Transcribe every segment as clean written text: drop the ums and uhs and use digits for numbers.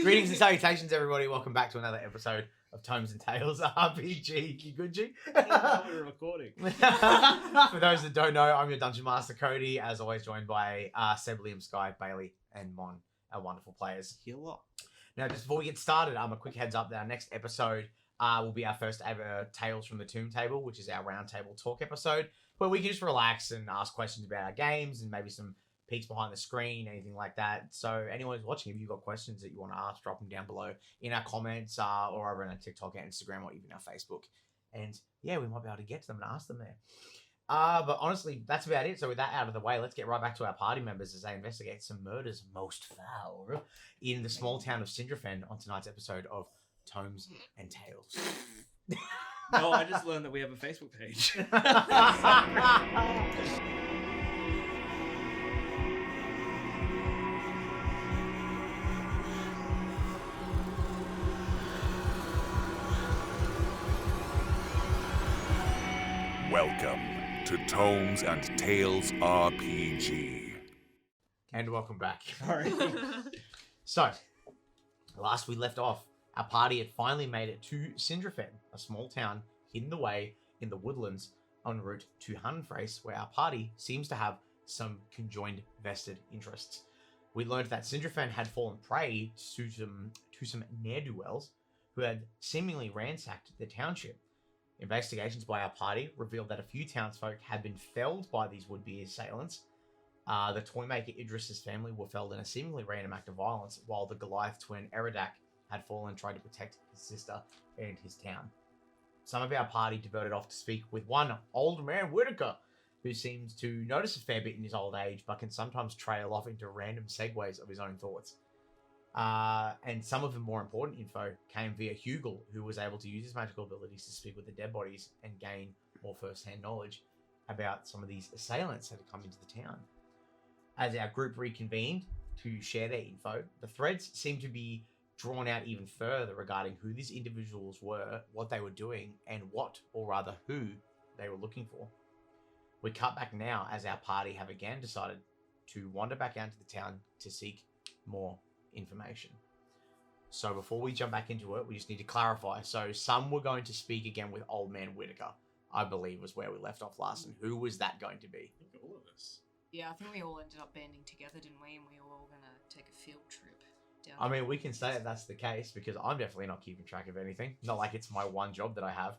Greetings and salutations, everybody. Welcome back to another episode of Tomes and Tales RPG. You good, G? We're recording. For those that don't know, I'm your Dungeon Master, Cody, as always joined by Seb, Liam, Sky, Bailey, and Mon, our wonderful players. Hello. Now, just before we get started, a quick heads up that our next episode will be our first ever Tales from the Tomb Table, which is our roundtable talk episode, where we can just relax and ask questions about our games and maybe some peeks behind the screen, anything like that. So anyone who's watching, if you've got questions that you want to ask, drop them down below in our comments or over on our TikTok and Instagram or even our Facebook. And yeah, we might be able to get to them and ask them there. But honestly, that's about it. So with that out of the way, let's get right back to our party members as they investigate some murders most foul in the small town of Sindrafen on tonight's episode of Tomes and Tales. No, I just learned that we have a Facebook page. Welcome to Tomes and Tales RPG. And welcome back. Sorry. So, last we left off, our party had finally made it to Sindrafen, a small town hidden away in the woodlands en route to Hunfrace, where our party seems to have some conjoined vested interests. We learned that Sindrafen had fallen prey to some ne'er-do-wells who had seemingly ransacked the township. Investigations by our party revealed that a few townsfolk had been felled by these would-be assailants. The toymaker Idris's family were felled in a seemingly random act of violence, while the Goliath twin Eridak had fallen trying to protect his sister and his town. Some of our party diverted off to speak with one old man Whitaker, who seems to notice a fair bit in his old age, but can sometimes trail off into random segues of his own thoughts. And some of the more important info came via Hugel, who was able to use his magical abilities to speak with the dead bodies and gain more first-hand knowledge about some of these assailants that had come into the town. As our group reconvened to share their info, the threads seemed to be drawn out even further regarding who these individuals were, what they were doing, and what, or rather who, they were looking for. We cut back now as our party have again decided to wander back out to the town to seek more information. So before we jump back into it, we just need to clarify. So some were going to speak again with Old Man Whitaker, I believe was where we left off last. And who was that going to be? I think all of us. Yeah, I think we all ended up banding together, didn't we? And we were all going to take a field trip down. I mean, we can say that that's the case because I'm definitely not keeping track of anything. Not like it's my one job that I have.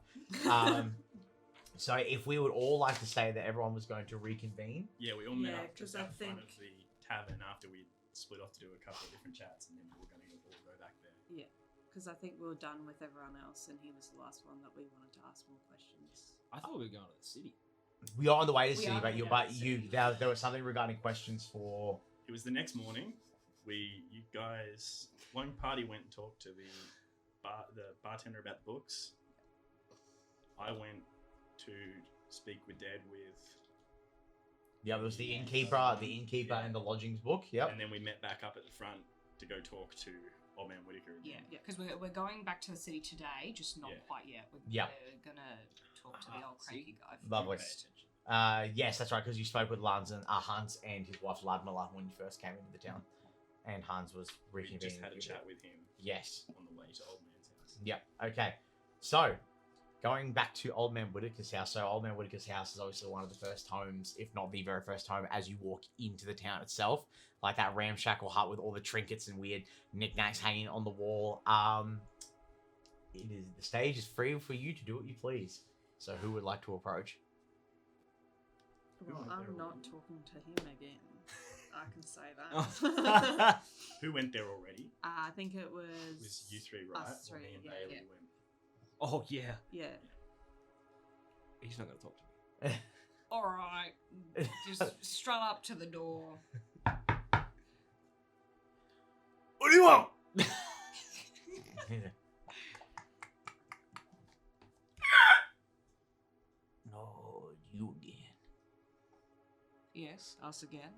So if we would all like to say that everyone was going to reconvene. Yeah, we all met Yeah, up just 'cause I out front think- of the tavern after we split off to do a couple of different chats, and then we were going to all go back there. Yeah, because I think we were done with everyone else, and he was the last one that we wanted to ask more questions. I thought we were going to the city. We are on the way to the We city, are but on you, the but way to the you, city. there was something regarding questions for. It was the next morning. You guys, one party went and talked to the bartender about the books. I went to speak with Dad with. Yeah, there was the Yeah, innkeeper, yeah. and the lodgings book. Yep. And then we met back up at the front to go talk to Old Man Whitaker Yeah, again. because we're going back to the city today, just not Yeah. quite yet. We're Yeah. going to talk to the old see? cranky guy. Lovely. Pay attention. Yes, that's right, because you spoke with Hans and his wife Ladmila when you first came into the town, and Hans was We reconvening. just had a with you. chat with him Yes. on the way to Old Man's house. Yep. Okay. So, going back to Old Man Whitaker's house. So, Old Man Whitaker's house is obviously one of the first homes, if not the very first home, as you walk into the town itself. Like that ramshackle hut with all the trinkets and weird knickknacks hanging on the wall. The stage is free for you to do what you please. So, who would like to approach? Well, went there I'm not already? talking to him again. I can say that. Who went there already? I think it It was. was you three, right? Us Or three, me and yeah, Bailey yeah. went. Oh, yeah. Yeah. He's not going to talk to me. All right, just strut up to the door. What do you want? No, you again. Yes, us again.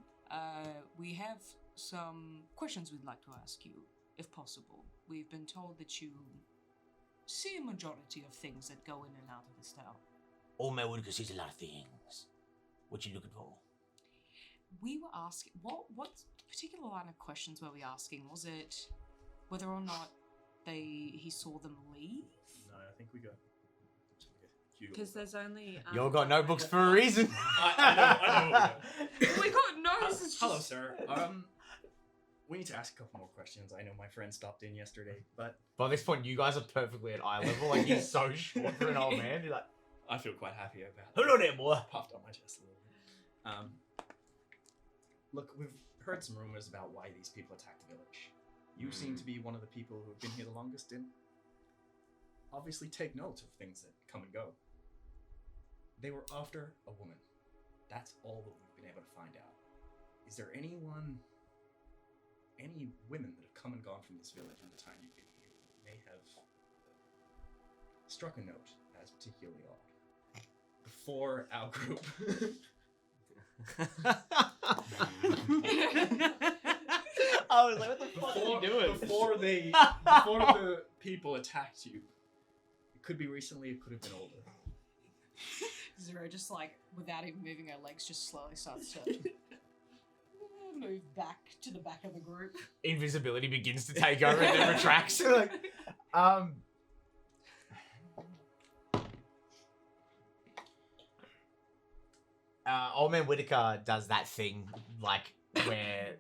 We have some questions we'd like to ask you, if possible. We've been told that you see a majority of things that go in and out of this town. Old Man Whitaker sees a lot of things. What you looking for? We were asking, what particular line of questions were we asking? Was it whether or not he saw them leave. No, I think we got. Because there's only. You've got notebooks for a reason. I know. We got notes. It's Hello, just- sir. We need to ask a couple more questions. I know my friend stopped in yesterday, but By this point, you guys are perfectly at eye level. Like, he's so short for an old man. You're like, I feel quite happy about it. hello there, boy. Puffed on my chest a little bit. Look, we've heard some rumors about why these people attacked the village. You seem to be one of the people who've been here the longest and obviously take note of things that come and go. They were after a woman. That's all that we've been able to find out. Is there any women that have come and gone from this village in the time you've been here who may have struck a note as particularly odd before our group? I was like, what the fuck are you doing? Before the people attacked you. It could be recently, it could have been older. Zero just like, without even moving her legs, just slowly starts to move back to the back of the group. Invisibility begins to take over and then retracts. Like, Old Man Whitaker does that thing, like, where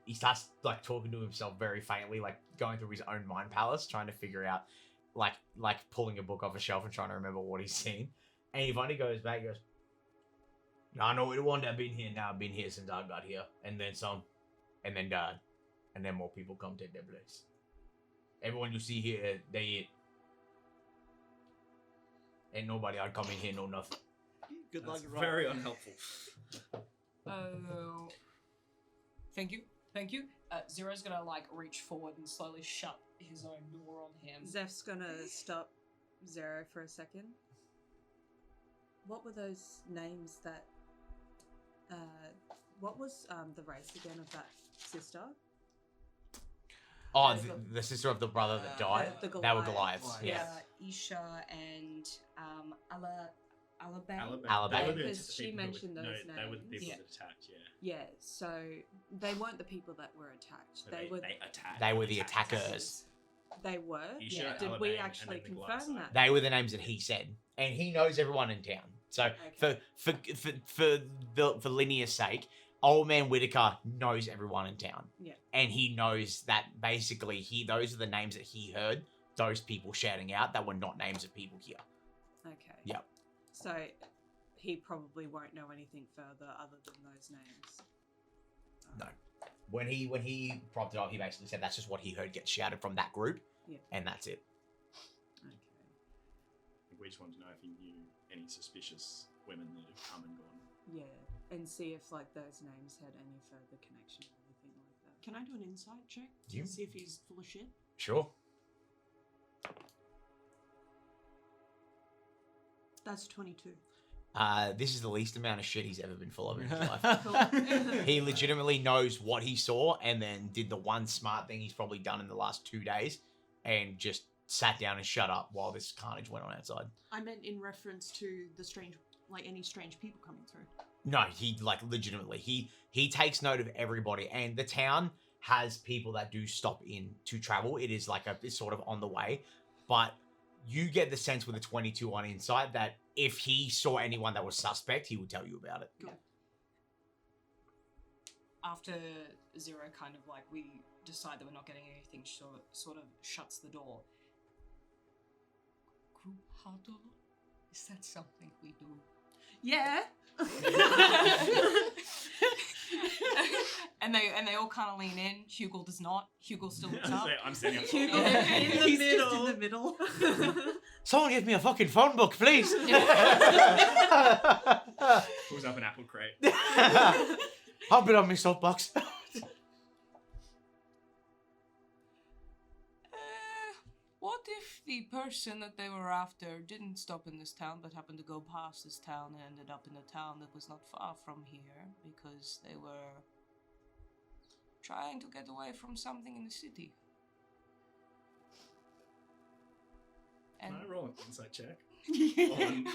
he starts, like, talking to himself very faintly, like, going through his own mind palace, trying to figure out, like pulling a book off a shelf and trying to remember what he's seen. And he finally goes back and goes, I know the one that been here now, been here since I got here, and then some, and then died, and then more people come take their place. Everyone you see here, they eat. Ain't nobody I'd come in here know nothing. Good luck. That's very unhelpful. Oh. Thank you. Zero's gonna like reach forward and slowly shut his own door on him. Zeph's gonna stop Zero for a second. What were those names that? What was the race again of that sister? Oh, the sister of the brother that died? The They were Goliaths. Goliaths, yeah. Isha and Alabama. Alabama. They were the Because she people who mentioned were- those No, they were the names. people Yeah. that attacked, yeah. Yeah, so they weren't the people that were attacked. So They were. they attacked. They were the attacked. attackers. They were. Isha, Yeah. Did Alabama, we and actually then the Goliaths confirm side. that? They were the names that he said. And he knows everyone in town. So Okay. for Linear's sake, Old Man Whitaker knows everyone in town. Yeah. And he knows that basically those are the names that he heard, those people shouting out that were not names of people here. Okay. Yep. So he probably won't know anything further other than those names. No. When he prompted up, he basically said that's just what he heard get shouted from that group. Yeah. And that's it. Okay. We just wanted to know if you knew any suspicious women that have come and gone. Yeah, and see if like those names had any further connection or anything like that. Can I do an insight check You? to see if he's full of shit? Sure. That's 22. This is the least amount of shit he's ever been full of in his life. He legitimately knows what he saw and then did the one smart thing he's probably done in the last 2 days and just sat down and shut up while this carnage went on outside. I meant in reference to the strange, like any strange people coming through. No, he like legitimately he takes note of everybody, and the town has people that do stop in to travel. It is like it's sort of on the way, but you get the sense with a 22 on insight that if he saw anyone that was suspect, he would tell you about it. After Zero kind of like, we decide that we're not getting anything, sort of shuts the door. Group huddle? Is that something we do? Yeah. and they all kind of lean in. Hugo does not. Hugo still looks up. I'm standing up. Hugo in the He's middle. just in the middle. Someone give me a fucking phone book, please. Pulls up an apple crate. I'll bet on my soapbox. What if the person that they were after didn't stop in this town but happened to go past this town and ended up in a town that was not far from here because they were trying to get away from something in the city? Can And I roll an insight check? On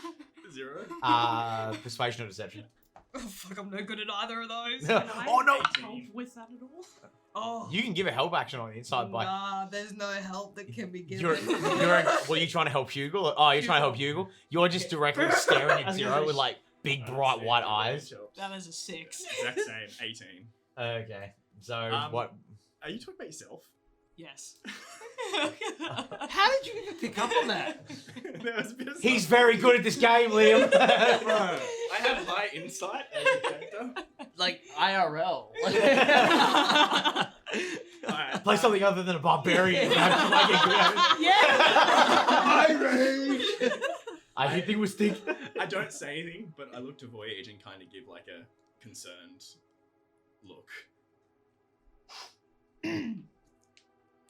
0? Persuasion or deception? Oh, fuck, I'm no good at either of those. Can I Oh, no. help with that at all? Oh. You can give a help action on the inside by. Nah, there's no help that can be given. Well, you trying to help Hugel? Oh, you're trying to help Hugel? You're just directly staring at Zero with like big bright white eyes. That is a 6. Exact same, 18. Okay, so what? Are you talking about yourself? Yes. How did you even pick up on that? There was a bit of He's very good at this game, Liam. Bro, I have high insight as a character. like IRL. Alright, Play something other than a barbarian. I didn't think was thick. I don't say anything, but I look to Voyage and kind of give like a concerned look.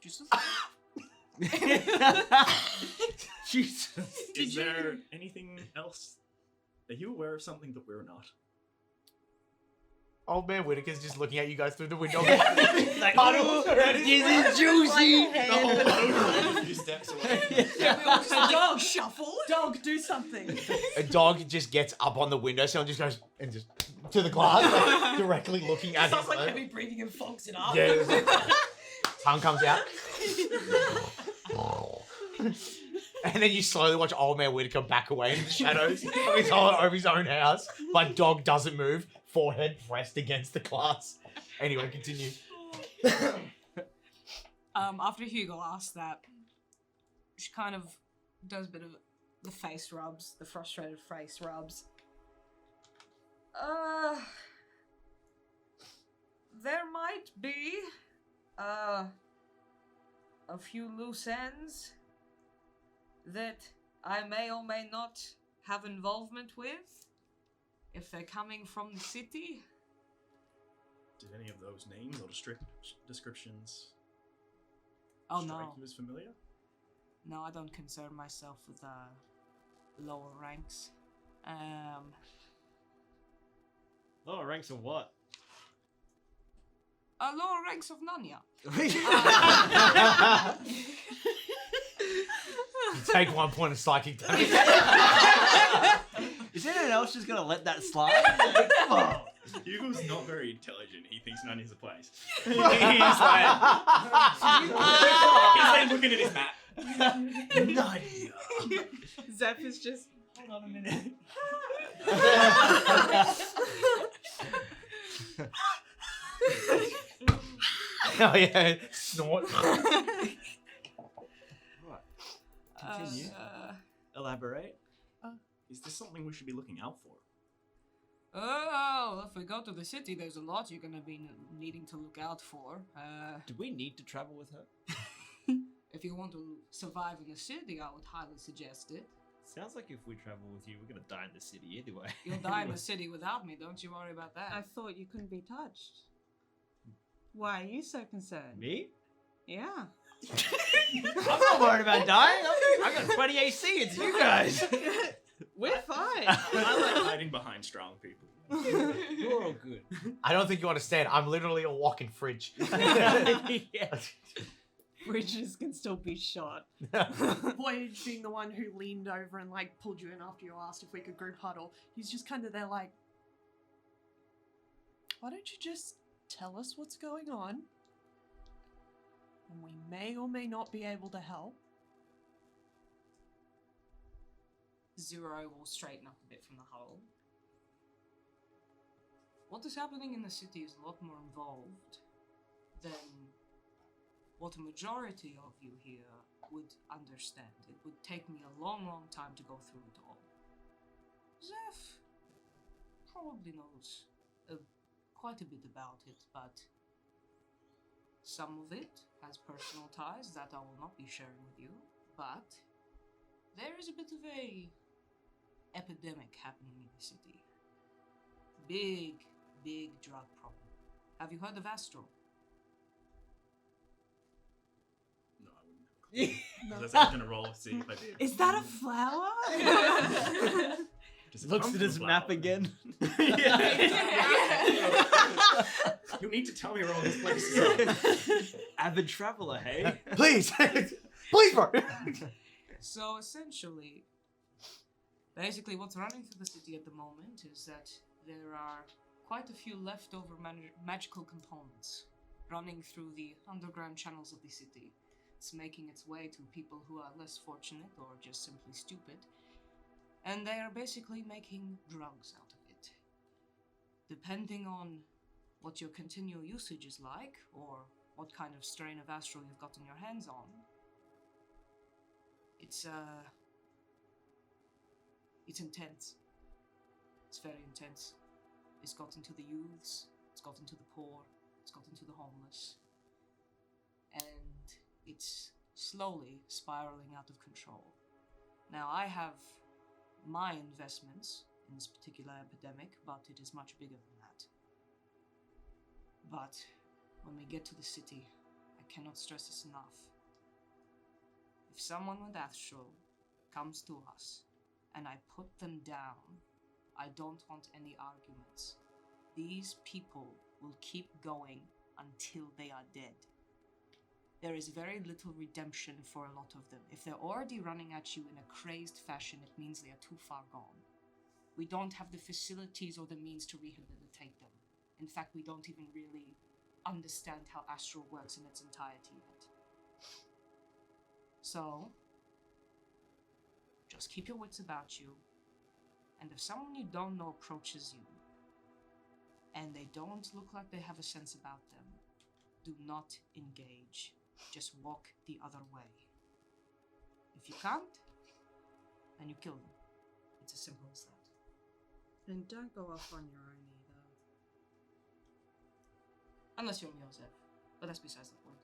Jesus. Jesus. Is there anything else? Are you aware of something that we're not? Old man Whitaker's just looking at you guys through the window. Like, Puddle. is it juicy? The whole boat a few steps away. Dog shuffle. Dog, do something. A dog just gets up on the windowsill and just goes and just to the glass, like, directly looking at Sounds his like heavy breathing and fogs it up. Yeah. Tongue comes out. And then you slowly watch old man Whitaker back away in the shadows of his own house. But dog doesn't move, forehead pressed against the glass. Anyway, continue. After Hugo asks that, she kind of does a bit of the face rubs, the frustrated face rubs. There might be a few loose ends that I may or may not have involvement with if they're coming from the city. Did any of those names or descriptions Oh strike no. you as familiar? No, I don't concern myself with lower ranks. Lower ranks of what? Lower ranks of Nanya. Take 1 point of psychic damage. Is anyone else just gonna let that slide? Fuck. Hugo's not very intelligent. He thinks none is a place. He's He's like looking at his map. Zeph is just. Hold on a minute. Oh yeah, snort. Continue. Elaborate. Is this something we should be looking out for? Oh, if we go to the city, there's a lot you're gonna be needing to look out for. Do we need to travel with her? If you want to survive in the city, I would highly suggest it. Sounds like if we travel with you, we're gonna die in the city anyway. You'll die in the city without me, don't you worry about that. I thought you couldn't be touched. Why are you so concerned? Me? Yeah. I'm not worried about dying. I got 20 AC. It's you guys. We're fine. I like hiding behind strong people. You're all good. I don't think you understand. I'm literally a walking fridge. Yeah. Bridges can still be shot. Voyage being the one who leaned over and like pulled you in after you asked if we could group huddle. He's just kind of there like, why don't you just tell us what's going on? And we may or may not be able to help. Zero will straighten up a bit from the huddle. What is happening in the city is a lot more involved than what a majority of you here would understand. It would take me a long, long time to go through it all. Zeph probably knows quite a bit about it, but some of it has personal ties that I will not be sharing with you. But there is a bit of a epidemic happening in the city. Big, big drug problem. Have you heard of Astro? No, I wouldn't. That's what I was gonna roll to see if I did. Is that a flower? Does it Looks come at from his a map flower? again. You need to tell me where all these places are. Avid traveler, hey? Please, please, bro. So essentially, basically what's running through the city at the moment is that there are quite a few leftover magical components running through the underground channels of the city. It's making its way to people who are less fortunate or just simply stupid, and they are basically making drugs out of it. Depending on what your continual usage is like, or what kind of strain of astral you've gotten your hands on, it's intense. It's very intense. It's got into the youths, it's got into the poor, it's got into the homeless, and it's slowly spiraling out of control. Now, I have my investments in this particular epidemic, but it is much bigger than that. But when we get to the city, I cannot stress this enough. If someone with astral comes to us and I put them down, I don't want any arguments. These people will keep going until they are dead. There is very little redemption for a lot of them. If they're already running at you in a crazed fashion, it means they are too far gone. We don't have the facilities or the means to rehabilitate them. In fact, we don't even really understand how astral works in its entirety yet. So, just keep your wits about you, and if someone you don't know approaches you, and they don't look like they have a sense about them, do not engage. Just walk the other way. If you can't, then you kill them. It's as simple as that. And don't go off on your own either. Unless you're Miros, but that's besides the point.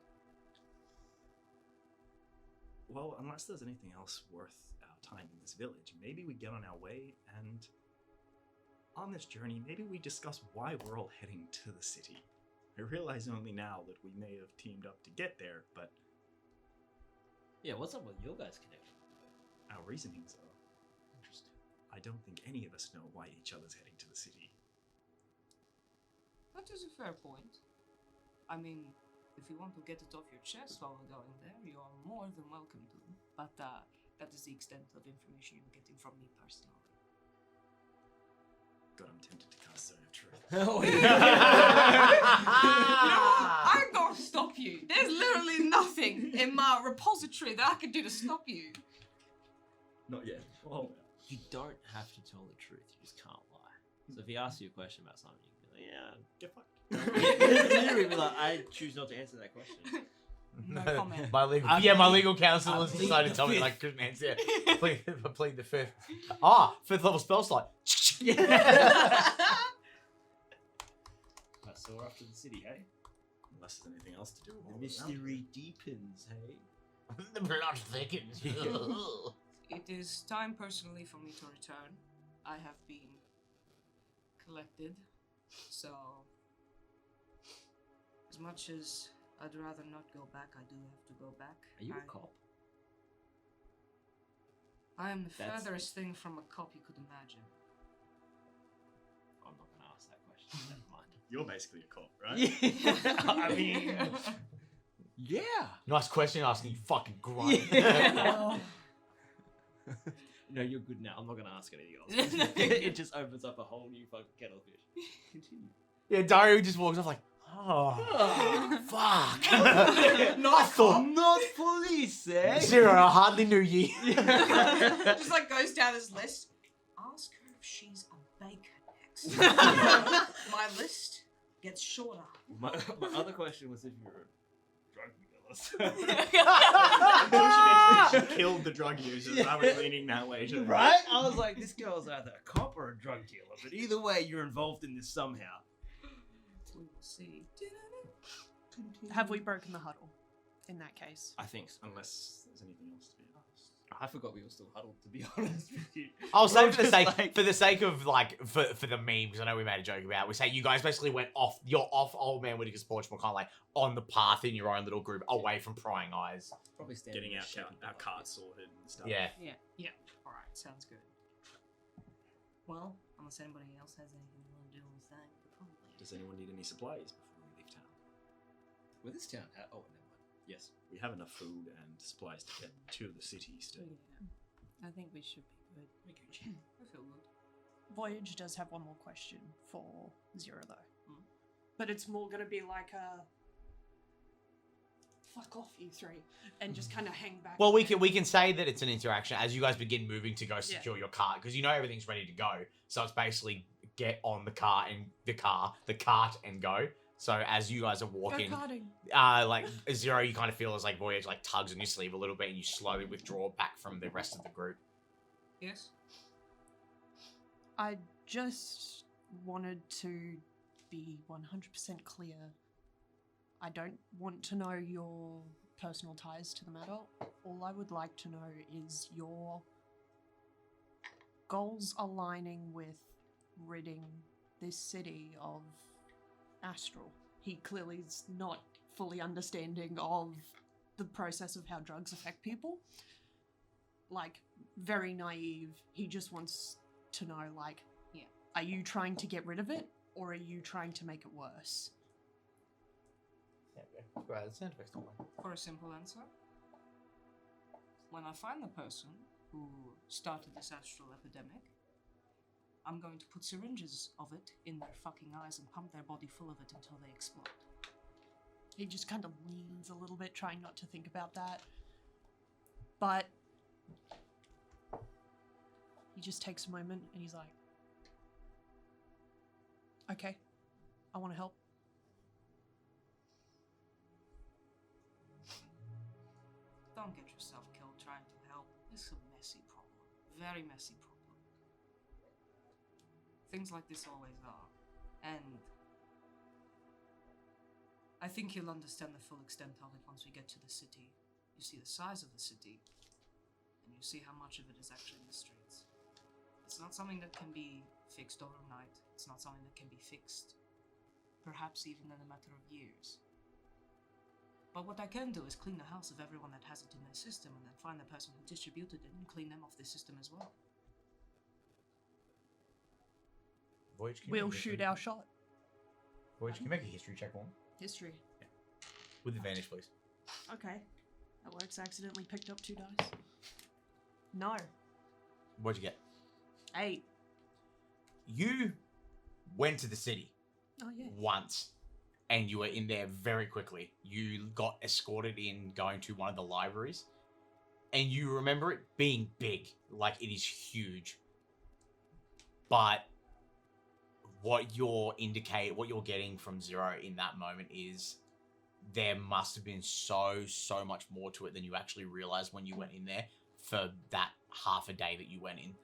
Well, unless there's anything else worth our time in this village, maybe we get on our way and on this journey, maybe we discuss why we're all heading to the city. I realize only now that we may have teamed up to get there, but Yeah, what's up with your guys' connection? our reasonings are. Interesting. I don't think any of us know why each other's heading to the city. That is a fair point. I mean, if you want to get it off your chest while we're going there, you are more than welcome to. But that is the extent of information you're getting from me personally. God, I'm tempted to cast Zone of Truth. Oh, You know what? I'm gonna stop you. There's literally nothing in my repository that I can do to stop you. Not yet. Oh, You don't have to tell the truth, you just can't lie. So if he asks you a question about something, you can be like, get fucked. Literally be like, I choose not to answer that question. No comment. My legal, I my plead- legal counsel I has plead decided the to tell me fifth. like I couldn't answer. Plead the fifth. 5th level spell slot. Right, so we're off to the city, hey? Unless there's anything else to do. The while we're around. mystery deepens, hey? The plot thickens. It is time personally for me to return. I have been collected, so as much as I'd rather not go back, I do have to go back. Are you a cop? I am the That's- furthest thing from a cop you could imagine. I'm not going to ask that question. Never mind. You're basically a cop, right? Yeah, I mean, yeah. Nice question asking, you fucking grunt. Yeah. No, you're good now. I'm not going to ask anything else. It just opens up a whole new fucking kettle of fish. Continue. Yeah, Dario just walks off like, oh, fuck. Not I thought not police, eh? Zero, I hardly knew ye. Just like goes down his list. Ask her if she's a baker next. My list gets shorter. My other question was if you're a drug dealer. She killed the drug users. I was leaning that way too. Right? I was like, this girl's either a cop or a drug dealer, but either way, you're involved in this somehow. We will see. Have we broken the huddle in that case? I think so. Unless there's anything else to be asked. I forgot we were still huddled, to be honest with you. I'll say I'm for the just sake like- for the sake of like for the meme, because I know we made a joke about it, we say you guys basically went off you're off old man Whitaker's porch, more kind of like on the path in your own little group, away from prying eyes. Probably standing Getting in our, the shade our of the cart sorted and stuff. Yeah. Yeah. Alright, sounds good. Well, unless anybody else has anything they want to do on the thing, but probably. Does anyone need any supplies before we leave town? With this town, oh, never mind. Yes. We have enough food and supplies to get to the city still. I think we should be good. I feel good. Voyage does have one more question for Zero, though. Mm. But it's more going to be like a... Fuck off, you three. And just kind of hang back. Well, a bit. we can say that it's an interaction as you guys begin moving to go secure your car, because you know everything's ready to go. So it's basically get on the cart and go. So as you guys are walking, like Zero, you kind of feel as like Voyage like tugs on your sleeve a little bit, and you slowly withdraw back from the rest of the group. Yes? I just wanted to be 100% clear. I don't want to know your personal ties to the matter. All I would like to know is your goals aligning with ridding this city of Astral. He clearly is not fully understanding of the process of how drugs affect people. Like, very naive. He just wants to know, like, are you trying to get rid of it, or are you trying to make it worse? Right, that's interesting. For a simple answer, when I find the person who started this astral epidemic, I'm going to put syringes of it in their fucking eyes and pump their body full of it until they explode. He just kind of leans a little bit, trying not to think about that. But he just takes a moment and he's like, okay, I want to help. Don't get yourself killed trying to help. It's a messy problem. Very messy problem. Things like this always are. And I think you'll understand the full extent of it once we get to the city. You see the size of the city, and you see how much of it is actually in the streets. It's not something that can be fixed overnight. It's not something that can be fixed, perhaps even in a matter of years. But what I can do is clean the house of everyone that has it in their system, and then find the person who distributed it and clean them off the system as well. Voyage, can you We'll make a shoot history- our shot. Voyage, can you make a history check for me? History. With advantage, please. Okay. That works. I accidentally picked up 2 dice. No. What'd you get? 8. You went to the city Oh, yeah. once, and you were in there very quickly. You got escorted in going to one of the libraries, and you remember it being big, like it is huge. But what you're getting from Zero in that moment is there must have been so much more to it than you actually realized when you went in there for that half a day that you went in.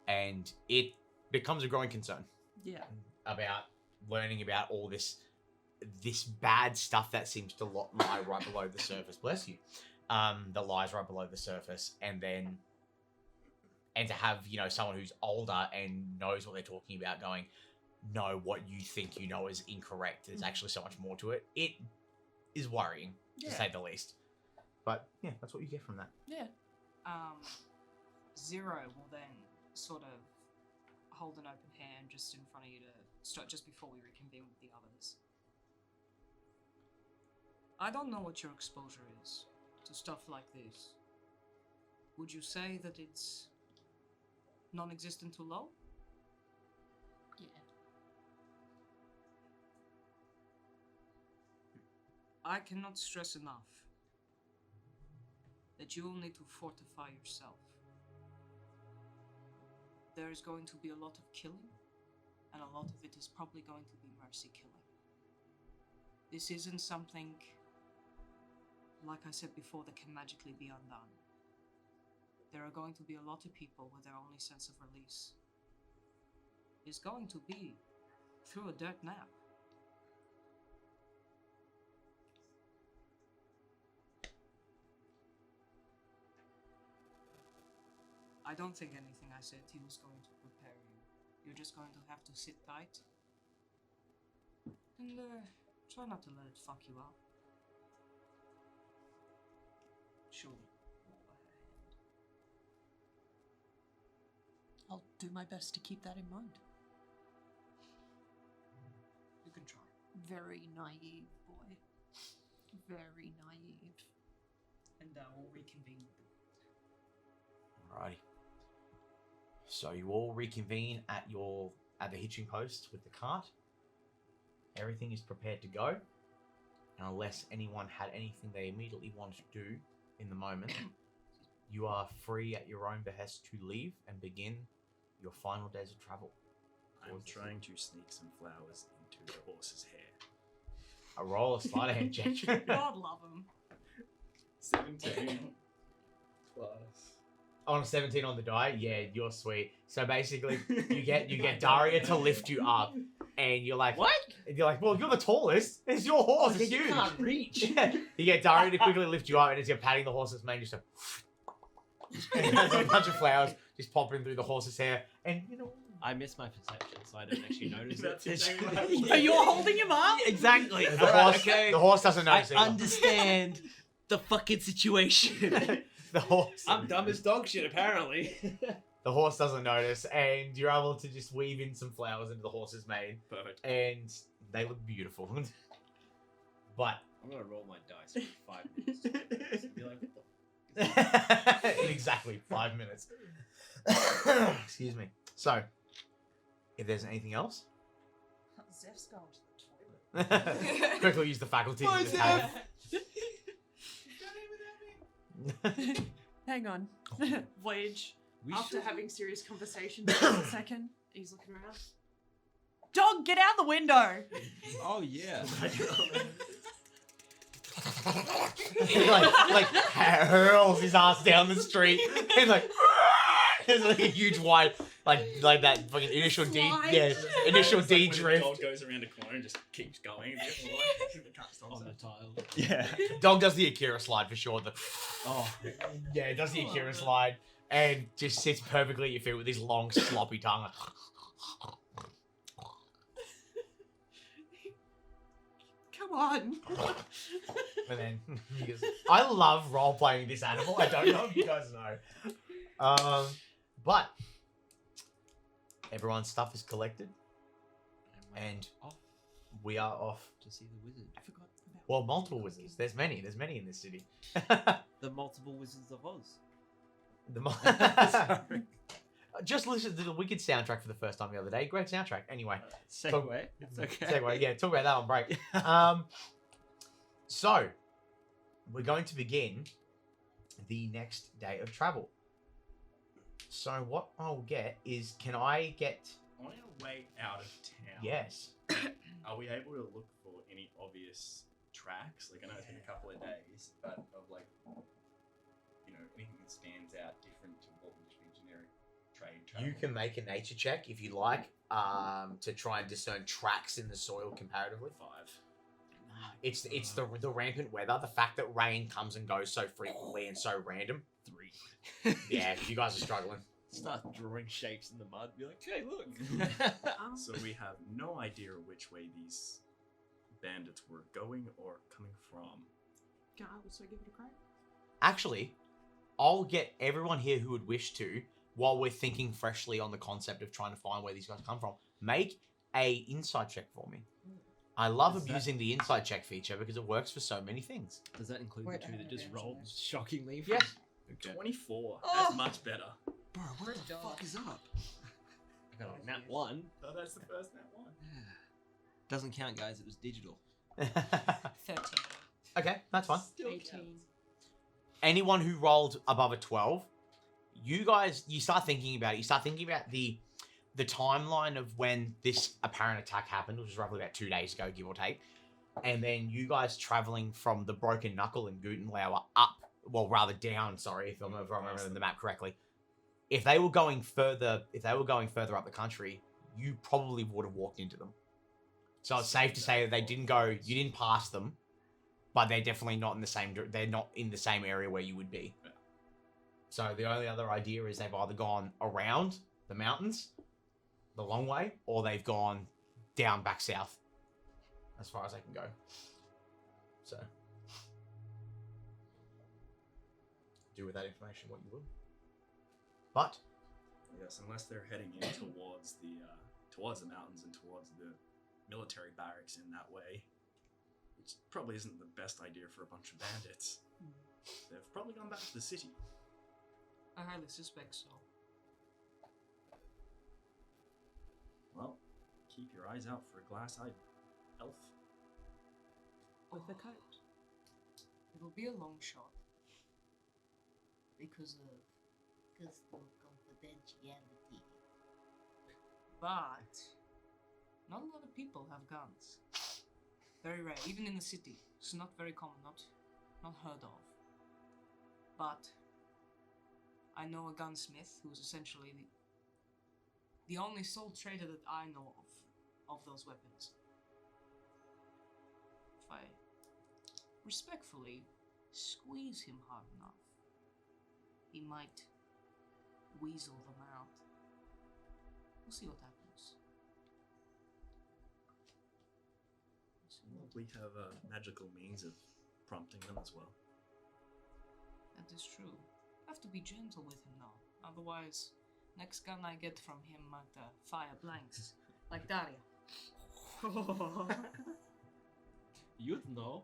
And it becomes a growing concern Yeah. about learning about all this bad stuff that seems to lie right below the surface. Bless you. That lies right below the surface, and to have, someone who's older and knows what they're talking about going, no, what you think you know is incorrect. There's actually so much more to it. It is worrying, to say the least. But yeah, that's what you get from that. Yeah. Zero will then sort of hold an open hand just in front of you to start just before we reconvene with the others. I don't know what your exposure is to stuff like this. Would you say that it's non-existent to low? Yeah. I cannot stress enough that you will need to fortify yourself. There is going to be a lot of killing, and a lot of it is probably going to be mercy killing. This isn't something, like I said before, that can magically be undone. There are going to be a lot of people where their only sense of release is going to be through a dirt nap. I don't think anything I said to you is going to prepare you. You're just going to have to sit tight and try not to let it fuck you up. Sure. I'll do my best to keep that in mind. You can try. Very naive, boy. Very naive. And we'll reconvene with the Alrighty. So you all reconvene at the hitching post with the cart. Everything is prepared to go. And unless anyone had anything they immediately wanted to do in the moment, you are free at your own behest to leave and begin your final days of travel. I'm trying to sneak some flowers into the horse's hair. A roll of sleight of hand check. God love him. 17 plus. On a 17 on the die, yeah, you're sweet. So basically, you get Daria to lift you up, and you're like, What? And you're like, well, you're the tallest. It's your horse. It's You huge. can't reach. Yeah. You get Daria to quickly lift you up, and as you're patting the horse's mane, just and it has a bunch of flowers just popping through the horse's hair, and you know. I miss my perception, so I don't actually notice That's it. exactly So you're holding him up? Exactly. The horse doesn't I notice either. understand the fucking situation. The horse. I'm dumb as dog shit, apparently. The horse doesn't notice, and you're able to just weave in some flowers into the horse's mane, perfect. and they look beautiful. But I'm gonna roll my dice for 5 minutes. Be like, what the in exactly 5 minutes. Excuse me. So, if there's anything else, Zeph's going to the toilet. quickly use the faculty. Bye, to just have- Hang on. Voyage. We After should- having serious conversations for a second, he's looking around. Dog, get out the window! Oh yeah. like hurls his ass down the street and like there's like a huge wide like that fucking initial D initial It's D like when the drift. dog goes around a corner and just keeps going. On the tile. Yeah. Dog does the Akira slide for sure. Oh. Yeah, it does the Akira slide and just sits perfectly at your feet with his long sloppy tongue. Come on. And then he goes, I love role playing this animal. I don't know if you guys know. But everyone's stuff is collected and off we are off. to see the wizard. I forgot about Well, multiple wizards. There's many in this city. The multiple wizards of Oz. The mo- Sorry. Just listen to the Wicked soundtrack for the first time the other day. Great soundtrack. Anyway, Segway. It's okay. segue. Yeah, talk about that on break. So we're going to begin the next day of travel. So what I'll get is, can I get? On our way out of town, Yes. are we able to look for any obvious tracks? Like, I know it's been a couple of days, but of like, anything that stands out different to what would just be generic trade travel. You can make a nature check if you like, to try and discern tracks in the soil comparatively. 5. It's the rampant weather, the fact that rain comes and goes so frequently and so random. 3. Yeah, you guys are struggling. Start drawing shapes in the mud. Be like, hey, look. So we have no idea which way these bandits were going or coming from. Can I also give it a crack? Actually, I'll get everyone here who would wish to, while we're thinking freshly on the concept of trying to find where these guys come from, make a insight check for me. I love Is that- abusing the insight check feature because it works for so many things. Does that include Wait, the two that just I rolled don't know. shockingly? Yes. Okay. 24. Oh. That's much better. Bro, what the fuck is up? I got like nat 1. Oh, that's the first net one. Doesn't count, guys. It was digital. 13. Okay, that's fine. Still 18. counts. Anyone who rolled above a 12, you start thinking about it. You start thinking about the timeline of when this apparent attack happened, which was roughly about 2 days ago, give or take. And then you guys traveling from the Broken Knuckle and Gutenlauer up, well, rather down, sorry, if I remember the map correctly. If they were going further up the country, you probably would have walked into them. So it's safe to say that you didn't pass them, but they're definitely not in the same area where you would be. Yeah. So the only other idea is they've either gone around the mountains, the long way, or they've gone down back south, as far as they can go. So do with that information what you will. But Yes, unless they're heading in towards the mountains and towards the military barracks in that way, which probably isn't the best idea for a bunch of bandits. They've probably gone back to the city. I highly suspect so. Well, keep your eyes out for a glass-eyed elf. With a coat. It'll be a long shot. Because of confidentiality. But not a lot of people have guns. Very rare, even in the city. It's not very common, not heard of. But I know a gunsmith who's essentially the only sole trader that I know of those weapons. If I respectfully squeeze him hard enough, he might weasel them out. We'll see what happens. We have a magical means of prompting them as well. That is true. I have to be gentle with him now. Otherwise, next gun I get from him might fire blanks. Like Daria. You'd know.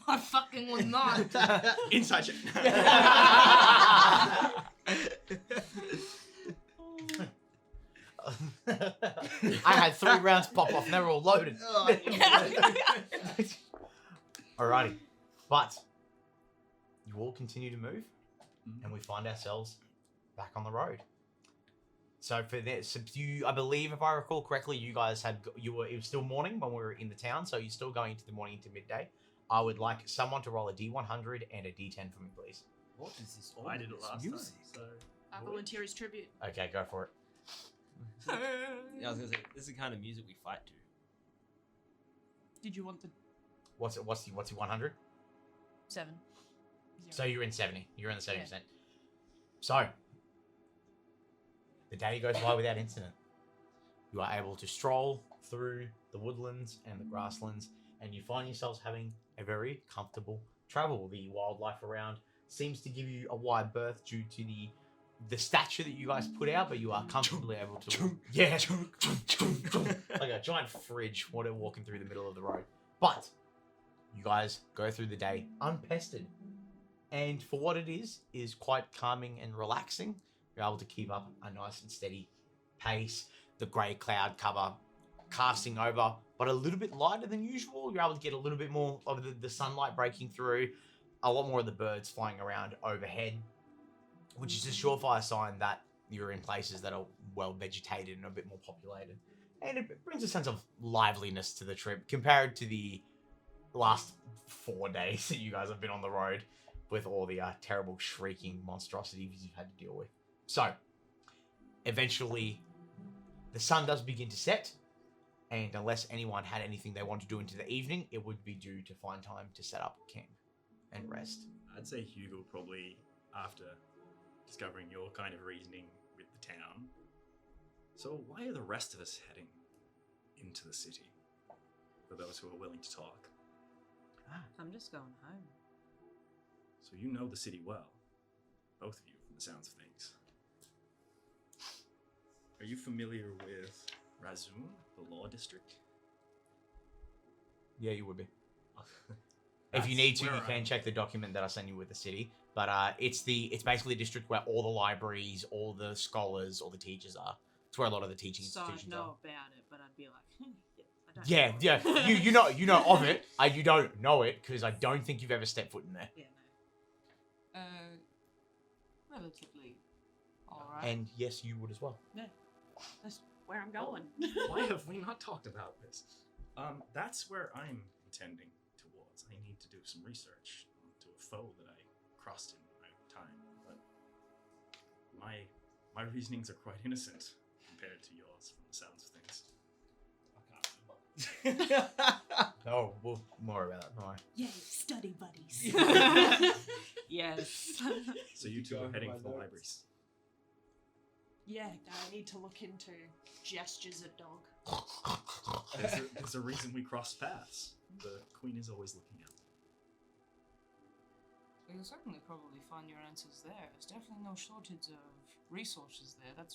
I fucking would not. Inside check. I had 3 rounds pop off, and they were all loaded. Alrighty. But you all continue to move, and we find ourselves back on the road. So for this, I believe, if I recall correctly, you guys it was still morning when we were in the town, so you're still going into the morning into midday. I would like someone to roll a D100 and a D10 for me, please. What is this? I did it last time, so... I volunteer as tribute. Okay, go for it. Yeah, I was gonna say this is the kind of music we fight to. Did you want the What's the 100? 7? So you're in 70. You're in the 70%. Yeah. So the day goes by without incident. You are able to stroll through the woodlands and the grasslands, and you find yourselves having a very comfortable travel. The wildlife around seems to give you a wide berth due to the stature that you guys put out, but you are comfortably able to like a giant fridge walking through the middle of the road. But you guys go through the day unpestered, and for what it is quite calming and relaxing. You're able to keep up a nice and steady pace. The grey cloud cover casting over, but a little bit lighter than usual. You're able to get a little bit more of the sunlight breaking through, a lot more of the birds flying around overhead, which is a surefire sign that you're in places that are well vegetated and a bit more populated. And it brings a sense of liveliness to the trip compared to the last 4 days that you guys have been on the road with all the terrible shrieking monstrosities you've had to deal with. So, eventually, the sun does begin to set, and unless anyone had anything they want to do into the evening, it would be due to find time to set up camp and rest. I'd say Hugo probably, after discovering your kind of reasoning with the town. So why are the rest of us heading into the city? For those who are willing to talk. I'm just going home. So you know the city well. Both of you, from the sounds of things. Are you familiar with Razun, the law district? Yeah, you would be. If you need to, you can check the document that I sent you with the city. But it's basically a district where all the libraries, all the scholars, all the teachers are. It's where a lot of the teaching institutions I know are. about it, but I'd be like, yeah, I don't know. Yeah. You know of it. You don't know it because I don't think you've ever stepped foot in there. Yeah, no. Relatively. Alright. And yes, you would as well. Yeah. That's where I'm going. Why have we not talked about this? That's where I'm intending towards. I need to do some research to a foe that I crossed in my time, but my reasonings are quite innocent compared to yours from the sounds of things. I can't remember. Oh, well, more about that tomorrow. Yay, study buddies. Yes. So you two are heading for the libraries. Yeah, I need to look into gestures at dog. There's a reason we crossed paths. The queen is always looking out. You'll certainly probably find your answers there. There's definitely no shortage of resources there, that's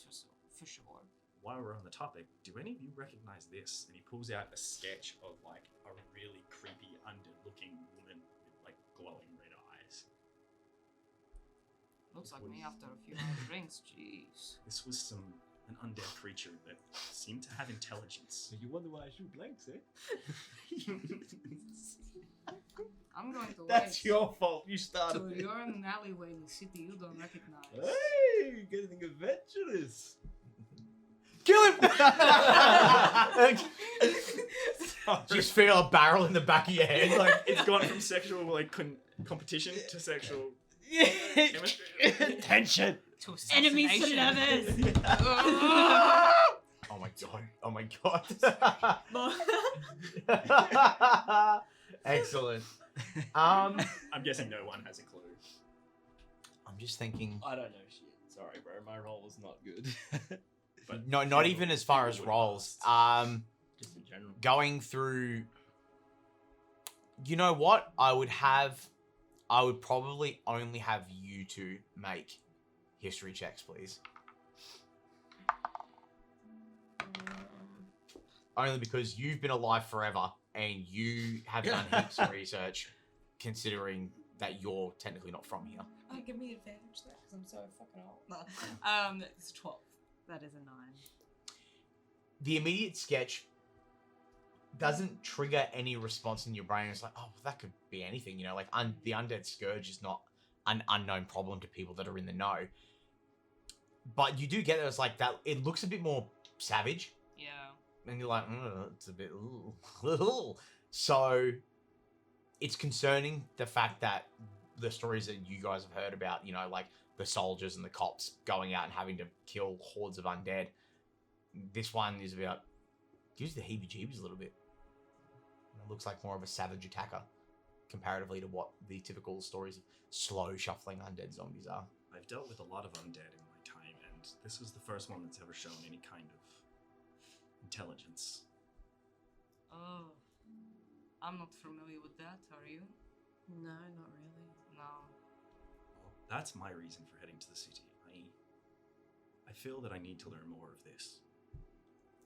for sure. While we're on the topic, do any of you recognize this? And he pulls out a sketch of like a really creepy, under-looking woman with like glowing red eyes. Looks like me after a few hard drinks, jeez. This was some an undead creature that seemed to have intelligence. You wonder why I shoot blanks, eh? I'm going to That's wait your fault. You till started it. you're in an alleyway in the city you don't recognize. Hey, you're getting adventurous. Kill him! Sorry. Just feel a barrel in the back of your head. Like, It's gone from sexual like competition to sexual chemistry. Tension. To Enemies to assassination. lovers. oh my god. Oh my god. Excellent. I'm guessing no one has a clue. I'm just thinking. I don't know shit. Sorry, bro. My roll is not good. But No, not even as far as People would rolls. ask. Just in general. Going through. You know what? I would probably only have you two make history checks, please. Only because you've been alive forever and you have done heaps of research, considering that you're technically not from here. Oh, give me advantage there because I'm so fucking old. No. It's 12. That is a 9. The immediate sketch doesn't trigger any response in your brain. It's like, oh, well, that could be anything, you know, like the undead scourge is not an unknown problem to people that are in the know. But you do get that it's like that. It looks a bit more savage, Yeah. and you're like, it's a bit. Ooh. So it's concerning the fact that the stories that you guys have heard about, you know, like the soldiers and the cops going out and having to kill hordes of undead. This one is about gives the heebie-jeebies a little bit. It looks like more of a savage attacker comparatively to what the typical stories of slow shuffling undead zombies are. I've dealt with a lot of undead in my time, and this is the first one that's ever shown any kind of intelligence. Oh. I'm not familiar with that, are you? No, not really. No. Well, that's my reason for heading to the city. I feel that I need to learn more of this.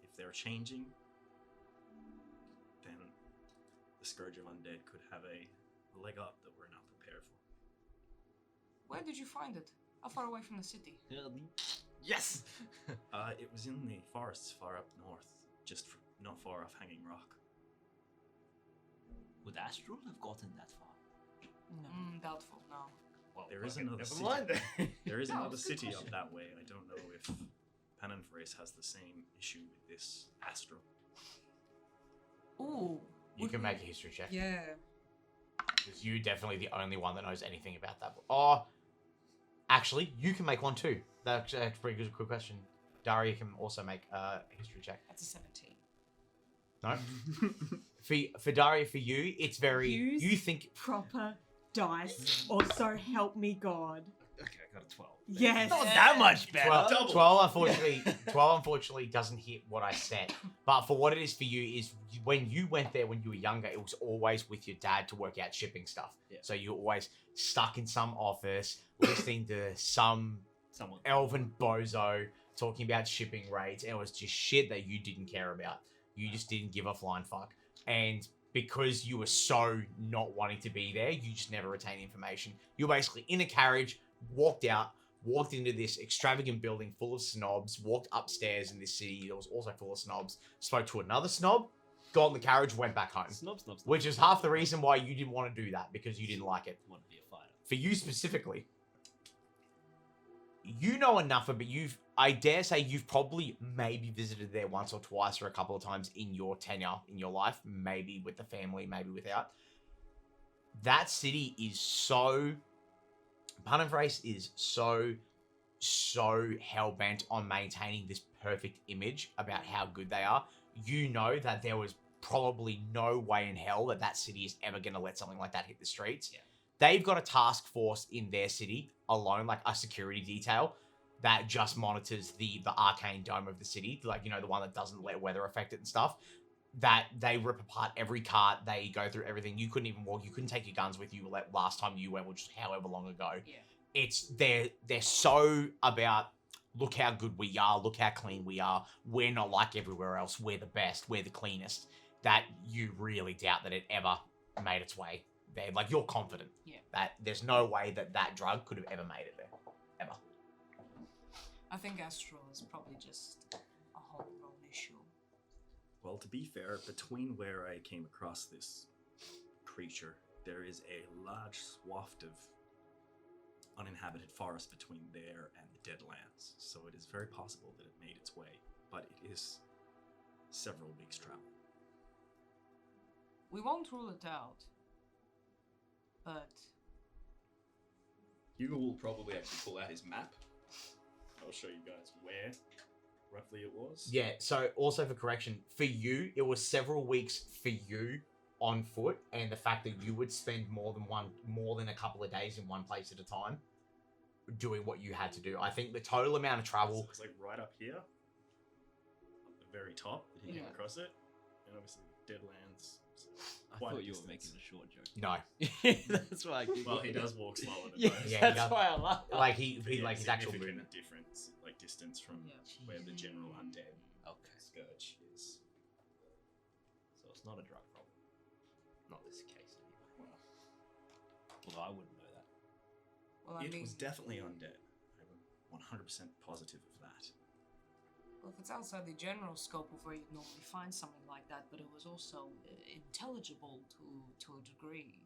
If they're changing, then the Scourge of Undead could have a leg up that we're not prepared for. Where did you find it? How far away from the city? Yes! It was in the forests far up north, not far off Hanging Rock. Would Astral have gotten that far? No. Doubtful, no. Well, There is fucking another never city. mind then. There is No, another it's a good city up question. that way. I don't know if Panenfrace has the same issue with this Astral. Ooh. You can make a history check. Yeah. Because you're definitely the only one that knows anything about that. Oh, actually, you can make one too. That's a pretty good question. Daria can also make a history check. That's a 17. No? for Daria, for you, it's very... Use You think... proper dice, or so help me God. Okay, I got a 12. Yes. Not that much better. 12 unfortunately doesn't hit what I said. But for what it is for you is when you went there when you were younger, it was always with your dad to work out shipping stuff. Yeah. So you're always stuck in some office listening to some Someone. elven bozo talking about shipping rates, and it was just shit that you didn't care about. You just didn't give a flying fuck. And because you were so not wanting to be there, you just never retained information. You were basically in a carriage, walked into this extravagant building full of snobs, walked upstairs in this city that was also full of snobs, spoke to another snob, got in the carriage, went back home. Snob. Which is half the reason why you didn't want to do that, because you didn't like it. Want to be a fighter. For you specifically, you know enough of it. I dare say you've probably maybe visited there once or twice or a couple of times in your tenure in your life, maybe with the family, maybe without. That city is so... Panenfrace is so hell-bent on maintaining this perfect image about how good they are. You know that there was probably no way in hell that city is ever going to let something like that hit the streets. Yeah. They've got a task force in their city alone, like a security detail, that just monitors the arcane dome of the city, like, you know, the one that doesn't let weather affect it and stuff. That they rip apart every cart, they go through everything. You couldn't even walk, you couldn't take your guns with you last time you went, which was however long ago. Yeah. It's they're so about, look how good we are, look how clean we are. We're not like everywhere else. We're the best, we're the cleanest. That you really doubt that it ever made its way there. Like, you're confident that there's no way that drug could have ever made it there. Ever. I think Astral is probably just a homegrown issue. Well, to be fair, between where I came across this creature, there is a large swath of uninhabited forest between there and the Deadlands, so it is very possible that it made its way, but it is several weeks' travel. We won't rule it out, but Hugo will probably actually pull out his map. I'll show you guys where roughly it was. Yeah, so also for correction, for you, it was several weeks for you on foot, and the fact that you would spend more than a couple of days in one place at a time doing what you had to do. I think the total amount of travel. So it's like right up here, at the very top that he came Yeah. across it, and obviously Deadlands. So I quite a thought you were distance. making a short joke. No, That's why I giggled. Well, he does walk slower than Yeah, most. Yeah, he that's does. why I laughed. like he But yeah, like his actual significant movement. difference, like distance from Yeah. where the general undead Okay. scourge is. So it's not a drug problem. Not this case, anyway. Well, Although I wouldn't know that. well, I it mean, was definitely undead. I'm 100% positive of that. well, if it's outside the general scope of where you'd normally find something like that, but it was also intelligible to a degree.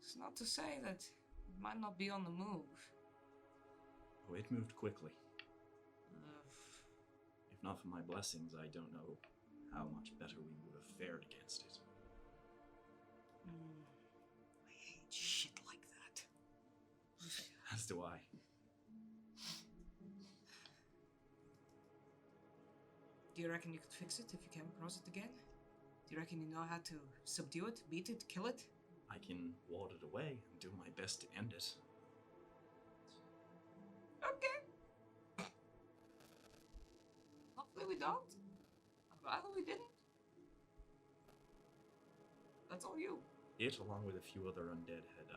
It's not to say that it might not be on the move. Oh, it moved quickly. Uh, If not for my blessings, I don't know how much better we would have fared against it. I hate shit like that. As do I. Do you reckon you could fix it if you came across it again? Do you reckon you know how to subdue it, beat it, kill it? I can ward it away and do my best to end it. Okay. Hopefully we don't. I'd rather we didn't. That's all you. It, along with a few other undead, had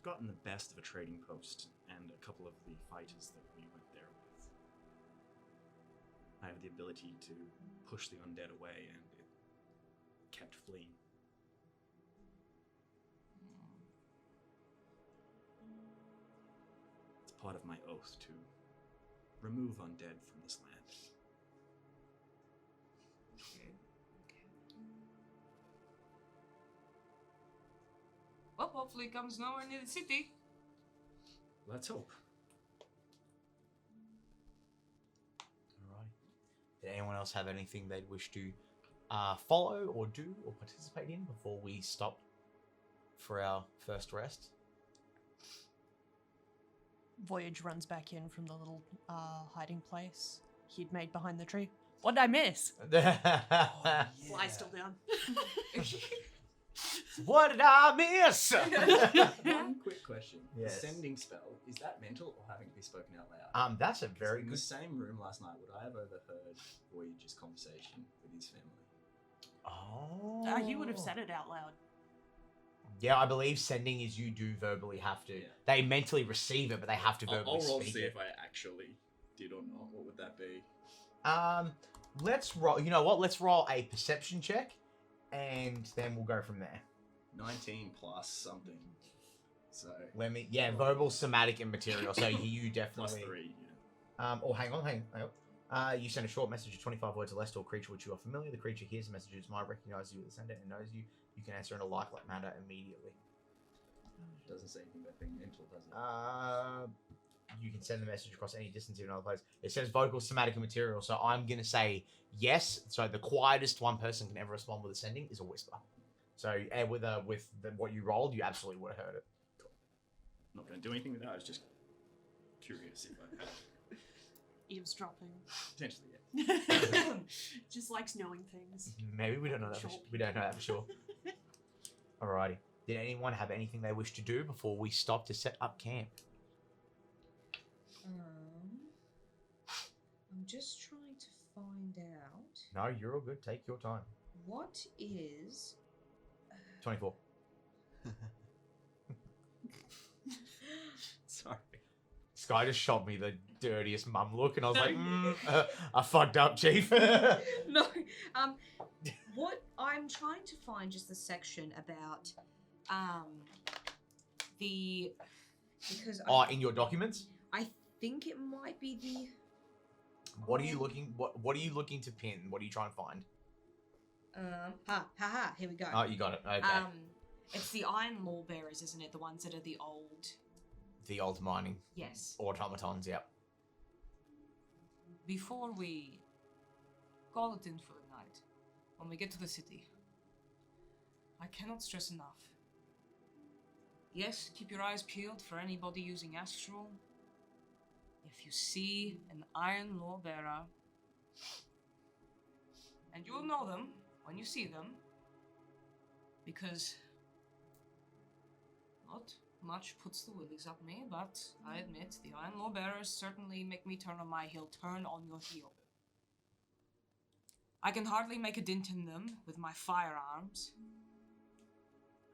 gotten the best of a trading post and a couple of the fighters that we went there with. I have the ability to push the undead away, and it kept fleeing. It's part of my oath to remove undead from this land. Okay. Well, hopefully it comes nowhere near the city. Let's hope. Alright. Did anyone else have anything they'd wish to follow or do or participate in before we stop for our first rest? Voyage runs back in from the little hiding place he'd made behind the tree. What did I miss? Fly's still down. What did I miss? One quick question. Yes. The sending spell, is that mental or having to be spoken out loud? That's a very In the good. same room last night, would I have overheard Voyage's conversation with his family? Oh. You would have said it out loud. Yeah, I believe sending is you do verbally have to. Yeah. They mentally receive it, but they have to verbally I'll roll to speak see it. if I actually did or not. What would that be? Let's roll. You know what? Let's roll a perception check, and then we'll go from there. 19 plus something. So, Let me. Yeah, verbal, somatic, and material. So you Plus definitely. 3. Yeah. Oh, hang on. You send a short message of 25 words or less to a creature which you are familiar. The creature hears the message, might recognize you as the sender and knows you. You can answer in a lifelike manner immediately. doesn't say anything about being mental, does it? You can send the message across any distance in another place. It says vocal, somatic, and material. So I'm gonna say yes. So the quietest one person can ever respond with a sending is a whisper. So with what you rolled, you absolutely would have heard it. I'm not going to do anything with that. I was just curious if I had. Eavesdropping. Potentially, yeah. Just likes knowing things. Maybe we don't know that. Sure. We don't know that for sure. Alrighty. Did anyone have anything they wish to do before we stop to set up camp? I'm just trying to find out No, you're all good. Take your time. what is 24. Sorry. Sky just shot me the dirtiest mum look, and I was like, I fucked up, Chief. no. What I'm trying to find just the section about the Because in your documents? I think it might be the. What are you looking? What are you looking to pin? What are you trying to find? Here we go. Oh, you got it. Okay. It's the Iron Law Bearers, isn't it? The ones that are the old. The old mining Yes. automatons. Yep. Before we call it in for the night, when we get to the city, I cannot stress enough. Yes, keep your eyes peeled for anybody using astral. If you see an Iron Law Bearer, and you'll know them when you see them, because not much puts the willies up me, but I admit the Iron Law Bearers certainly make me turn on my heel. Turn on your heel. I can hardly make a dent in them with my firearms.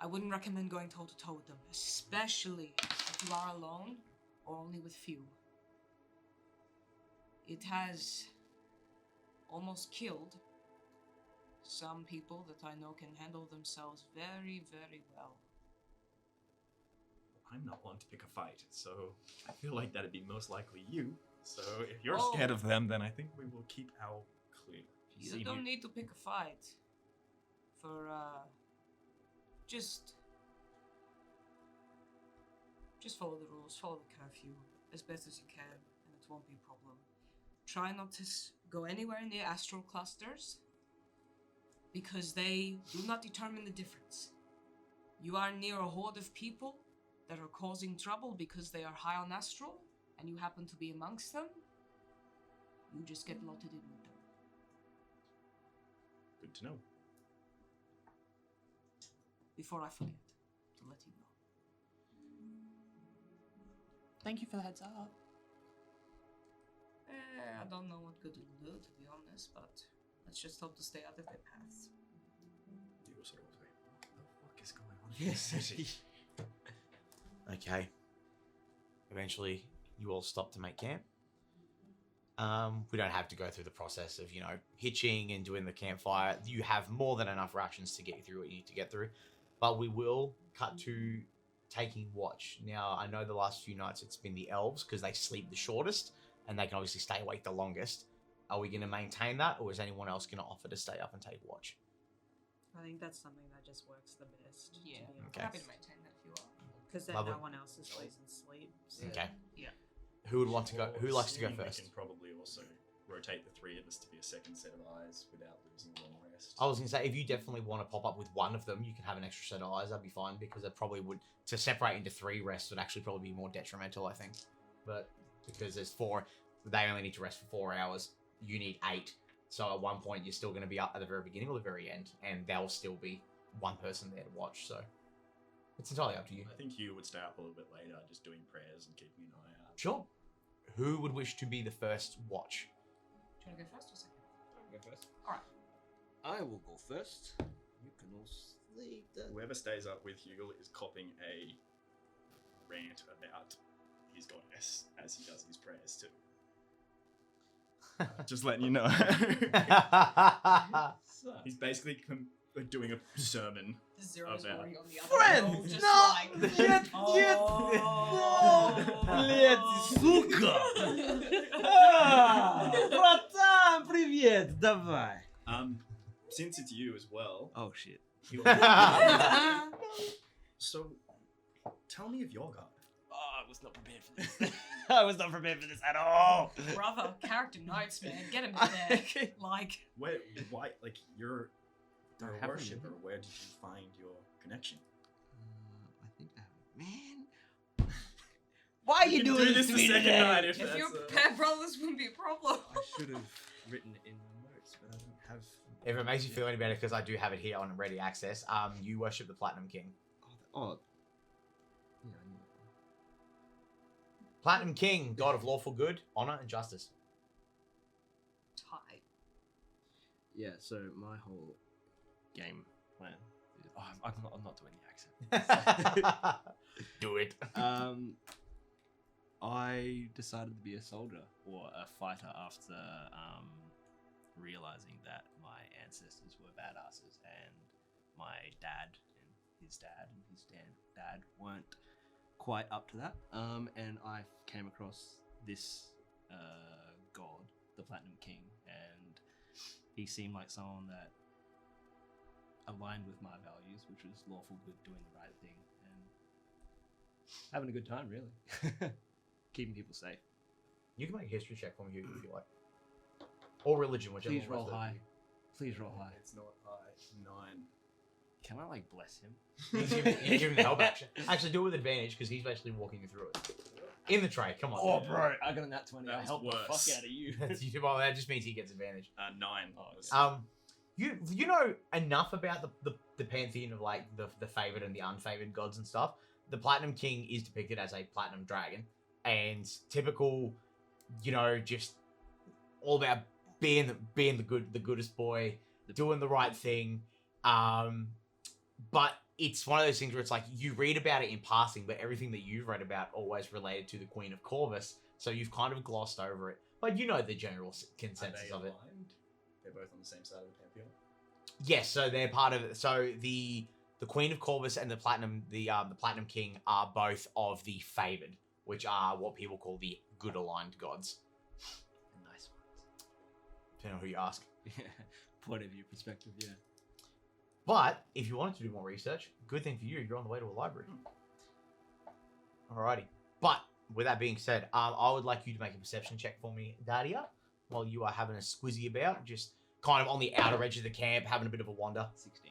I wouldn't recommend going toe-to-toe with them, especially if you are alone or only with few. It has almost killed some people that I know can handle themselves very, very well. I'm not one to pick a fight, so I feel like that'd be most likely you. So if you're Oh. scared of them, then I think we will keep our clear. You don't need to pick a fight. For, just follow the rules, follow the curfew as best as you can, and it won't be a problem. Try not to go anywhere near astral clusters, because they do not determine the difference. You are near a horde of people that are causing trouble because they are high on astral, and you happen to be amongst them, you just get lotted in with them. Good to know. Before I forget, to let you know. Thank you for the heads up. I don't know what good it'll do, to be honest, but let's just hope to stay out of their paths. You were sort of like, what the fuck is going on in this city? Okay. Eventually, you all stop to make camp. We don't have to go through the process of, hitching and doing the campfire. You have more than enough rations to get you through what you need to get through. But we will cut to taking watch. Now, I know the last few nights it's been the elves because they sleep the shortest and they can obviously stay awake the longest. Are we going to maintain that, or is anyone else going to offer to stay up and take watch? I think that's something that just works the best. Yeah, Okay. happy to maintain that if you are. Because then Lovely. no one else is losing sleep. So. Okay. Yeah. Who would want to go? Who likes to go Assuming first? We can probably also rotate the three of us to be a second set of eyes without losing long rest. I was going to say, if you definitely want to pop up with one of them, you can have an extra set of eyes. That'd be fine, because it probably would, to separate into 3 rests would actually probably be more detrimental, I think. But because there's 4, they only need to rest for 4 hours. You need 8. So at one point, you're still going to be up at the very beginning or the very end, and there'll still be one person there to watch. So it's entirely up to you. I think you would stay up a little bit later, just doing prayers and keeping an eye out. Sure. Who would wish to be the first watch? Do you want to go first or second? I'll go first. Alright. I will go first. You can all sleep. Whoever stays up with Hugel is copping a rant about his goddess as he does his prayers too. Just letting you know. So, He's basically doing a sermon. The zero's About- worry on the other Friends, roll, just no! like, Нет, нет! Блядь, сука! Братан, привет! Давай! Since it's you as well, Oh shit. so tell me of your god. Oh, I was not prepared for this. I was not prepared for this at all. brother, character notes, man. Get him in there. Like, Why, like, you're a have worshipper. any. Where did you find your connection? I think I have it. Man. Why are you can doing do this this to me the second today? night if you're pair brothers, wouldn't be a problem. I should have written it in my notes, but I don't have. If it makes you feel any better, because I do have it here on ready access, you worship the Platinum King. Oh, yeah, I knew that. Platinum King, god of lawful good, honor, and justice. Tight. Yeah, so my whole game plan is. Oh, I'm not doing the accent. Do it. I decided to be a soldier or a fighter after realizing that my ancestors were badasses and my dad and his dad weren't quite up to that. And I came across this god, the Platinum King, and he seemed like someone that aligned with my values, which was lawful good, doing the right thing, and having a good time, really. Keeping people safe. You can make a history check for me if you like. Or religion, whichever Please one roll works better high. for you. Please roll high. It's not high. 9. Can I like bless him? You give him the help action. Actually, do it with advantage because he's basically walking you through it. In the tray, come on. Oh, bro, I got a nat 20. I That's helped the worse. fuck out of you. Well, that just means he gets advantage. 9. Oh, You know enough about the pantheon of like the favored and the unfavored gods and stuff. The Platinum King is depicted as a platinum dragon, and typical, just all about being the goodest boy, doing the right thing. But it's one of those things where it's like you read about it in passing, but everything that you've read about always related to the Queen of Corvus, so you've kind of glossed over it. But you know the general consensus of it. Aligned? They're both on the same side of the pantheon. Yes, so they're part of it. So the Queen of Corvus and the Platinum King are both of the favored, which are what people call the good aligned gods. Nice ones. Depending on who you ask. Yeah. Point of view perspective, yeah. But if you wanted to do more research, good thing for you, you're on the way to a library. Alrighty. But with that being said, I would like you to make a perception check for me, Daria, while you are having a squizzy about, just kind of on the outer edge of the camp, having a bit of a wander. 16.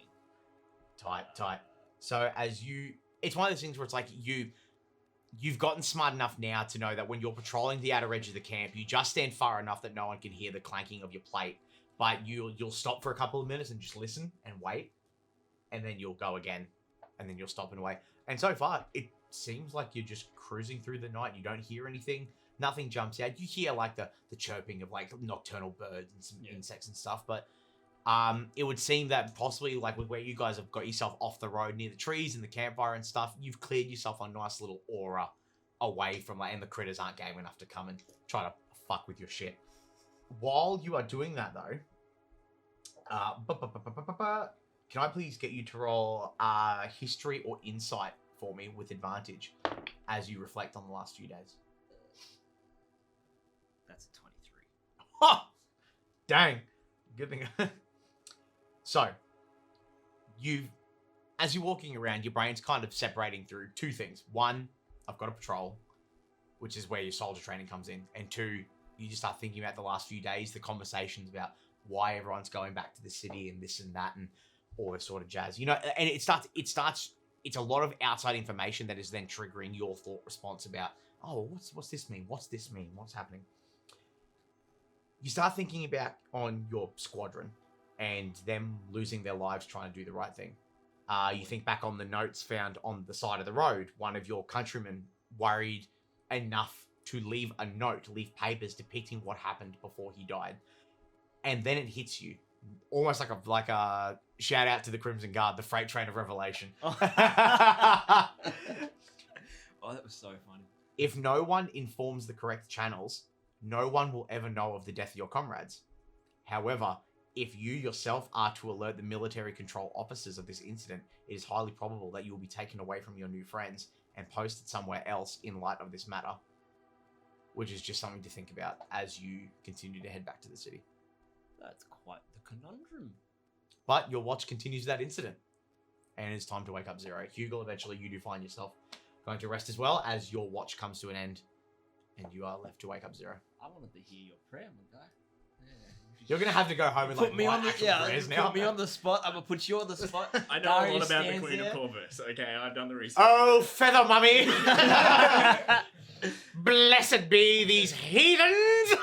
Tight. So it's one of those things where it's like you've gotten smart enough now to know that when you're patrolling the outer edge of the camp, you just stand far enough that no one can hear the clanking of your plate, but you'll stop for a couple of minutes and just listen and wait, and then you'll go again, and then you'll stop and wait. And so far, it seems like you're just cruising through the night. You don't hear anything. Nothing jumps out. You hear like the chirping of like nocturnal birds and some insects and stuff, but it would seem that possibly like with where you guys have got yourself off the road near the trees and the campfire and stuff, you've cleared yourself a nice little aura away from like, and the critters aren't game enough to come and try to fuck with your shit. While you are doing that though, can I please get you to roll history or insight for me with advantage as you reflect on the last few days? That's a 23. Ha! Dang. Good thing. So, as you're walking around, your brain's kind of separating through two things. One, I've got a patrol, which is where your soldier training comes in. And two, you just start thinking about the last few days, the conversations about why everyone's going back to the city and this and that and all this sort of jazz. And it's a lot of outside information that is then triggering your thought response about, oh, what's this mean? What's this mean? What's happening? You start thinking about on your squadron and them losing their lives trying to do the right thing. You think back on the notes found on the side of the road. One of your countrymen worried enough to leave a note, leave papers depicting what happened before he died. And then it hits you. Almost like a shout out to the Crimson Guard, the freight train of revelation. Oh, that was so funny. If no one informs the correct channels, no one will ever know of the death of your comrades. However, if you yourself are to alert the military control officers of this incident, it is highly probable that you will be taken away from your new friends and posted somewhere else in light of this matter. Which is just something to think about as you continue to head back to the city. That's quite the conundrum. But your watch continues that incident. And it's time to wake up Zero. Hugel, eventually you do find yourself going to rest as well as your watch comes to an end. And you are left to wake up Zero. I wanted to hear your prayer, my guy. You're going to have to go home and Put me on the prayers now. Put me on the spot. I'm gonna put you on the spot. I know Darius a lot about the stands Queen there. of Corvus. Okay, I've done the research. Oh, feather mummy! Blessed be these heathens!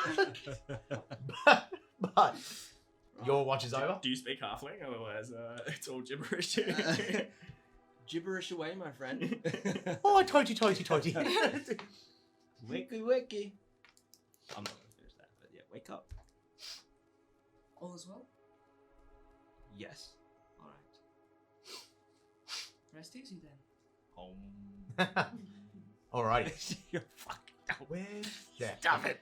but your watch is over. Do you speak halfling? Otherwise, it's all gibberish. Gibberish away, my friend. Oh, toity. Wakey. I'm not gonna finish that, but yeah, wake up. All is well? Yes. Alright. Rest easy then. Alrighty. You're fucking Where? Yeah. Stop it.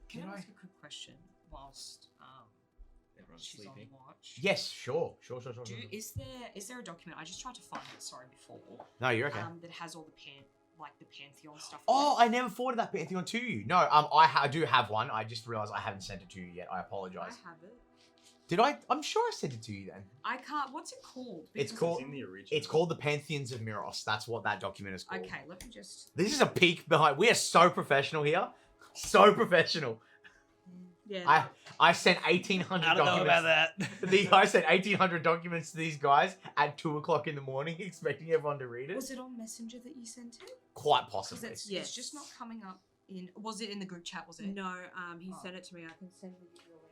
Can Can I I- ask a quick question whilst everyone's She's sleeping. on watch. Yes, sure. Is there a document? I just tried to find it. Sorry, before. No, you're okay. That has all the the pantheon stuff. Oh, on I never forwarded that Pantheon to you. No, I do have one. I just realized I haven't sent it to you yet. I I apologize. have it. Did I? I'm sure I sent it to you then. I can't. What's it called? It's Because- called. It's in the original. It's called the Pantheons of Miros. That's what that document is called. Okay, let me just. This is a peek behind. We are so professional here. So professional. Yeah. I sent 1,800 I don't know documents. about that. I sent 1,800 documents to these guys at 2:00 in the morning, expecting everyone to read it. Was it on Messenger that you sent it? Quite Because possibly. it's Yes. just not coming up in. Was it in the group chat? Was it? No, he Oh. sent it to me. I can send you the link if you want.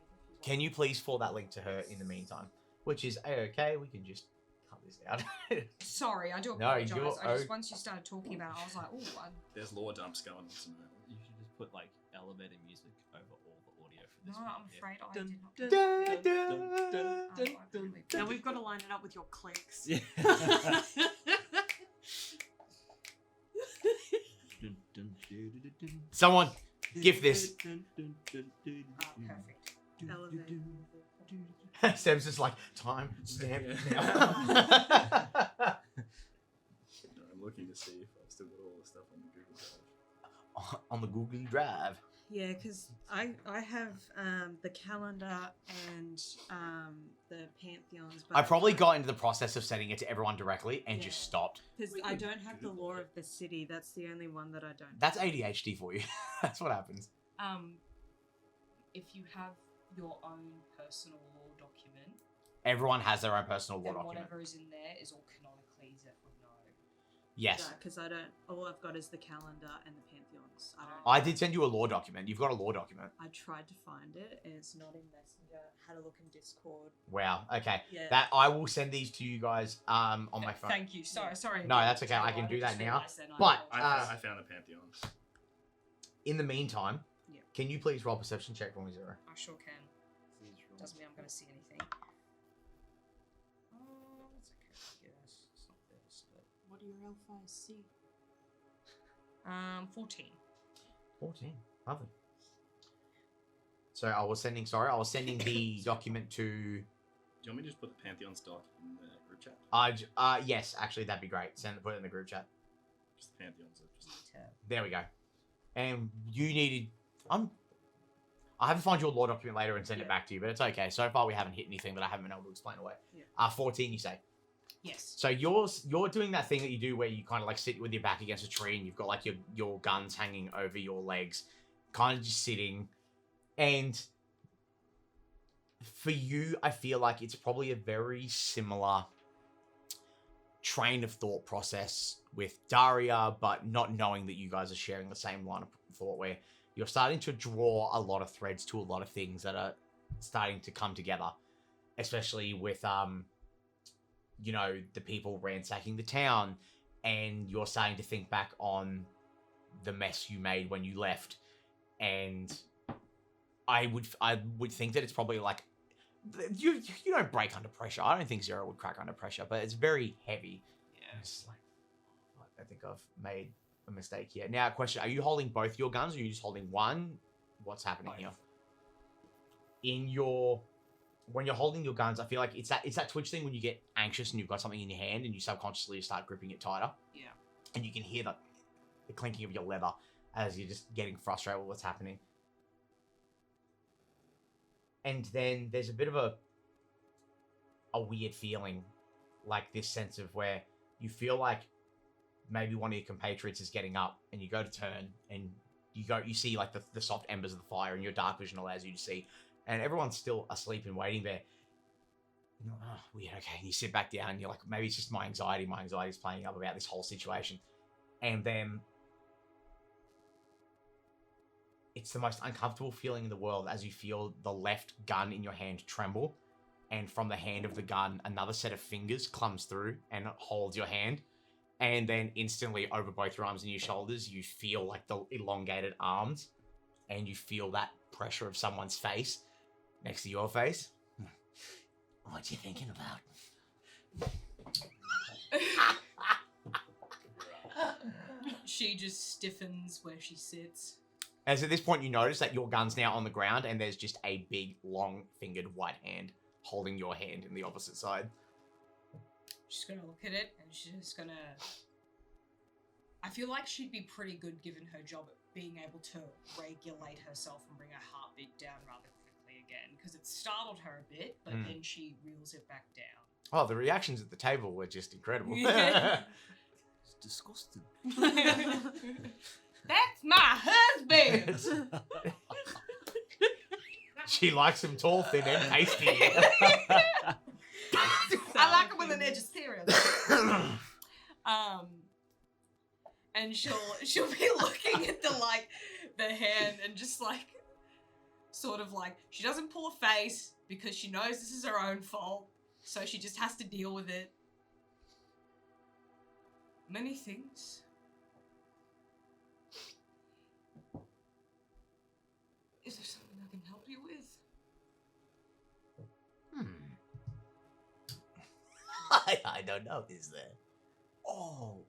Can you please forward that link to her in the meantime? Which is okay. We can just cut this out. Sorry, I do No, apologize. you're I just once you started talking about it, I was like, oh, There's lore dumps going on tonight. You should just put like elevator music over all the audio for no, this one. I'm yeah. afraid I Dun, did not. dun, Dun, dun, dun, dun, Oh, dun, I dun, really- Now we've got to line it up with your clicks. Yeah. Dun, dun, dun, dun, dun, Someone give this. dun, dun, dun, dun, Ah, dun, perfect. dun, dun, Elevator dun, music. dun. Sam's just like time stamp Yeah. now. I'm looking to see if I've still got all the stuff on the Google Drive. On the Google Drive. Yeah, because I have the calendar and the pantheons. I probably got into the process of sending it to everyone directly and Yeah. just stopped. because We I could don't have the Google lore it. of the city. That's the only one that I don't. That's ADHD for you. That's what happens. If you have your own personal law document, Everyone has their own personal law then document. whatever is in there is all canonically Zeph would know. Yes. Because I don't. All I've got is the calendar and the pantheons. I don't. I did send you a law document. You've got a law document. I tried to find it, and it's not in Messenger. Had a look in Discord. Wow. Okay. Yeah. That I will send these to you guys on my phone. Thank you. Sorry. No, that's okay. I can do that now. But, I found the pantheons. In the meantime, Yeah. can you please roll perception check for me, Zero? I sure can. Doesn't mean I'm going to see anything. It's okay. Yes, it's not this, but What do your elf eyes see? 14. 14. Lovely. So I was sending the document to Do you want me to just put the pantheons doc in the group chat? yes, actually that'd be great. Put it in the group chat. Just the pantheons are just. There we go. And you needed I have to find your law document later and send it Yeah. back to you, but it's okay. So far we haven't hit anything that I haven't been able to explain away. Yeah. 14 you say. Yes. So you're doing that thing that you do where you kind of like sit with your back against a tree and you've got like your guns hanging over your legs, kind of just sitting. And for you, I feel like it's probably a very similar train of thought process with Daria, but not knowing that you guys are sharing the same line of thought where you're starting to draw a lot of threads to a lot of things that are starting to come together, especially with the people ransacking the town, and you're starting to think back on the mess you made when you left. And I would think that it's probably like you don't break under pressure. I don't think Zero would crack under pressure, but it's very heavy. Yeah. It's like, I think I've made a mistake here. Now, question: are you holding both your guns, or are you just holding one? What's happening here? When you're holding your guns, I feel like it's that twitch thing when you get anxious and you've got something in your hand and you subconsciously start gripping it tighter. Yeah. And you can hear the clinking of your leather as you're just getting frustrated with what's happening. And then there's a bit of a weird feeling, like this sense of where you feel like maybe one of your compatriots is getting up, and you go to turn, and you see like the soft embers of the fire, and your dark vision allows you to see, and everyone's still asleep and waiting there. And you're like, oh, weird, okay. And you sit back down, and you're like, maybe it's just my anxiety. My anxiety is playing up about this whole situation. And then it's the most uncomfortable feeling in the world as you feel the left gun in your hand tremble, and from the hand of the gun, another set of fingers comes through and holds your hand. And then instantly over both your arms and your shoulders, you feel like the elongated arms, and you feel that pressure of someone's face next to your face. What you thinking about? She just stiffens where she sits. As at this point, you notice that your gun's now on the ground, and there's just a big, long-fingered white hand holding your hand in the opposite side. She's gonna look at it, and she's just gonna... I feel like she'd be pretty good given her job at being able to regulate herself and bring her heartbeat down rather quickly again, because it startled her a bit, but then she reels it back down. Oh, the reactions at the table were just incredible. It's disgusting. That's my husband! She likes him tall, thin, and pasty. I like him with an edge of cereal. And she'll be looking at the hand and just like, sort of like, she doesn't pull a face because she knows this is her own fault, so she just has to deal with it. Many things. Is there something I can help you with? I don't know, is there? Oh,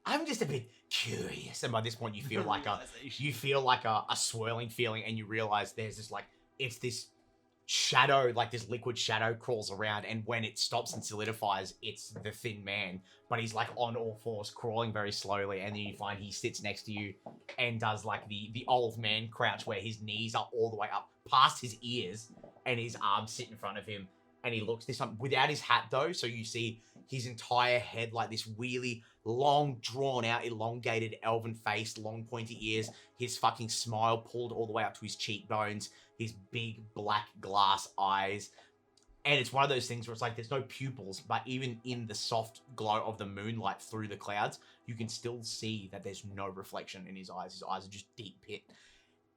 I'm just a bit curious. And by this point, you feel like a swirling feeling, and you realize there's this it's this shadow, like this liquid shadow crawls around, and when it stops and solidifies, it's the thin man, but he's like on all fours, crawling very slowly, and then you find he sits next to you and does like the old man crouch where his knees are all the way up past his ears and his arms sit in front of him, and he looks this time without his hat though, so you see his entire head like this really long, drawn out, elongated elven face, long pointy ears, his fucking smile pulled all the way up to his cheekbones, his big black glass eyes. And it's one of those things where it's like there's no pupils, but even in the soft glow of the moonlight through the clouds, you can still see that there's no reflection in his eyes. His eyes are just deep pit.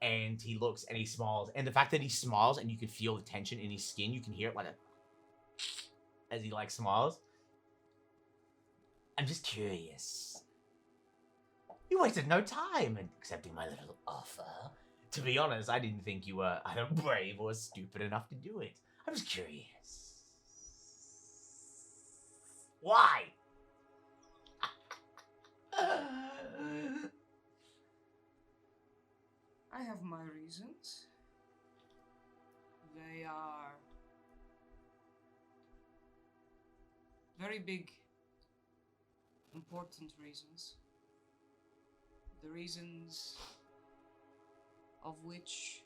And he looks and he smiles. And the fact that he smiles and you can feel the tension in his skin, you can hear it like as he like smiles. I'm just curious. You wasted no time in accepting my little offer. To be honest, I didn't think you were either brave or stupid enough to do it. I'm just curious. Why? I have my reasons. They are very big, important reasons. The reasons of which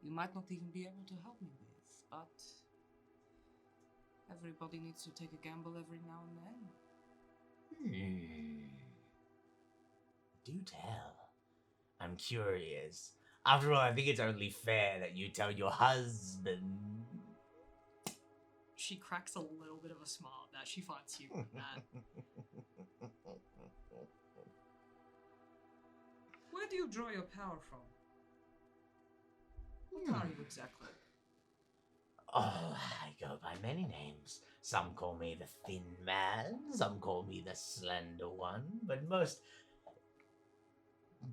you might not even be able to help me with, but everybody needs to take a gamble every now and then. Do tell. I'm curious. After all, I think it's only fair that you tell your husband. She cracks a little bit of a smile at that. She finds humor in that. Where do you draw your power from? What are you exactly? Oh, I go by many names. Some call me the Thin Man, some call me the Slender One, but most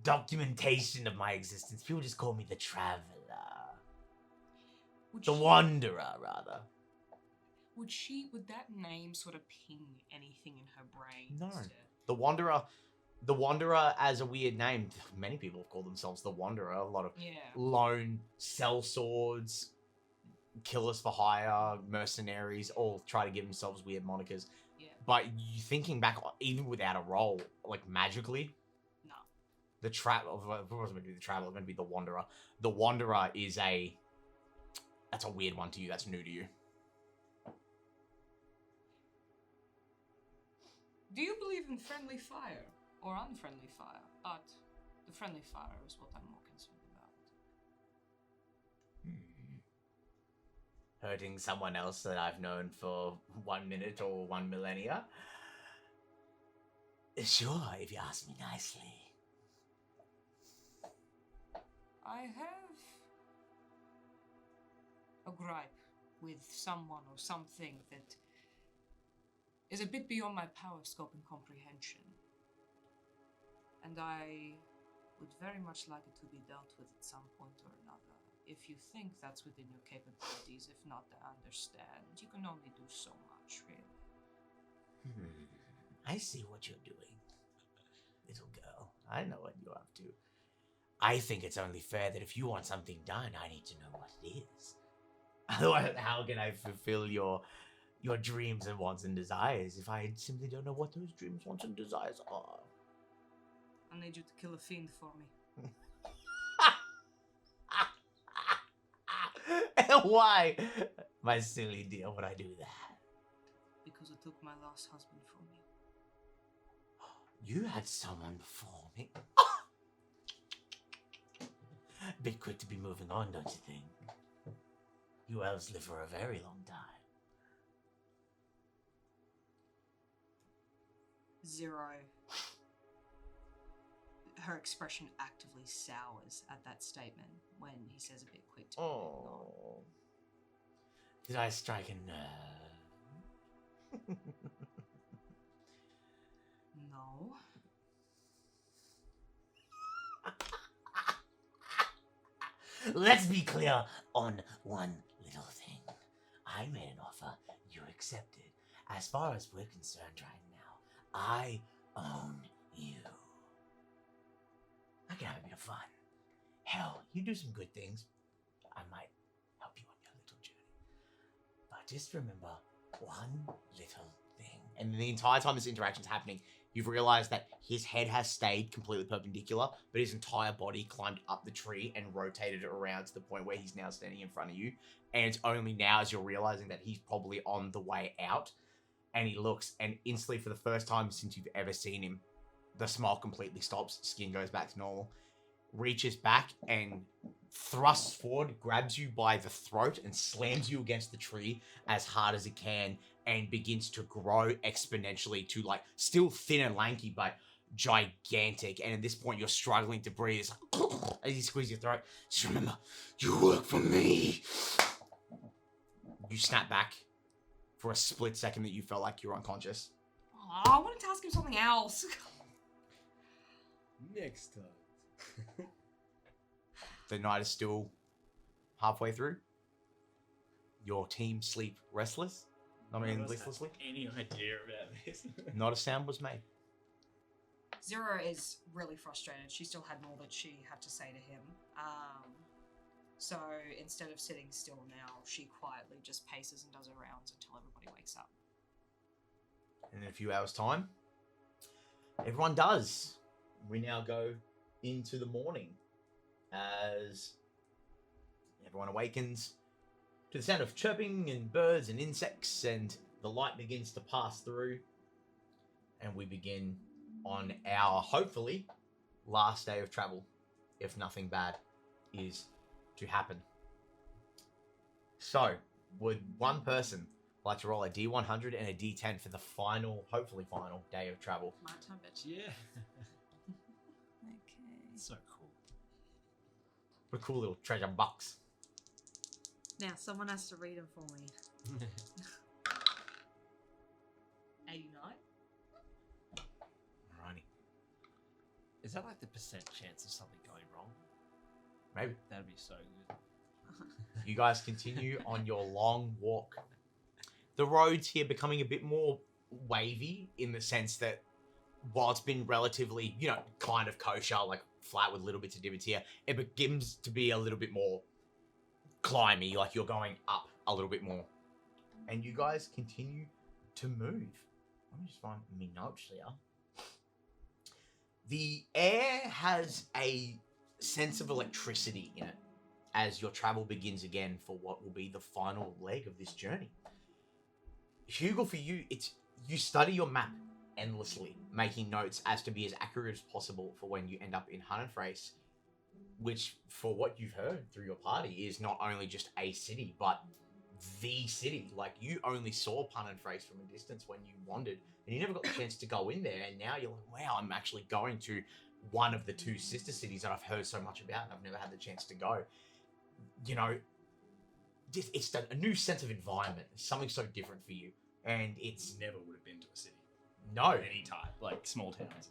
documentation of my existence, people just call me the Traveler. The Wanderer, rather. Would that name sort of ping anything in her brain? No. The Wanderer as a weird name. Many people have called themselves the Wanderer. A lot of lone sellswords, killers for hire, mercenaries, all try to give themselves weird monikers. Yeah. But you thinking back, even without a role, like magically, no. The Traveler, it wasn't going to be the Traveler, it was going to be the Wanderer. The Wanderer that's a weird one to you, that's new to you. Do you believe in friendly fire or unfriendly fire? But the friendly fire is what I'm more concerned about. Hurting someone else that I've known for 1 minute or 1 millennia? Sure, if you ask me nicely. I have a gripe with someone or something that is a bit beyond my power, scope, and comprehension. And I would very much like it to be dealt with at some point or another. If you think that's within your capabilities, if not, I understand. You can only do so much, really. I see what you're doing, little girl. I know what you're up to. I think it's only fair that if you want something done, I need to know what it is. Otherwise, how can I fulfill your dreams and wants and desires if I simply don't know what those dreams, wants, and desires are? I need you to kill a fiend for me. Why, my silly dear, would I do that? Because it took my last husband from me. You had someone before me. Bit quick to be moving on, don't you think? You elves live for a very long time. Zero. Her expression actively sours at that statement when he says a bit quick to be moving on. Oh. Did I strike a nerve? No. Let's be clear on one little thing. I made an offer, you accepted. As far as we're concerned right now, I own you. I can have a bit of fun. Hell, you do some good things. I might help you on your little journey. But just remember one little thing. And the entire time this interaction's happening, you've realized that his head has stayed completely perpendicular, but his entire body climbed up the tree and rotated around to the point where he's now standing in front of you. And it's only now as you're realizing that he's probably on the way out. And he looks, and instantly, for the first time since you've ever seen him, the smile completely stops, skin goes back to normal, reaches back and thrusts forward, grabs you by the throat and slams you against the tree as hard as it can, and begins to grow exponentially to, like, still thin and lanky, but gigantic. And at this point, you're struggling to breathe as he squeezes your throat. Just remember, you work for me. You snap back for a split second that you felt like you were unconscious. Oh, I wanted to ask him something else. Next time. The night is still halfway through. Your team sleep restless. I mean, listlessly. Any idea about this? Not a sound was made. Zero is really frustrated. She still had more that she had to say to him. So instead of sitting still now, she quietly just paces and does her rounds until everybody wakes up. And in a few hours' time, everyone does. We now go into the morning as everyone awakens to the sound of chirping and birds and insects, and the light begins to pass through. And we begin on our, hopefully, last day of travel, if nothing bad is to happen. So, would one person like to roll a D100 and a D10 for the final, hopefully final, day of travel? My turn, bitch. Yeah. Okay. So cool. What a cool little treasure box. Now, someone has to read them for me. 89? Alrighty. Is that like the percent chance of something going wrong? Maybe. That'd be so good. You guys continue on your long walk. The roads here becoming a bit more wavy in the sense that while it's been relatively, kind of kosher, like flat with little bits of divots here, it begins to be a little bit more climby, like you're going up a little bit more. And you guys continue to move. Let me just find me notes here. The air has a sense of electricity in it as your travel begins again for what will be the final leg of this journey. Hugel, for you, you study your map endlessly, making notes as to be as accurate as possible for when you end up in Hunnenfrace, which, for what you've heard through your party, is not only just a city, but the city. Like, you only saw Hunnenfrace from a distance when you wandered, and you never got the chance to go in there, and now you're like, wow, I'm actually going to one of the two sister cities that I've heard so much about, and I've never had the chance to go. It's a new sense of environment, something so different for you, and it's Never would have been to a city. no Of any type, like small towns.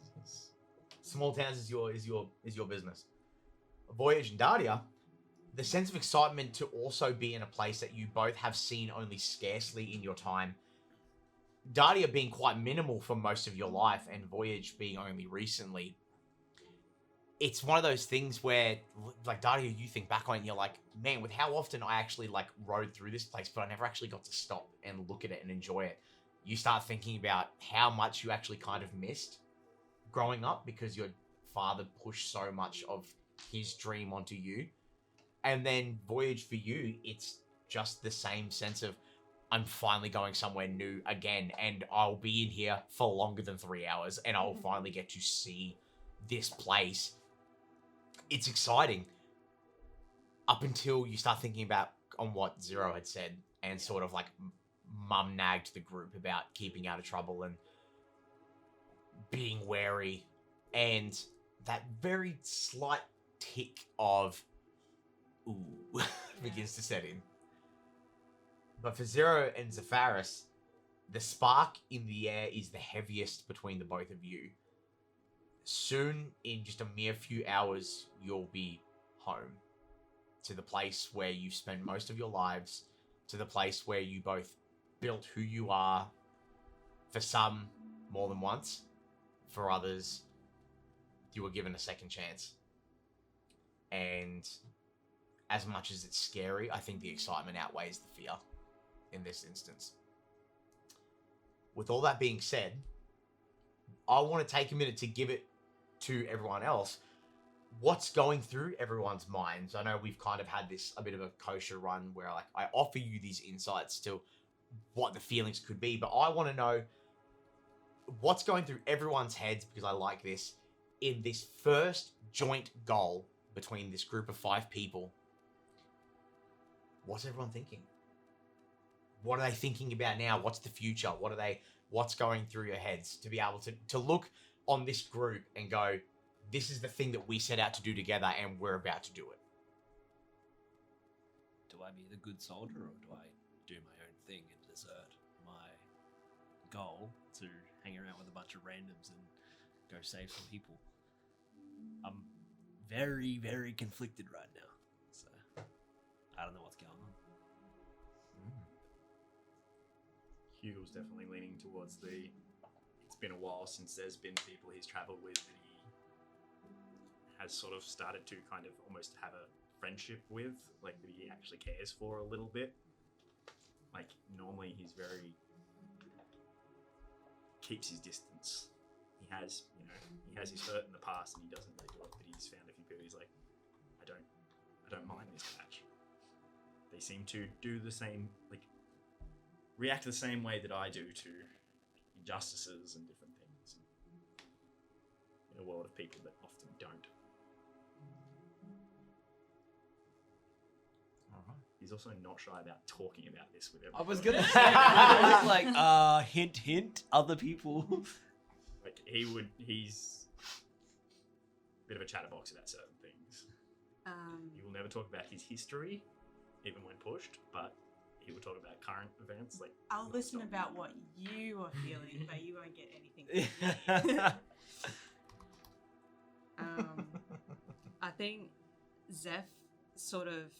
small towns is your business. Voyage and Dardia, the sense of excitement to also be in a place that you both have seen only scarcely in your time. Dardia being quite minimal for most of your life, and Voyage being only recently. it's one of those things where, like, Dario, you think back on it and you're like, man, with how often I actually, like, rode through this place, but I never actually got to stop and look at it and enjoy it. You start thinking about how much you actually kind of missed growing up because your father pushed so much of his dream onto you. And then Voyage for you, it's just the same sense of, I'm finally going somewhere new again, and I'll be in here for longer than 3 hours, and I'll finally get to see this place. It's exciting up until you start thinking about on what Zero had said and sort of like mum nagged the group about keeping out of trouble and being wary, and that very slight tick of ooh begins to set in. But for Zero and Zepharis, the spark in the air is the heaviest between the both of you. Soon, in just a mere few hours, you'll be home. To the place where you've spent most of your lives. To the place where you both built who you are. For some, more than once. For others, you were given a second chance. And as much as it's scary, I think the excitement outweighs the fear in this instance. With all that being said, I want to take a minute to give it to everyone else. What's going through everyone's minds? I know we've kind of had this a bit of a kosher run where like I offer you these insights to what the feelings could be, but I want to know what's going through everyone's heads, because I like this, in this first joint goal between this group of 5 people. What's everyone thinking? What are they thinking about now? What's the future? What's going through your heads to be able to look on this group and go, this is the thing that we set out to do together and we're about to do it. Do I be the good soldier, or do I do my own thing and desert my goal to hang around with a bunch of randoms and go save some people? I'm very, very conflicted right now. So I don't know what's going on. Hugo's definitely leaning towards it's been a while since there's been people he's travelled with that he has sort of started to kind of almost have a friendship with, like that he actually cares for a little bit. Like normally he's very keeps his distance. He has his hurt in the past and he doesn't really do it, but he's found a few people he's like, I don't mind this batch. They seem to do the same, like react the same way that I do to injustices and different things in a world of people that often don't. He's also not shy about talking about this with everyone. I was gonna say, I was like, hint, hint, other people. Like he's a bit of a chatterbox about certain things. He will never talk about his history, even when pushed, but he will talk about current events. Like I'll listen about what you are feeling, but you won't get anything from me. I think Zeph sort of,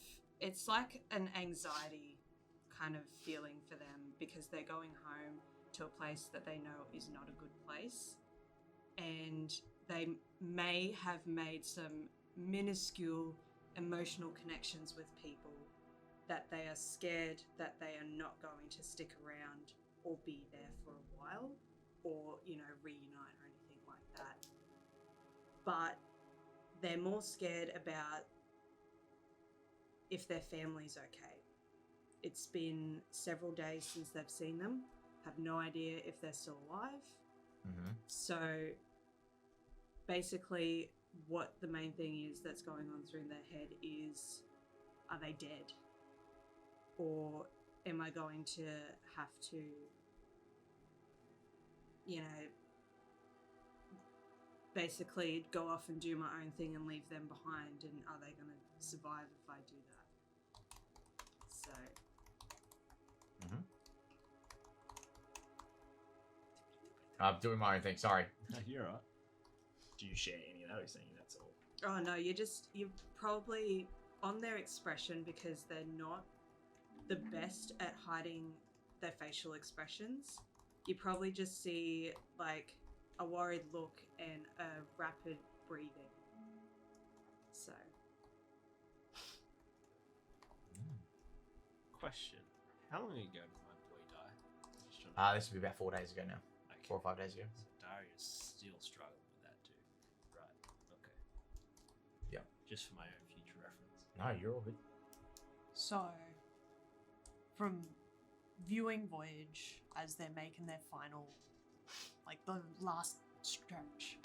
it's like an anxiety kind of feeling for them because they're going home to a place that they know is not a good place, and they may have made some minuscule emotional connections with people that they are scared that they are not going to stick around or be there for a while or, reunite or anything like that. But they're more scared about if their family's okay. It's been several days since they've seen them, have no idea if they're still alive. Mm-hmm. So basically what the main thing is that's going on through their head is, are they dead? Or am I going to have to, basically go off and do my own thing and leave them behind? And are they going to survive if I do that? So. Mm-hmm. I'm doing my own thing, sorry. You're right. Do you share any of those things? That's all. Oh no, you're probably on their expression because they're not the best at hiding their facial expressions. You probably just see like a worried look and a rapid breathing. Question: how long ago did my boy die? Just trying to- This would be about 4 days ago now. Okay. 4 or 5 days ago. So Darius still struggling with that too. Right. Okay. Yep. Just for my own future reference. No, you're all good. So, from viewing Voyage as they're making their final, like the last stretch,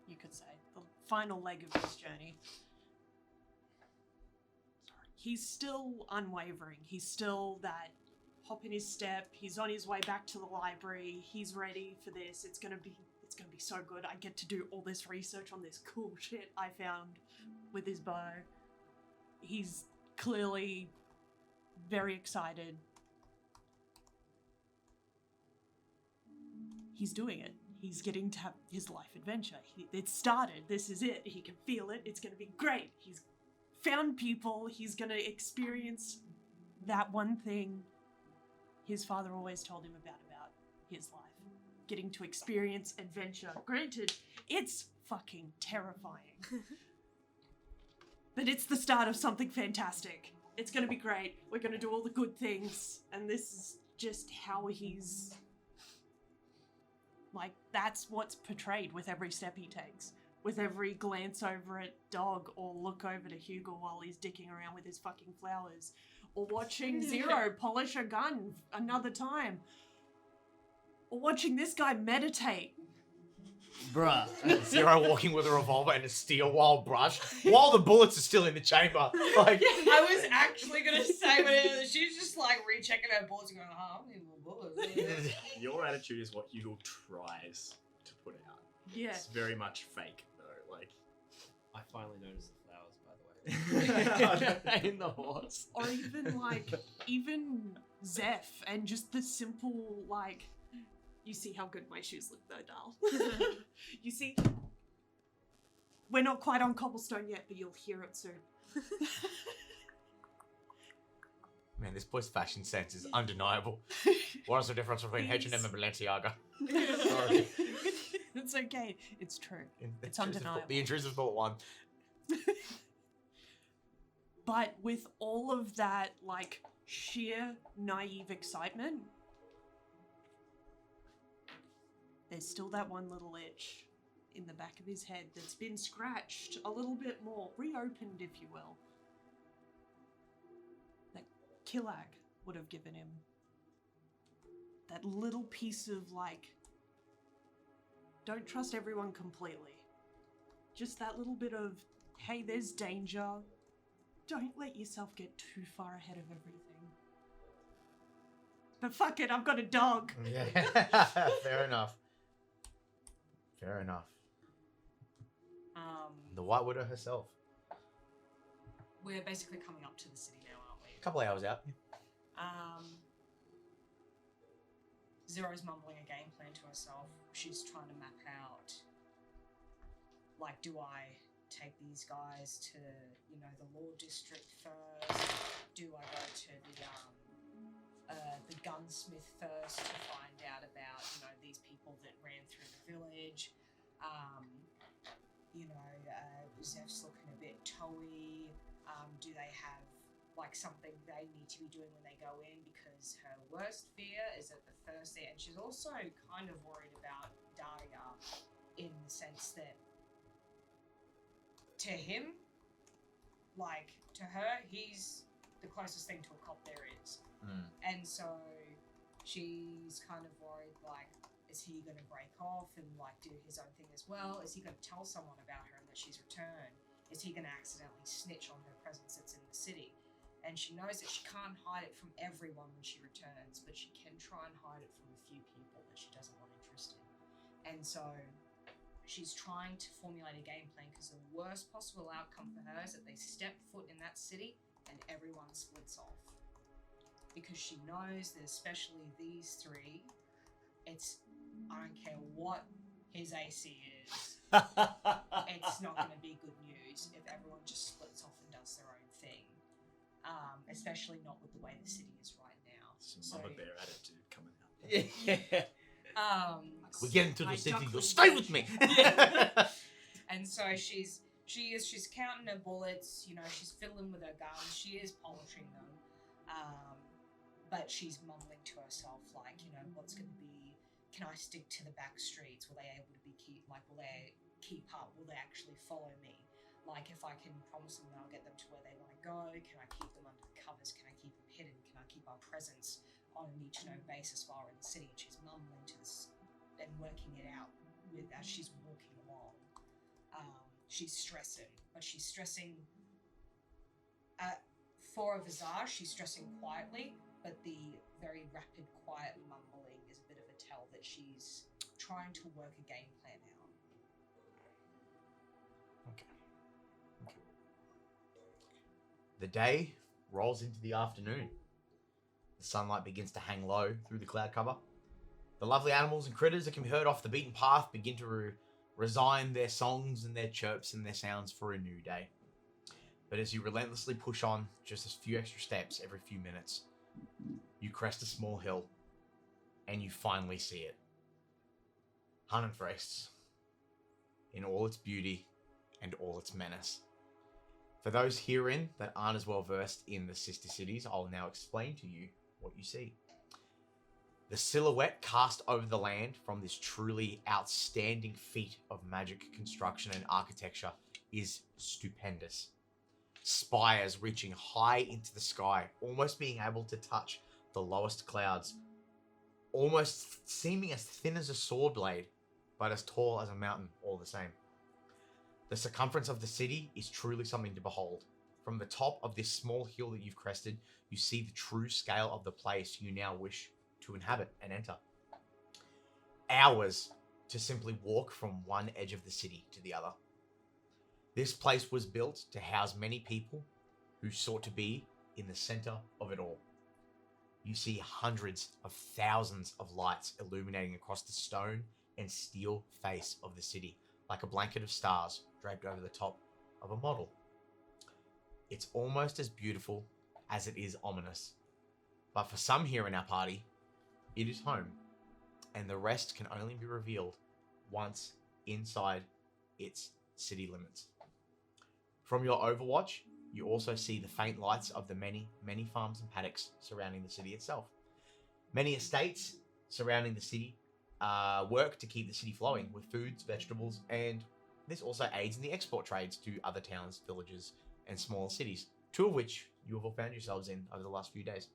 you could say, the final leg of his journey, he's still unwavering. He's still that hop in his step. He's on his way back to the library. He's ready for this. It's gonna be so good. I get to do all this research on this cool shit I found with his bow. He's clearly very excited. He's doing it. He's getting to have his life adventure. It started. This is it. He can feel it. It's going to be great. He's found people. He's going to experience that one thing his father always told him about his life. Getting to experience adventure. Granted, it's fucking terrifying. But it's the start of something fantastic. It's going to be great. We're going to do all the good things. And this is just how he's... Like, that's what's portrayed with every step he takes. With every glance over at Dog or look over to Hugo while he's dicking around with his fucking flowers. Or watching Zero polish a gun another time. Or watching this guy meditate. Bruh. Zero walking with a revolver and a steel wild brush while the bullets are still in the chamber. Like, I was actually gonna say, but she's just like rechecking her bullets and going, "Oh, I need more bullets." Your attitude is what Hugo tries to put out. Yeah. It's very much fake, though. Like, I finally noticed the flowers, by the way. In the horse. Or even Zeph and just the simple, like... You see how good my shoes look though, doll. You see? We're not quite on cobblestone yet, but you'll hear it soon. man, this boy's fashion sense is undeniable. What is the difference between H&M and Balenciaga? Sorry. It's okay. It's true. It's undeniable. The intrusive thought one. But with all of that, like, sheer naive excitement, there's still that one little itch in the back of his head that's been scratched a little bit more, reopened, if you will. That Killag would have given him. That little piece of, like, don't trust everyone completely. Just that little bit of, hey, there's danger. Don't let yourself get too far ahead of everything. But fuck it, I've got a dog. Yeah, fair enough. Fair enough. The White Widow herself. We're basically coming up to the city now, aren't we? A couple of hours out. Zero's mumbling a game plan to herself. She's trying to map out, like, do I take these guys to, you know, the law district first? Do I go to the gunsmith first to find out about, you know, these people that ran through the village? You know, Zeph's looking a bit toey. Do they have, like, something they need to be doing when they go in? Because her worst fear is at the first day, and she's also kind of worried about Daria in the sense that to him, like, to her, he's the closest thing to a cop there is. And so she's kind of worried, like, is he going to break off and, like, do his own thing as well? Is he going to tell someone about her and that she's returned? Is he going to accidentally snitch on her presence that's in the city? And she knows that she can't hide it from everyone when she returns, but she can try and hide it from a few people that she doesn't want interest in. And so she's trying to formulate a game plan, because the worst possible outcome for her is that they step foot in that city and everyone splits off. Because she knows that especially these three, it's, I don't care what his AC is, it's not going to be good news if everyone just splits off and does their own thing. Especially not with the way the city is right now. Some Mama Bear attitude coming out. Yeah. We get into the city, you'll stay with me. And so she's counting her bullets, you know, she's fiddling with her guns, she is polishing them. but she's mumbling to herself, like, you know, what's going to be, can I stick to the back streets? Will they able to be will they keep up? Will they actually follow me? Like, if I can promise them that I'll get them to where they want to go, can I keep them under the covers? Can I keep them hidden? Can I keep our presence on a need-to-know basis while we're in the city? And she's mumbling to this and working it out as she's walking along. She's stressing, but she's stressing for a visage, she's stressing quietly, but the very rapid, quiet mumbling is a bit of a tell that she's trying to work a game plan out. Okay. The day rolls into the afternoon. The sunlight begins to hang low through the cloud cover. The lovely animals and critters that can be heard off the beaten path begin to resign their songs and their chirps and their sounds for a new day. But as you relentlessly push on just a few extra steps every few minutes, you crest a small hill and you finally see it. Hunnenfrests, in all its beauty and all its menace. For those herein that aren't as well versed in the sister cities, I'll now explain to you what you see. The silhouette cast over the land from this truly outstanding feat of magic construction and architecture is stupendous. Spires reaching high into the sky, almost being able to touch the lowest clouds, almost seeming as thin as a sword blade, but as tall as a mountain all the same. The circumference of the city is truly something to behold. From the top of this small hill that you've crested, you see the true scale of the place you now wish to inhabit and enter. Hours to simply walk from one edge of the city to the other. This place was built to house many people who sought to be in the center of it all. You see hundreds of thousands of lights illuminating across the stone and steel face of the city, like a blanket of stars draped over the top of a model. It's almost as beautiful as it is ominous. But for some here in our party, it is home, and the rest can only be revealed once inside its city limits. From your overwatch, you also see the faint lights of the many, many farms and paddocks surrounding the city itself. Many estates surrounding the city work to keep the city flowing with foods, vegetables, and this also aids in the export trades to other towns, villages, and smaller cities, two of which you have all found yourselves in over the last few days.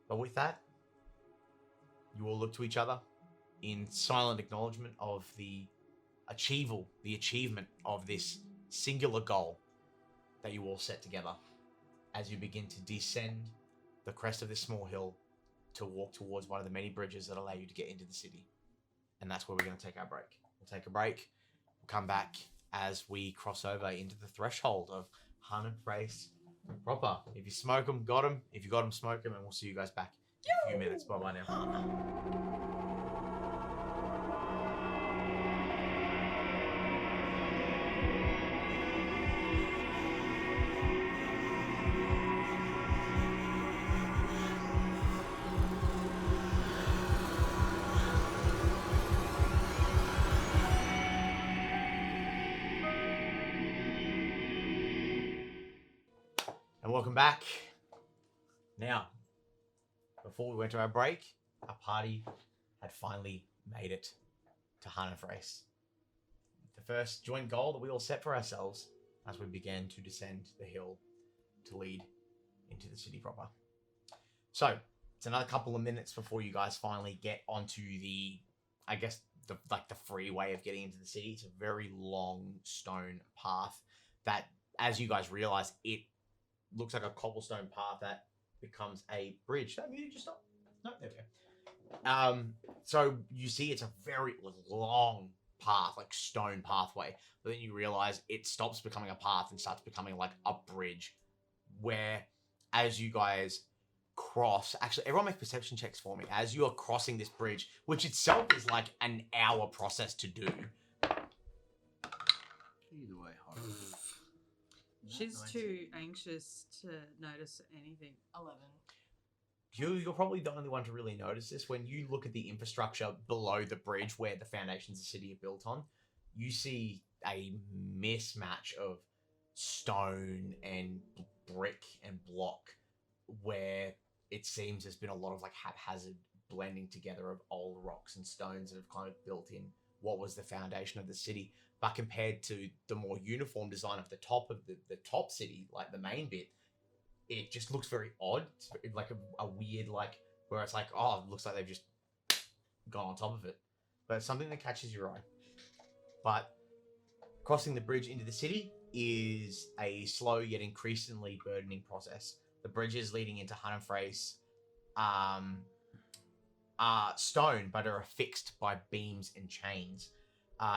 But with that, you all look to each other in silent acknowledgement of the achievement of this singular goal that you all set together as you begin to descend the crest of this small hill to walk towards one of the many bridges that allow you to get into the city. And that's where we're going to take our break. We'll take a break. We'll come back as we cross over into the threshold of Hunnenfrests proper. If you smoke them, got them. If you got them, smoke them. And we'll see you guys back in a few minutes. Bye-bye now. And welcome back. Now, before we went to our break, our party had finally made it to Hunnenfrests. The first joint goal that we all set for ourselves as we began to descend the hill to lead into the city proper. So, it's another couple of minutes before you guys finally get onto the freeway of getting into the city. It's a very long stone path that, as you guys realize, it looks like a cobblestone path that becomes a bridge. That music just stopped? No, there we go. So you see it's a very long path, like stone pathway. But then you realize it stops becoming a path and starts becoming like a bridge where as you guys cross, actually everyone make perception checks for me. As you are crossing this bridge, which itself is like an hour process to do. Either way, hard. She's too anxious to notice anything. 11. You're probably the only one to really notice this. When you look at the infrastructure below the bridge where the foundations of the city are built on, you see a mismatch of stone and brick and block where it seems there's been a lot of like haphazard blending together of old rocks and stones that have kind of built in what was the foundation of the city. But compared to the more uniform design of the top of the top city, like the main bit, it just looks very odd. It's like a weird, like, where it's like, oh, it looks like they've just gone on top of it. But it's something that catches your eye. But crossing the bridge into the city is a slow yet increasingly burdening process. The bridges leading into Hunnenfrace are stone, but are affixed by beams and chains.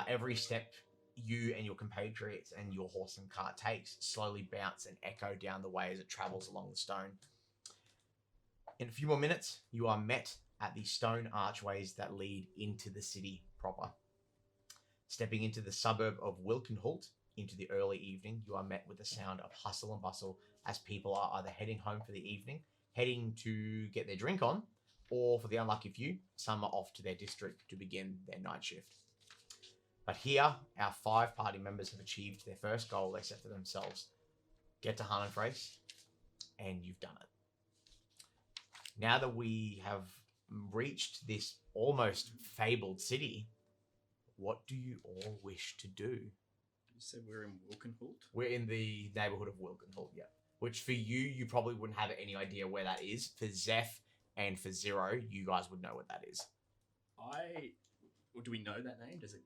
Every step you and your compatriots and your horse and cart takes slowly bounce and echo down the way as it travels along the stone. In a few more minutes, you are met at the stone archways that lead into the city proper. Stepping into the suburb of Wilkenholt into the early evening, you are met with the sound of hustle and bustle as people are either heading home for the evening, heading to get their drink on, or for the unlucky few, some are off to their district to begin their night shift. But here, our 5 party members have achieved their first goal they set for themselves. Get to Hunnenfrace, and you've done it. Now that we have reached this almost fabled city, what do you all wish to do? You said we're in Wilkenholt? We're in the neighborhood of Wilkenholt, yeah. Which for you probably wouldn't have any idea where that is. For Zeph and for Zero, you guys would know what that is. Do we know that name? Is it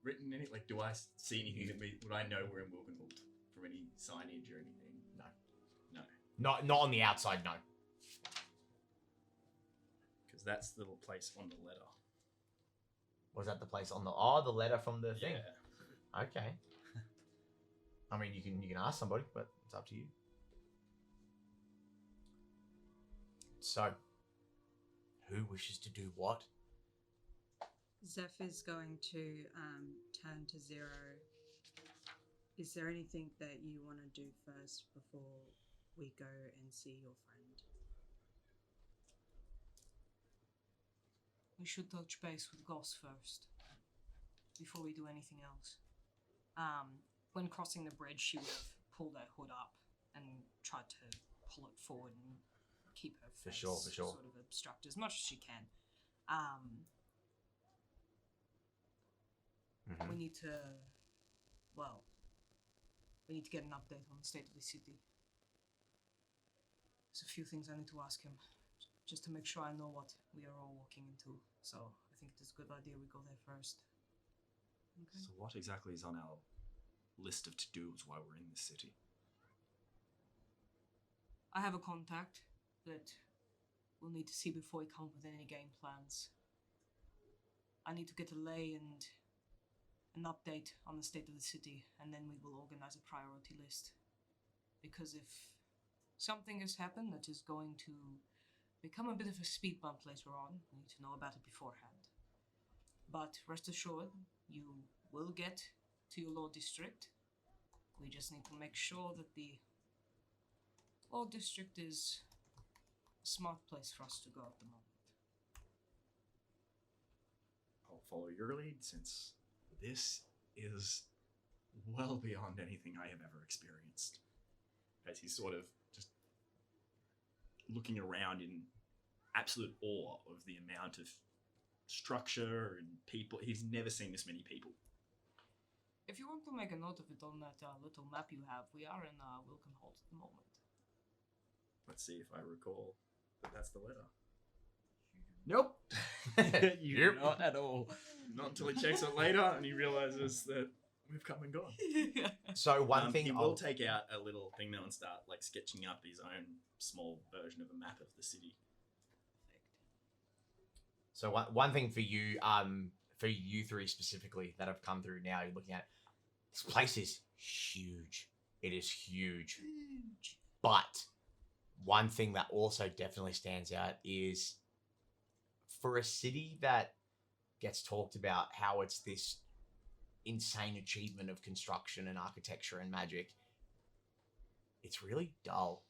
written in it? Like, do I see anything that would I know we're in Wilkenholt from any signage or anything? No. Not on the outside, no. Because that's the little place on the letter. Was that the place on the the letter from the thing? Yeah. Okay. I mean, you can ask somebody, but it's up to you. So, who wishes to do what? Zeph is going to turn to Zero. Is there anything that you want to do first before we go and see your friend? We should touch base with Goss first, before we do anything else. When crossing the bridge, she would have pulled her hood up and tried to pull it forward and keep her face For sure. sort of obstructed as much as she can. We need to, we need to get an update on the state of the city. There's a few things I need to ask him, just to make sure I know what we are all walking into. So I think it's a good idea we go there first. Okay. So what exactly is on our list of to-dos while we're in the city? I have a contact that we'll need to see before we come up with any game plans. I need to get a lay and an update on the state of the city, and then we will organize a priority list. Because if something has happened that is going to become a bit of a speed bump later on, we need to know about it beforehand. But rest assured, you will get to your law district. We just need to make sure that the law district is a smart place for us to go at the moment. I'll follow your lead, since this is well beyond anything I have ever experienced. As he's sort of just looking around in absolute awe of the amount of structure and people. He's never seen this many people. If you want to make a note of it on that little map you have, we are in Wilkenholt at the moment. Let's see if I recall that that's the letter. Nope. You do not at all. Not until he checks it later and he realizes that we've come and gone. So one thing he will take out a little thing now and start like sketching up his own small version of a map of the city. So one thing for you three specifically that have come through now, you're looking at, this place is huge. It is huge. But one thing that also definitely stands out is, for a city that gets talked about how it's this insane achievement of construction and architecture and magic, it's really dull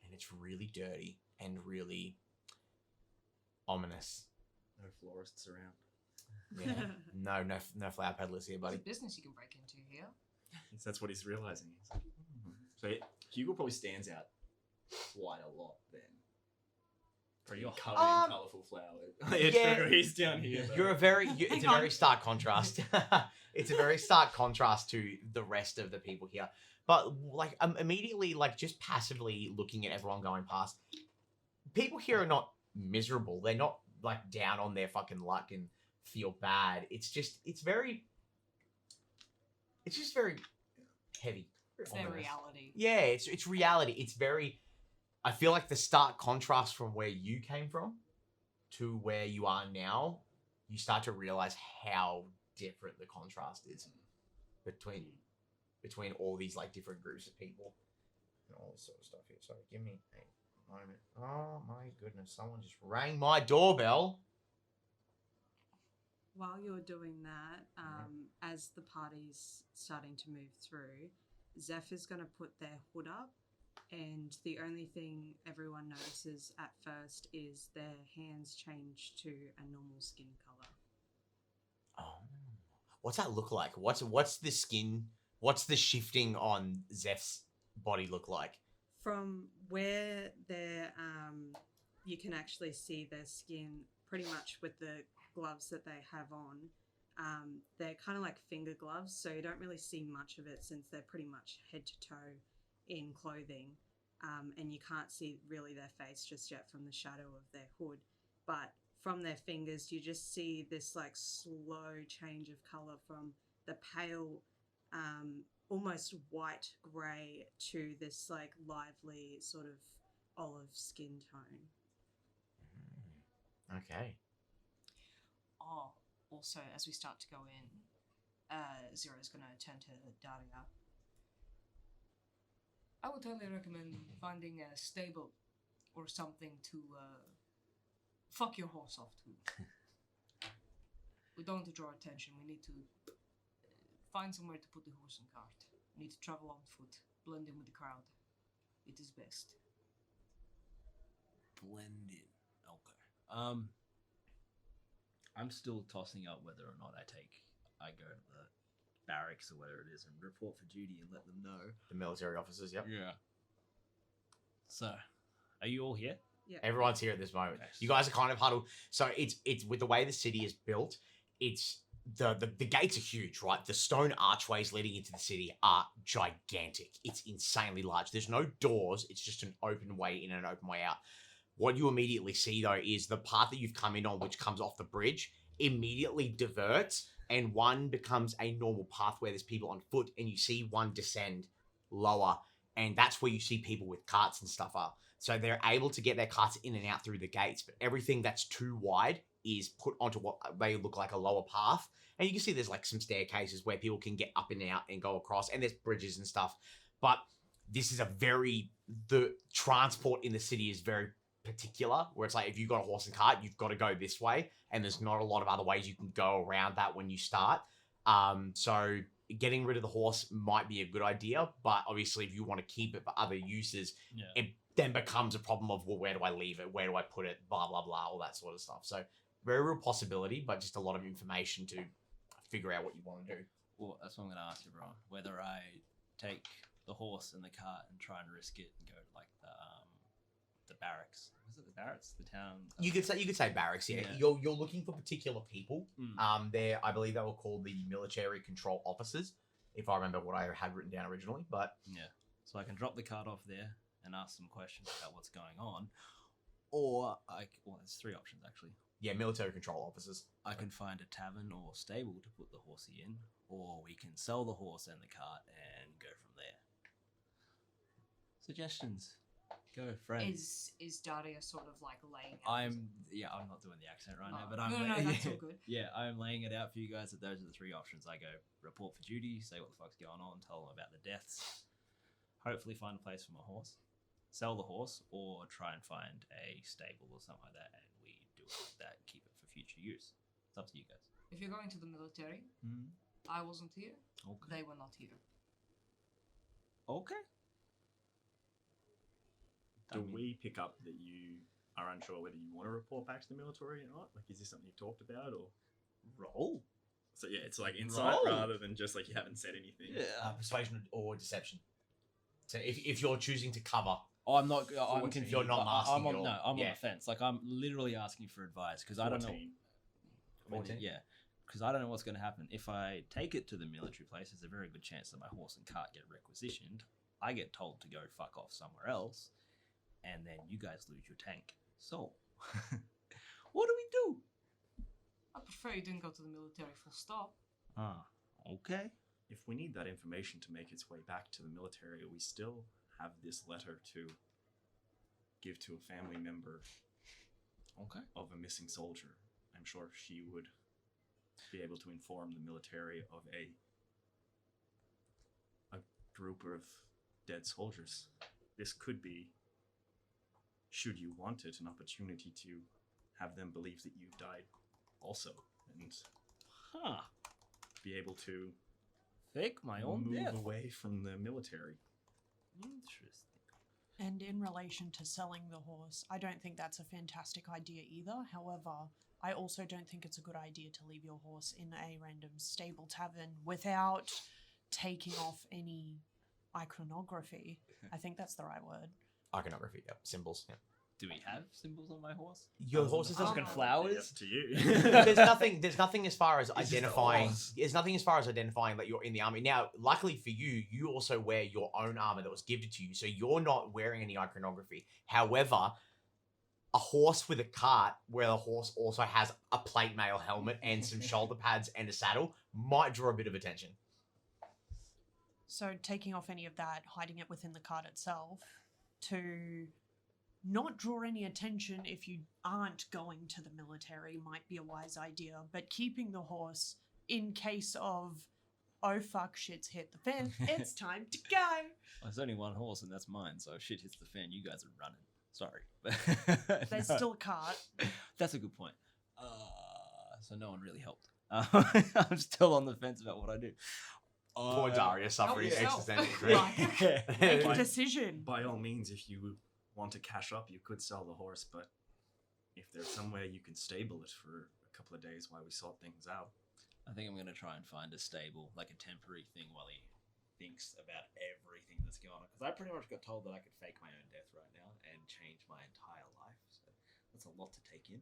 and it's really dirty and really ominous. No florists around. Yeah. No flower peddlers here, There's buddy. a business you can break into here. That's what he's realizing. He's like, So Hugo probably stands out quite a lot then. Pretty You're covered Um, in colourful flowers. yeah, True, he's down here. Though. You're a very. It's Hang a very on. stark contrast. It's a very stark contrast to the rest of the people here. But like immediately, like just passively looking at everyone going past, people here are not miserable. They're not like down on their fucking luck and feel bad. It's just it's just very heavy. It's on their the rest. reality. Yeah, it's reality. It's very. I feel like the stark contrast from where you came from to where you are now, you start to realize how different the contrast is between all these like different groups of people and all this sort of stuff here. Sorry, give me a moment. Oh my goodness, someone just rang my doorbell. While you're doing that, as the party's starting to move through, Zeph is going to put their hood up, and the only thing everyone notices at first is their hands change to a normal skin color. Oh, what's that look like? What's the skin? What's the shifting on Zeph's body look like? From where they're, you can actually see their skin pretty much with the gloves that they have on. They're kind of like finger gloves, so you don't really see much of it since they're pretty much head to toe in clothing, and you can't see really their face just yet from the shadow of their hood. But from their fingers, you just see this like slow change of color from the pale, almost white grey to this like lively sort of olive skin tone. Okay. Oh, also, as we start to go in, Zero's going to turn to Daria. I would totally recommend finding a stable or something to fuck your horse off to. We don't want to draw attention. We need to find somewhere to put the horse and cart. We need to travel on foot, blend in with the crowd. It is best. Blend in. Okay. I'm still tossing up whether or not I go to the barracks or whatever it is and report for duty and let them know. The military officers, yep. Yeah. So, are you all here? Yeah. Everyone's here at this moment. Okay. You guys are kind of huddled. So it's with the way the city is built, it's the gates are huge, right? The stone archways leading into the city are gigantic. It's insanely large. There's no doors. It's just an open way in and an open way out. What you immediately see, though, is the path that you've come in on, which comes off the bridge, immediately diverts, and one becomes a normal path where there's people on foot, and you see one descend lower, and that's where you see people with carts and stuff are. So they're able to get their carts in and out through the gates, but everything that's too wide is put onto what may look like a lower path. And you can see there's like some staircases where people can get up and out and go across, and there's bridges and stuff. But this is the transport in the city is very particular, where it's like if you've got a horse and cart, you've got to go this way, and there's not a lot of other ways you can go around that when you start. So getting rid of the horse might be a good idea, but obviously if you want to keep it for other uses, it then becomes a problem of, well, where do I leave it? Where do I put it? Blah, blah, blah, all that sort of stuff. So very real possibility, but just a lot of information to figure out what you want to do. Well, that's what I'm going to ask you, Ron. Whether I take the horse and the cart and try and risk it and go to like the barracks. Was it the barracks? The town? You could say barracks, yeah. Yeah. You're looking for particular people. I believe they were called the military control officers, if I remember what I had written down originally. But yeah, so I can drop the cart off there and ask some questions about what's going on, or there's three options actually. Yeah, military control officers. I can find a tavern or stable to put the horsey in, or we can sell the horse and the cart and go from there. Suggestions. Go, friends. Is Daria sort of like laying out? I'm not doing the accent right now, but I'm No, that's all good. Yeah, I'm laying it out for you guys that those are the three options. I go report for duty, say what the fuck's going on, tell them about the deaths, hopefully find a place for my horse, sell the horse, or try and find a stable or something like that, and we do it like that and keep it for future use. It's up to you guys. If you're going to the military, I wasn't here. Okay. They were not here. Okay. Do we pick up that you are unsure whether you want to report back to the military or not? Like, is this something you've talked about, or Roll. so? Yeah, it's like insight Roll. rather than just like you haven't said anything. Persuasion or deception. So if you're choosing to cover Oh, I'm not. I'm 14. confused. You're not I'm masking on, at all. no, I'm Yeah. on the fence. Like I'm literally asking for advice because I don't know. 14. 14? Yeah, because I don't know what's going to happen if I take it to the military place. There's a very good chance that my horse and cart get requisitioned. I get told to go fuck off somewhere else, and then you guys lose your tank. So, what do we do? I prefer you didn't go to the military full stop. Ah, okay. If we need that information to make its way back to the military, we still have this letter to give to a family member Okay. of a missing soldier. I'm sure she would be able to inform the military of a group of dead soldiers. This could be, should you want it, an opportunity to have them believe that you died also, and Huh. be able to Fake my own move death. away from the military. Interesting. And in relation to selling the horse, I don't think that's a fantastic idea either. However, I also don't think it's a good idea to leave your horse in a random stable tavern without taking off any iconography. I think that's the right word. Iconography, yep. Symbols, yep. Do we have symbols on my horse? Your horse is Fucking not. flowers. To you. There's nothing as far as just a identifying. horse. There's nothing as far as identifying that you're in the army. Now, luckily for you, you also wear your own armor that was gifted to you, so you're not wearing any iconography. However, a horse with a cart, where the horse also has a plate mail helmet and some shoulder pads and a saddle, might draw a bit of attention. So taking off any of that, hiding it within the cart itself to not draw any attention if you aren't going to the military might be a wise idea, but keeping the horse in case of, oh fuck, shit's hit the fan, it's time to go. Well, there's only one horse, and that's mine. So if shit hits the fan, you guys are running. Sorry. There's No. still a cart. That's a good point. So no one really helped. I'm still on the fence about what I do. Poor Daria suffering yourself. existential dread. Make a Like- decision. By all means, if you want to cash up, you could sell the horse, but if there's somewhere you can stable it for a couple of days while we sort things out. I think I'm going to try and find a stable, like a temporary thing while he thinks about everything that's going on. Because I pretty much got told that I could fake my own death right now and change my entire life. So that's a lot to take in.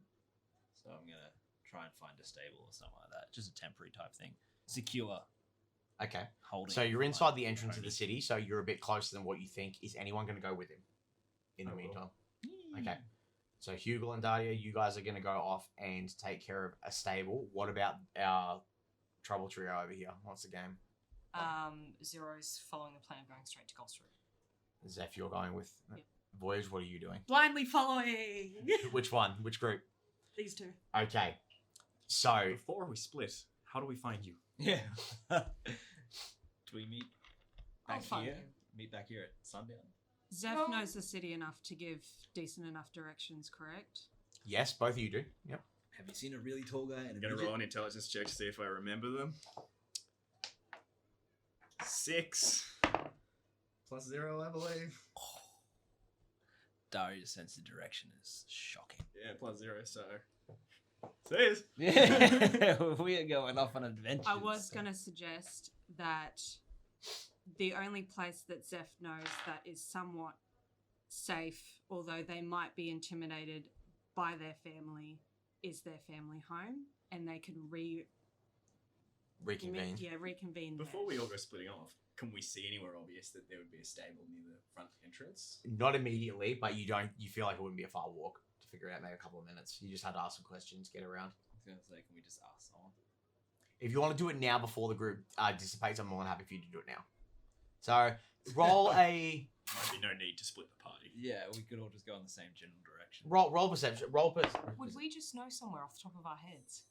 So I'm going to try and find a stable or something like that. Just a temporary type thing. Secure. Okay. Holding. So you're my inside the entrance of pony. the city, so you're a bit closer than what you think. Is anyone going to go with him in the I will. meantime? Okay. So Hugel and Daria, you guys are going to go off and take care of a stable. What about our trouble trio over here? What's the game? Zero's following the plan of going straight to Gulfstream. Zeph, you're going with Yep. Voyage. What are you doing? Blindly following. Which one? Which group? These two. Okay. So Before we split, how do we find you? Yeah. Do we meet I'll back find here? him. Meet back here at sundown? Zeph No. knows the city enough to give decent enough directions, correct? yes, both of you do. Yep. Have you seen a really tall guy and a I'm gonna midget? roll an intelligence check to see if I remember them. 6 plus 0, I believe. Daria's sense of direction is shocking. Yeah, plus 0. So, says. Yeah, we are going off on adventures. I was going to suggest that the only place that Zeph knows that is somewhat safe, although they might be intimidated by their family, is their family home, and they can Reconvene. reconvene Before there. we all go splitting off, can we see anywhere obvious that there would be a stable near the front entrance? Not immediately, but you feel like it wouldn't be a far walk to figure it out. Maybe a couple of minutes. You just had to ask some questions, get around. I was going to say, can we just ask someone? If you want to do it now before the group dissipates, I'm more than happy for you to do it now. So roll a Might be no need to split the party. Yeah, we could all just go in the same general direction. roll perception. Would we just know somewhere off the top of our heads?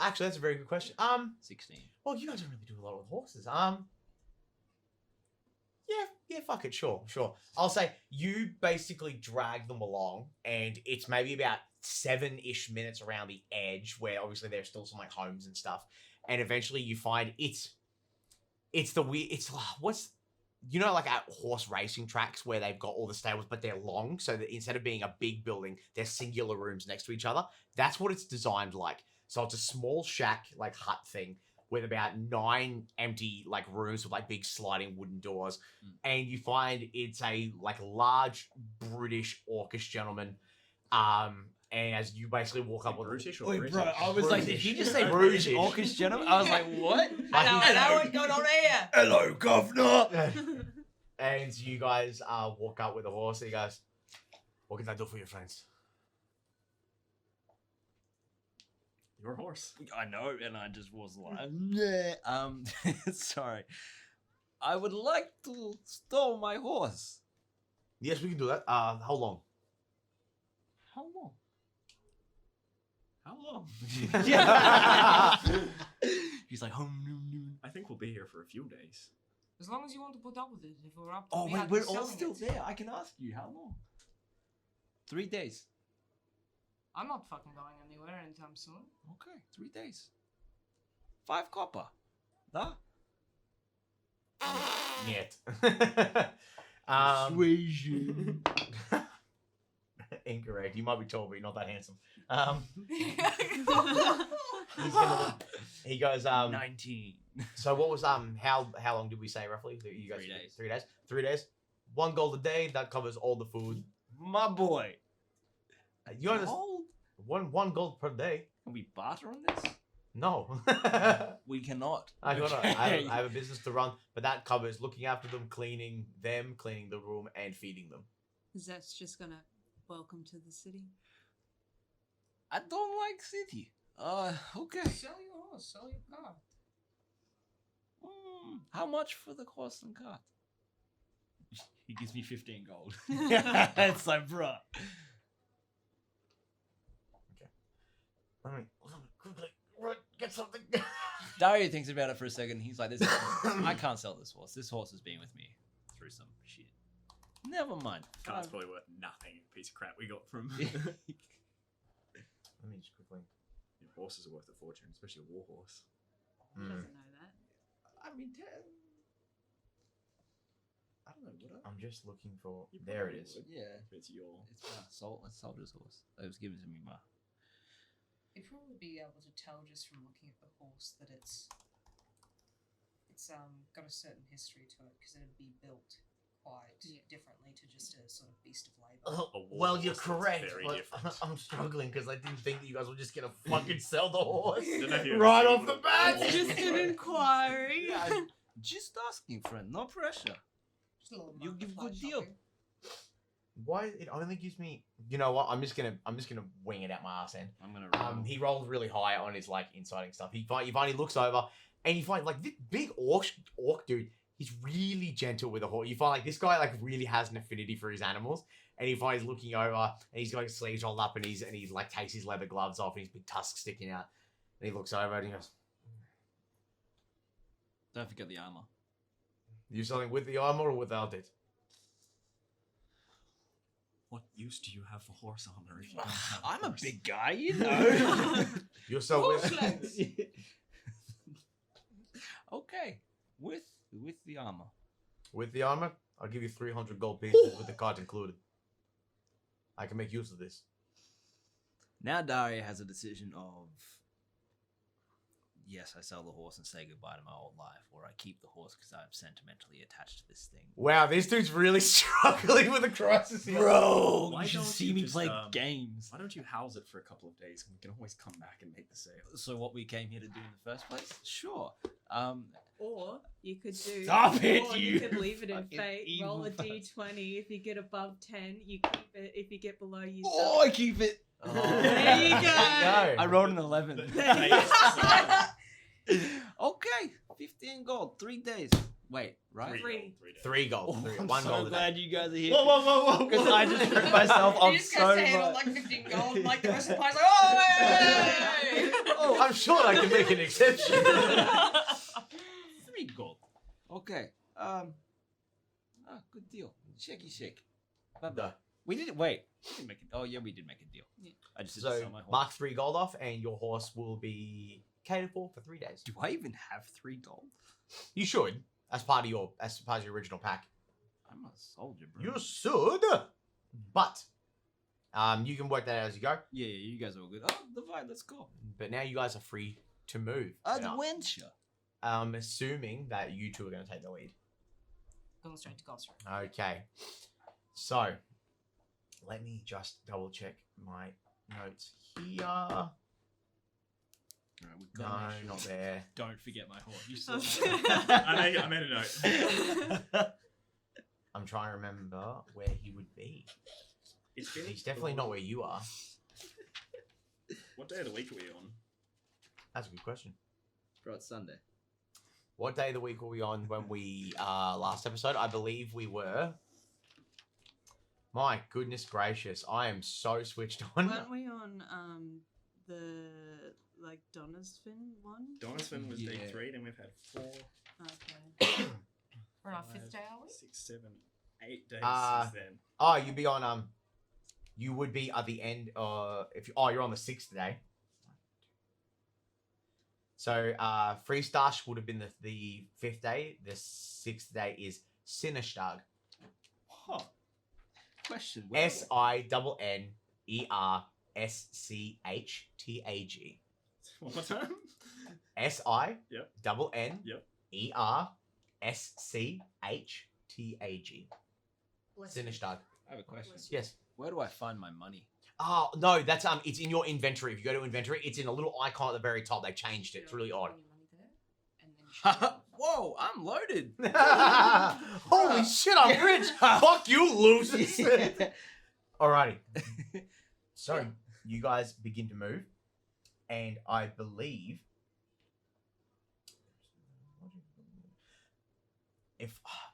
Actually, that's a very good question. 16. Well, you guys don't really do a lot with horses. Yeah, fuck it, sure. I'll say you basically drag them along, and it's maybe about 7-ish minutes around the edge, where obviously there's still some like homes and stuff, and eventually you find it's the weird. It's what's like at horse racing tracks where they've got all the stables, but they're long, so that instead of being a big building, they're singular rooms next to each other. That's what it's designed like. So it's a small shack, like hut thing, with about 9 empty like rooms with like big sliding wooden doors, and you find it's a like large British orcish gentleman. And as you basically walk up with British or Wait, British? bro, I was like, did he just say British. British orcish gentleman? I was like, what? Hello, what's going on here? Hello, governor. And you guys walk up with a horse. And he goes, "What can I do for your friends?" Your horse. I know, and I just was like, nah. Sorry. I would like to store my horse. Yes, we can do that. How long? How long? How long? He's like, I think we'll be here for a few days. As long as you want to put up with it. If we're up to oh be wait, out we're and all selling still it. there. I can ask you how long. 3 days. I'm not fucking going anywhere anytime soon. Okay, 3 days. 5 copper. Huh? Yet. Persuasion. Incorrect. You might be tall, but you're not that handsome. He goes. 19. So what was how long did we say roughly? That you guys 3 days. 3 days. 3 days. 1 gold a day. That covers all the food. My boy. You understand? Gold? One gold per day. Can we barter on this? No. We cannot. I Okay. have a business to run, but that covers looking after them, cleaning the room, and feeding them. Zeth's just gonna welcome to the city. I don't like city. Okay. Sell your horse, sell your car. How much for the horse and cart? He gives me 15 gold. It's like, bruh. Let me quickly get something. Dario thinks about it for a second. He's like, I can't sell this horse. This horse has been with me through some shit. Never mind. Cart's probably worth nothing. Piece of crap we got from. Let me just quickly. Horses are worth a fortune, especially a war horse. He doesn't know that. I mean, I don't know. Would I? I'm just looking for. You There it probably is. would. Yeah. If it's your. It's my soldier's horse. It was given to me by. You'd probably be able to tell just from looking at the horse that it's got a certain history to it because it'd be built quite differently to just a sort of beast of labor. Well, you're horse, that's correct. very But different. I'm struggling because I didn't think that you guys were just gonna fucking sell the horse Don't know if you right ever off the seen bat. one of Just an inquiry. Just asking, friend. No pressure. Just a little You market give fly good deal. shopping. Why it only gives me? You know what? I'm just gonna wing it out my ass end. I'm gonna roll. He rolled really high on his like inciting stuff. You find he looks over and you find like this big orc dude. He's really gentle with a horse. You find like this guy like really has an affinity for his animals, and you find he's looking over and he's got his sleeves rolled up and he's like takes his leather gloves off and his big tusks sticking out. And he looks over and he goes, Don't forget the armor. "You selling with the armor or without it?" What use do you have for horse armor if you don't have a I'm a horse? big guy, you know. You sell Horse with. legs. Okay, with the armor. With the armor, I'll give you 300 gold pieces with the cart included. I can make use of this. Now Daria has a decision of, yes, I sell the horse and say goodbye to my old life, or I keep the horse because I'm sentimentally attached to this thing. Wow, this dude's really struggling with a crisis here. Bro, Why you should don't see you me just, play games. Why don't you house it for a couple of days and we can always come back and make the sale? So what we came here to do in the first place? Sure. Or you could do. Stop it, Or you you could leave it in fucking fate. Roll a evil d20. If you get above 10, you keep it. If you get below, you Oh, sell. I keep it. Oh, There you go. I rolled an 11. The- Okay, 15 gold, 3 days. Wait, right? Three. 3 gold. Oh, Three. I'm One so gold. glad you guys are here. Whoa! Because I just tripped myself You up just so goes to handle much. like 15 gold, and like the rest of the party's like, oh, hey! Oh, I'm sure I can make an exception. 3 gold. Okay. Good deal. Shaky shake. Bye-bye. We didn't wait. We didn't make it. Oh yeah, we did make a deal. Yeah. I just didn't So sell my horse. mark 3 gold off, and your horse will be catered for 3 days. Do I even have 3 gold? You should, as part of your original pack. I'm a soldier, bro. You should, but you can work that out as you go. Yeah, you guys are all good. Oh, Divide, let's go. But now you guys are free to move. Adventure. I'm assuming that you two are going to take the lead. Going straight to Gosser. Okay. So, let me just double check my notes here. Alright, we've got to No, make sure not there. Don't forget my horse. You Oh, saw shit. that. I made a note. I'm trying to remember where he would be. It's been He's definitely not where you are. What day of the week are we on? That's a good question. Bro, it's Sunday. What day of the week were we on when we last episode? I believe we were. My goodness gracious, I am so switched on. Weren't we on the like Donnersvin one? Donovan was day Yeah. 3, then we've had 4, Okay. We're on our 5, 5th day, are we? 6, 7, 8 days Uh, since then. Oh, you'd be on you would be at the end if you, you're on the 6th day. So Freestash would have been the 5th day. The 6th day is Sinnerstag. Huh. Question. SINNERSCHTAG. One more time? SI Yep. double N Yep. ERSCHTAG. Sinnerstag. I have a question. Yes. Where do I find my money? Oh no, that's it's in your inventory. If you go to inventory, it's in a little icon at the very top. They changed it. It's really odd. Whoa, I'm loaded. Holy shit, I'm rich. Fuck you, losers. Alrighty. So you guys begin to move, and I believe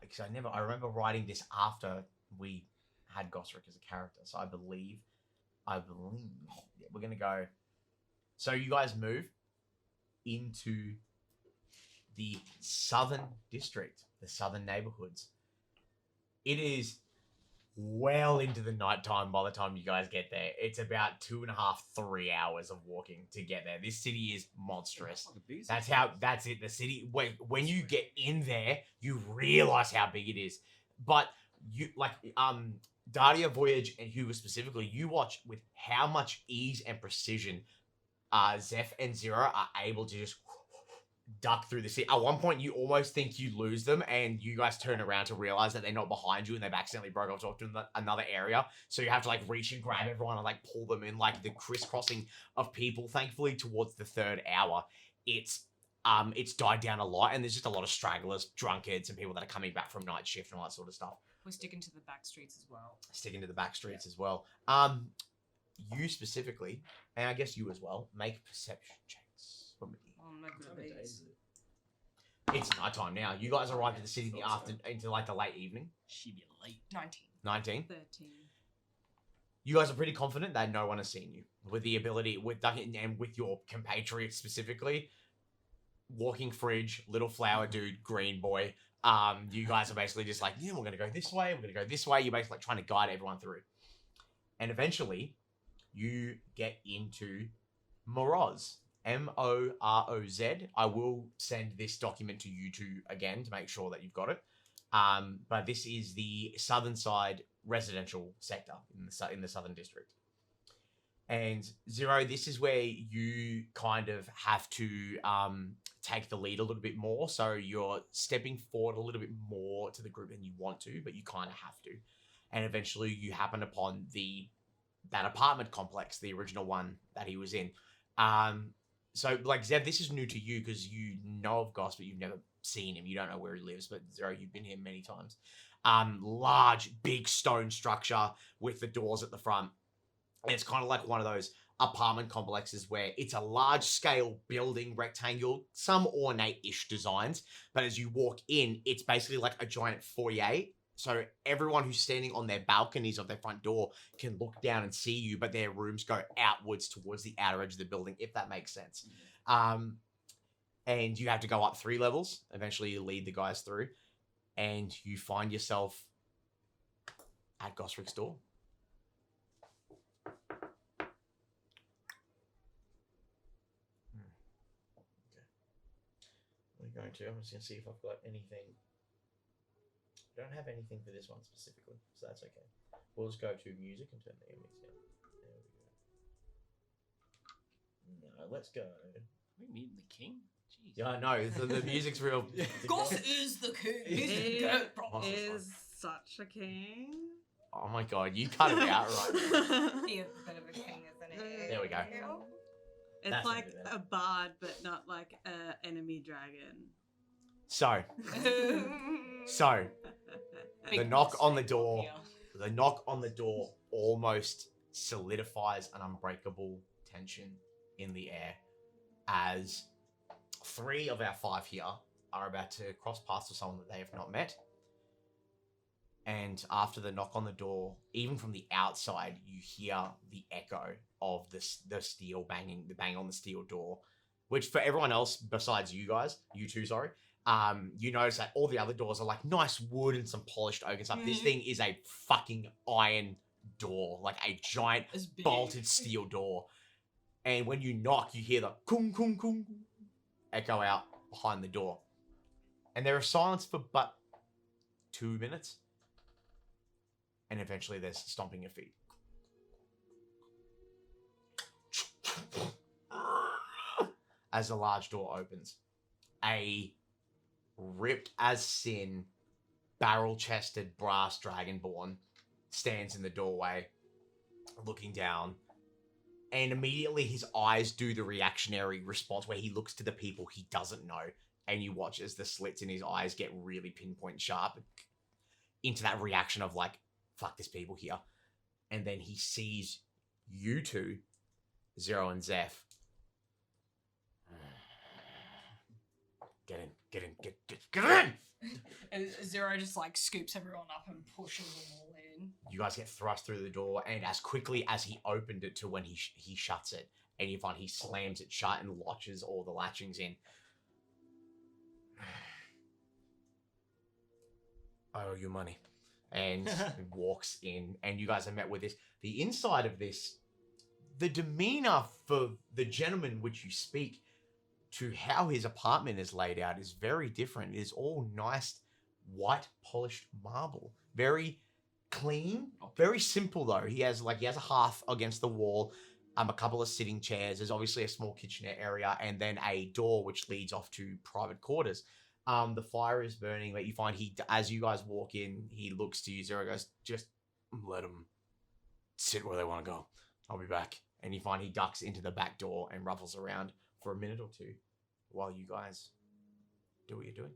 because I remember writing this after we had Gosrick as a character, so I believe we're gonna go. So you guys move into the southern district, the southern neighborhoods. It is well into the nighttime by the time you guys get there. It's about 2.5, 3 hours of walking to get there. This city is monstrous. That's it. The city, when you get in there, you realize how big it is. But you Daria Voyage and Hugo specifically, you watch with how much ease and precision Zeph and Zero are able to just duck through the city. At one point, you almost think you lose them, and you guys turn around to realize that they're not behind you, and they've accidentally broke off to another area. So you have to reach and grab everyone and pull them in, the crisscrossing of people. Thankfully, towards the 3rd hour, it's died down a lot, and there's just a lot of stragglers, drunkards, and people that are coming back from night shift and all that sort of stuff. We're sticking to the back streets as well. Sticking to the back streets as well. You specifically, and I guess you as well, make perception checks for me. On my good days. It's nighttime now. You guys arrived at the city in the afternoon, into the late evening. She be late. 19. 19. 13. You guys are pretty confident that no one has seen you. With the ability, with Duncan and with your compatriots specifically, Walking Fridge, Little Flower Dude, Green Boy, you guys are basically just we're going to go this way, we're going to go this way. You're basically trying to guide everyone through. And eventually, you get into Miros. Moroz. I will send this document to you two again to make sure that you've got it. But this is the southern side residential sector in the southern district. And Zero, this is where you kind of have to take the lead a little bit more. So you're stepping forward a little bit more to the group than you want to, but you kind of have to. And eventually you happen upon that apartment complex, the original one that he was in. So, Zev, this is new to you because you know of Goss, but you've never seen him. You don't know where he lives, but Zero, you've been here many times. Large, big stone structure with the doors at the front. And it's kind of like one of those apartment complexes where it's a large-scale building, rectangle, some ornate-ish designs. But as you walk in, it's basically like a giant foyer. So everyone who's standing on their balconies of their front door can look down and see you, but their rooms go outwards towards the outer edge of the building, if that makes sense. And you have to go up 3 levels. Eventually, you lead the guys through, and you find yourself at Gosrick's door. I'm just going to see if I've got anything. I don't have anything for this one specifically, so that's okay. We'll just go to music and turn the evenings down. There we go. No, let's go. Are we meeting the king? Jeez. Yeah, no, the music's real. Goss is the king. He's the He goat bro. is such a king. Oh my god, you cut it out right. He is a bit of a king, isn't he? There we go. It's That's like a bit better. a bard, but not like a enemy dragon. So, the Big knock on the mistake door. here. The knock on the door almost solidifies an unbreakable tension in the air as 3 of our 5 here are about to cross paths with someone that they have not met. And after the knock on the door, even from the outside, you hear the echo of the steel banging, the bang on the steel door, which for everyone else besides you guys, you two, sorry, you notice that all the other doors are like nice wood and some polished oak and stuff. This thing is a fucking iron door, like a giant It's big. bolted steel door. And when you knock, you hear the kung kung kung echo out behind the door. And there is silence for but 2 minutes. And eventually there's stomping your feet. As the large door opens, a ripped as sin, barrel-chested brass dragonborn stands in the doorway, looking down, and immediately his eyes do the reactionary response where he looks to the people he doesn't know, and you watch as the slits in his eyes get really pinpoint sharp into that reaction of like, fuck, there's people here. And then he sees you two, Zero and Zeph. Get in! And Zero just like scoops everyone up and pushes them all in. You guys get thrust through the door, and as quickly as he opened it to when he shuts it, and you find he slams it shut and latches all the latchings in. I owe you money. And walks in, and you guys are met with this. The inside of this, the demeanor for the gentleman which you speak to how his apartment is laid out is very different. It is all nice, white, polished marble. Very clean, very simple though. He has a hearth against the wall, a couple of sitting chairs. There's obviously a small kitchenette area, and then a door which leads off to private quarters. The fire is burning, but you find as you guys walk in, he looks to you, Zero goes, just let them sit where they want to go. I'll be back. And you find he ducks into the back door and ruffles around for a minute or two while you guys do what you're doing.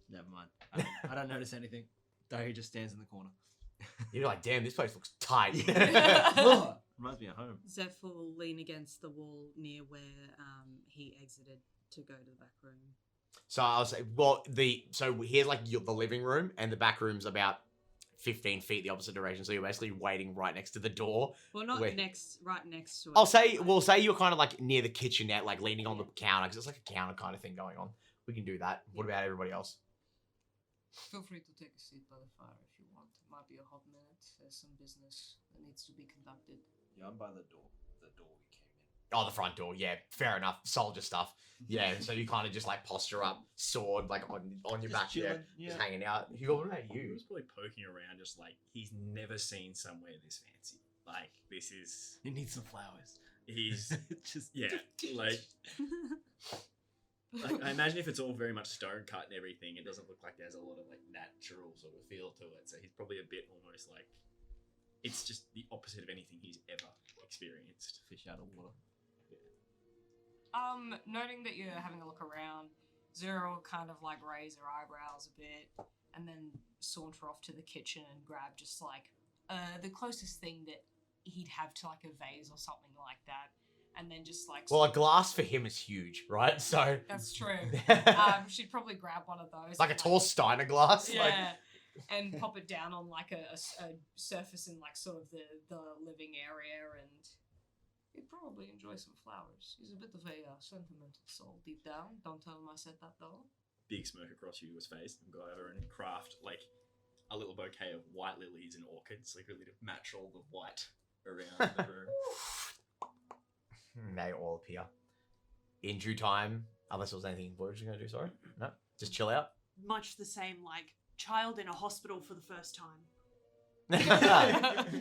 Never mind. I don't notice anything. Though he just stands in the corner. You're like, damn, this place looks tight. Reminds me of home. Zeph will lean against the wall near where he exited to go to the back room. So I'll say, so here's like the living room, and the back room's about 15 feet the opposite direction. So you're basically waiting right next to the door. Well, not where- right next to it. Say you're kind of like near the kitchenette, like leaning on the counter, because it's like a counter kind of thing going on. We can do that. What about everybody else? Feel free to take a seat by the fire if you want. It might be a hot minute. There's some business that needs to be conducted. Yeah, I'm by the door. The door we came in. Oh, the front door. Yeah, fair enough. Soldier stuff. Yeah, so you kind of just like posture up, sword like on your Just back there, chilling, yeah. just hanging out. Hugo, what about He you? was probably poking around, just like he's never seen somewhere this fancy. Like this is, You need some flowers. he's Just yeah, like I imagine if it's all very much stone cut and everything, it doesn't look like there's a lot of like natural sort of feel to it. So he's probably a bit almost like it's just the opposite of anything he's ever experienced. fish out of water. Noting that you're having a look around, Zero will kind of like raise her eyebrows a bit and then saunter off to the kitchen and grab just like the closest thing that he'd have to like a vase or something like that, and then just like Well, a glass for him is huge, right? So that's true. She'd probably grab one of those, like a and, tall Steiner glass. yeah, Like, and pop it down on like a surface in like sort of the living area, and he'd probably enjoy some flowers. He's a bit of a sentimental soul deep down. Don't tell him I said that though. Big smirk across Hugo's face and go over and craft like a little bouquet of white lilies and orchids, like really to match all the white around the room. they all appear in due time, unless there was anything what was you gonna do? Sorry, no, just chill out. Much the same, like child in a hospital for the first time.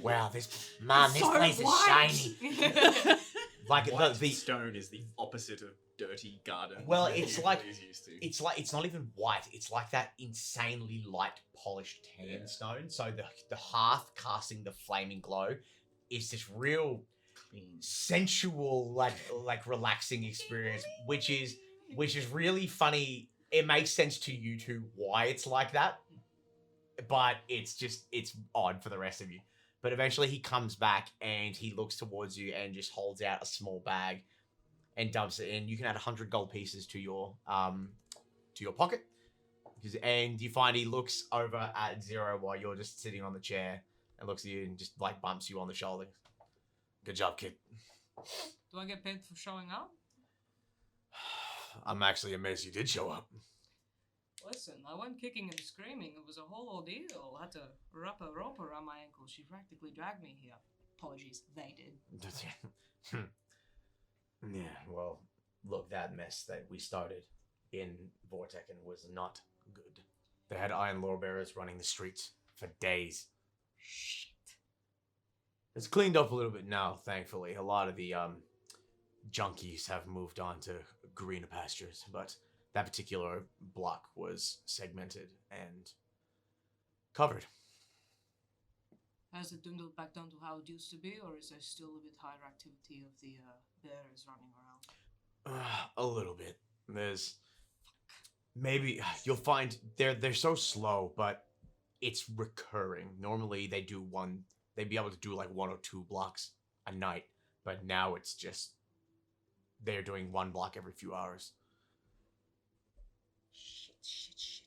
Wow, this place white. is shiny. Like White the stone is the opposite of dirty garden. Well, that it's he like- is used to. it's not even white. It's like that insanely light polished tan Yeah. stone. So the hearth casting the flaming glow is this real sensual, like relaxing experience, which is really funny. It makes sense to you two why it's like that, but it's odd for the rest of you. But eventually he comes back and he looks towards you and just holds out a small bag and dumps it in. You can add 100 gold pieces to your pocket. And you find he looks over at Zero while you're just sitting on the chair and looks at you and just like bumps you on the shoulder. Good job, kid. Do I get paid for showing up? I'm actually amazed you did show up. Listen, I went kicking and screaming. It was a whole ordeal. I had to wrap a rope around my ankle. She practically dragged me here. Apologies, they did. Yeah, well, look, that mess that we started in Vortecan was not good. They had iron lawbearers running the streets for days. Shit. It's cleaned up a little bit now, thankfully. A lot of the junkies have moved on to greener pastures, but that particular block was segmented and covered. Has it dwindled back down to how it used to be, or is there still a bit higher activity of the bears running around? A little bit. There's maybe you'll find they're so slow, but it's recurring. Normally they'd be able to do like 1 or 2 blocks a night, but now it's just they're doing 1 block every few hours. Shit.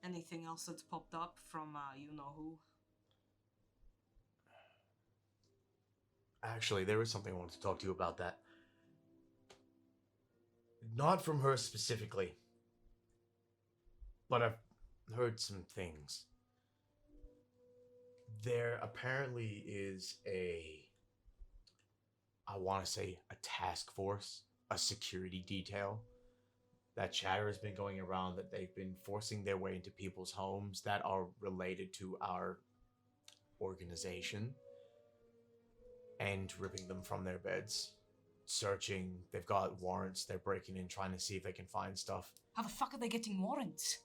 Anything else that's popped up from you know who? Actually, there was something I wanted to talk to you about that. Not from her specifically, but I've heard some things. There apparently is I want to say a task force, a security detail. That chatter has been going around that they've been forcing their way into people's homes that are related to our organization and ripping them from their beds, searching. They've got warrants. They're breaking in, trying to see if they can find stuff. How the fuck are they getting warrants?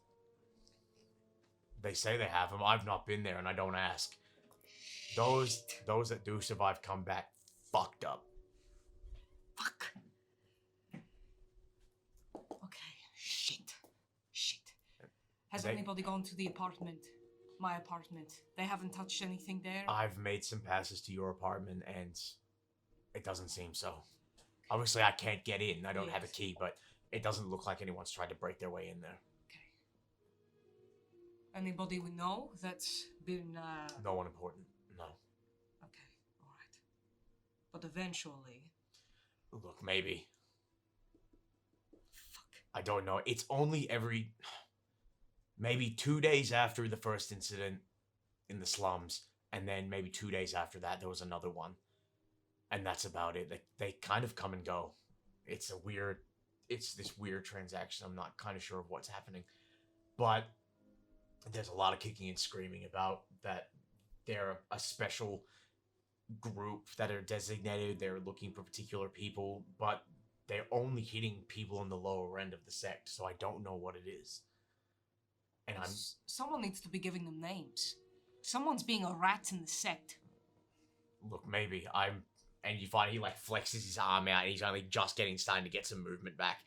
They say they have them. I've not been there, and I don't ask. Those that do survive come back fucked up. Fuck. Okay, shit. Has They- anybody gone to the apartment? My apartment. They haven't touched anything there? I've made some passes to your apartment, and it doesn't seem so. Obviously, I can't get in. I don't have a key, but it doesn't look like anyone's tried to break their way in there. Okay. Anybody we know that's been, No one important. No. Okay, alright. But eventually... Look, maybe. Fuck. I don't know. It's only maybe 2 days after the first incident in the slums, and then maybe 2 days after that, there was another one. And that's about it. They kind of come and go. It's this weird transaction. I'm not kind of sure of what's happening. But there's a lot of kicking and screaming about that they're a special group that are designated. They're looking for particular people, but they're only hitting people on the lower end of the sect, so I don't know what it is. And Someone needs to be giving them names. Someone's being a rat in the sect. Look, maybe and you find he like flexes his arm out and he's only just starting to get some movement back.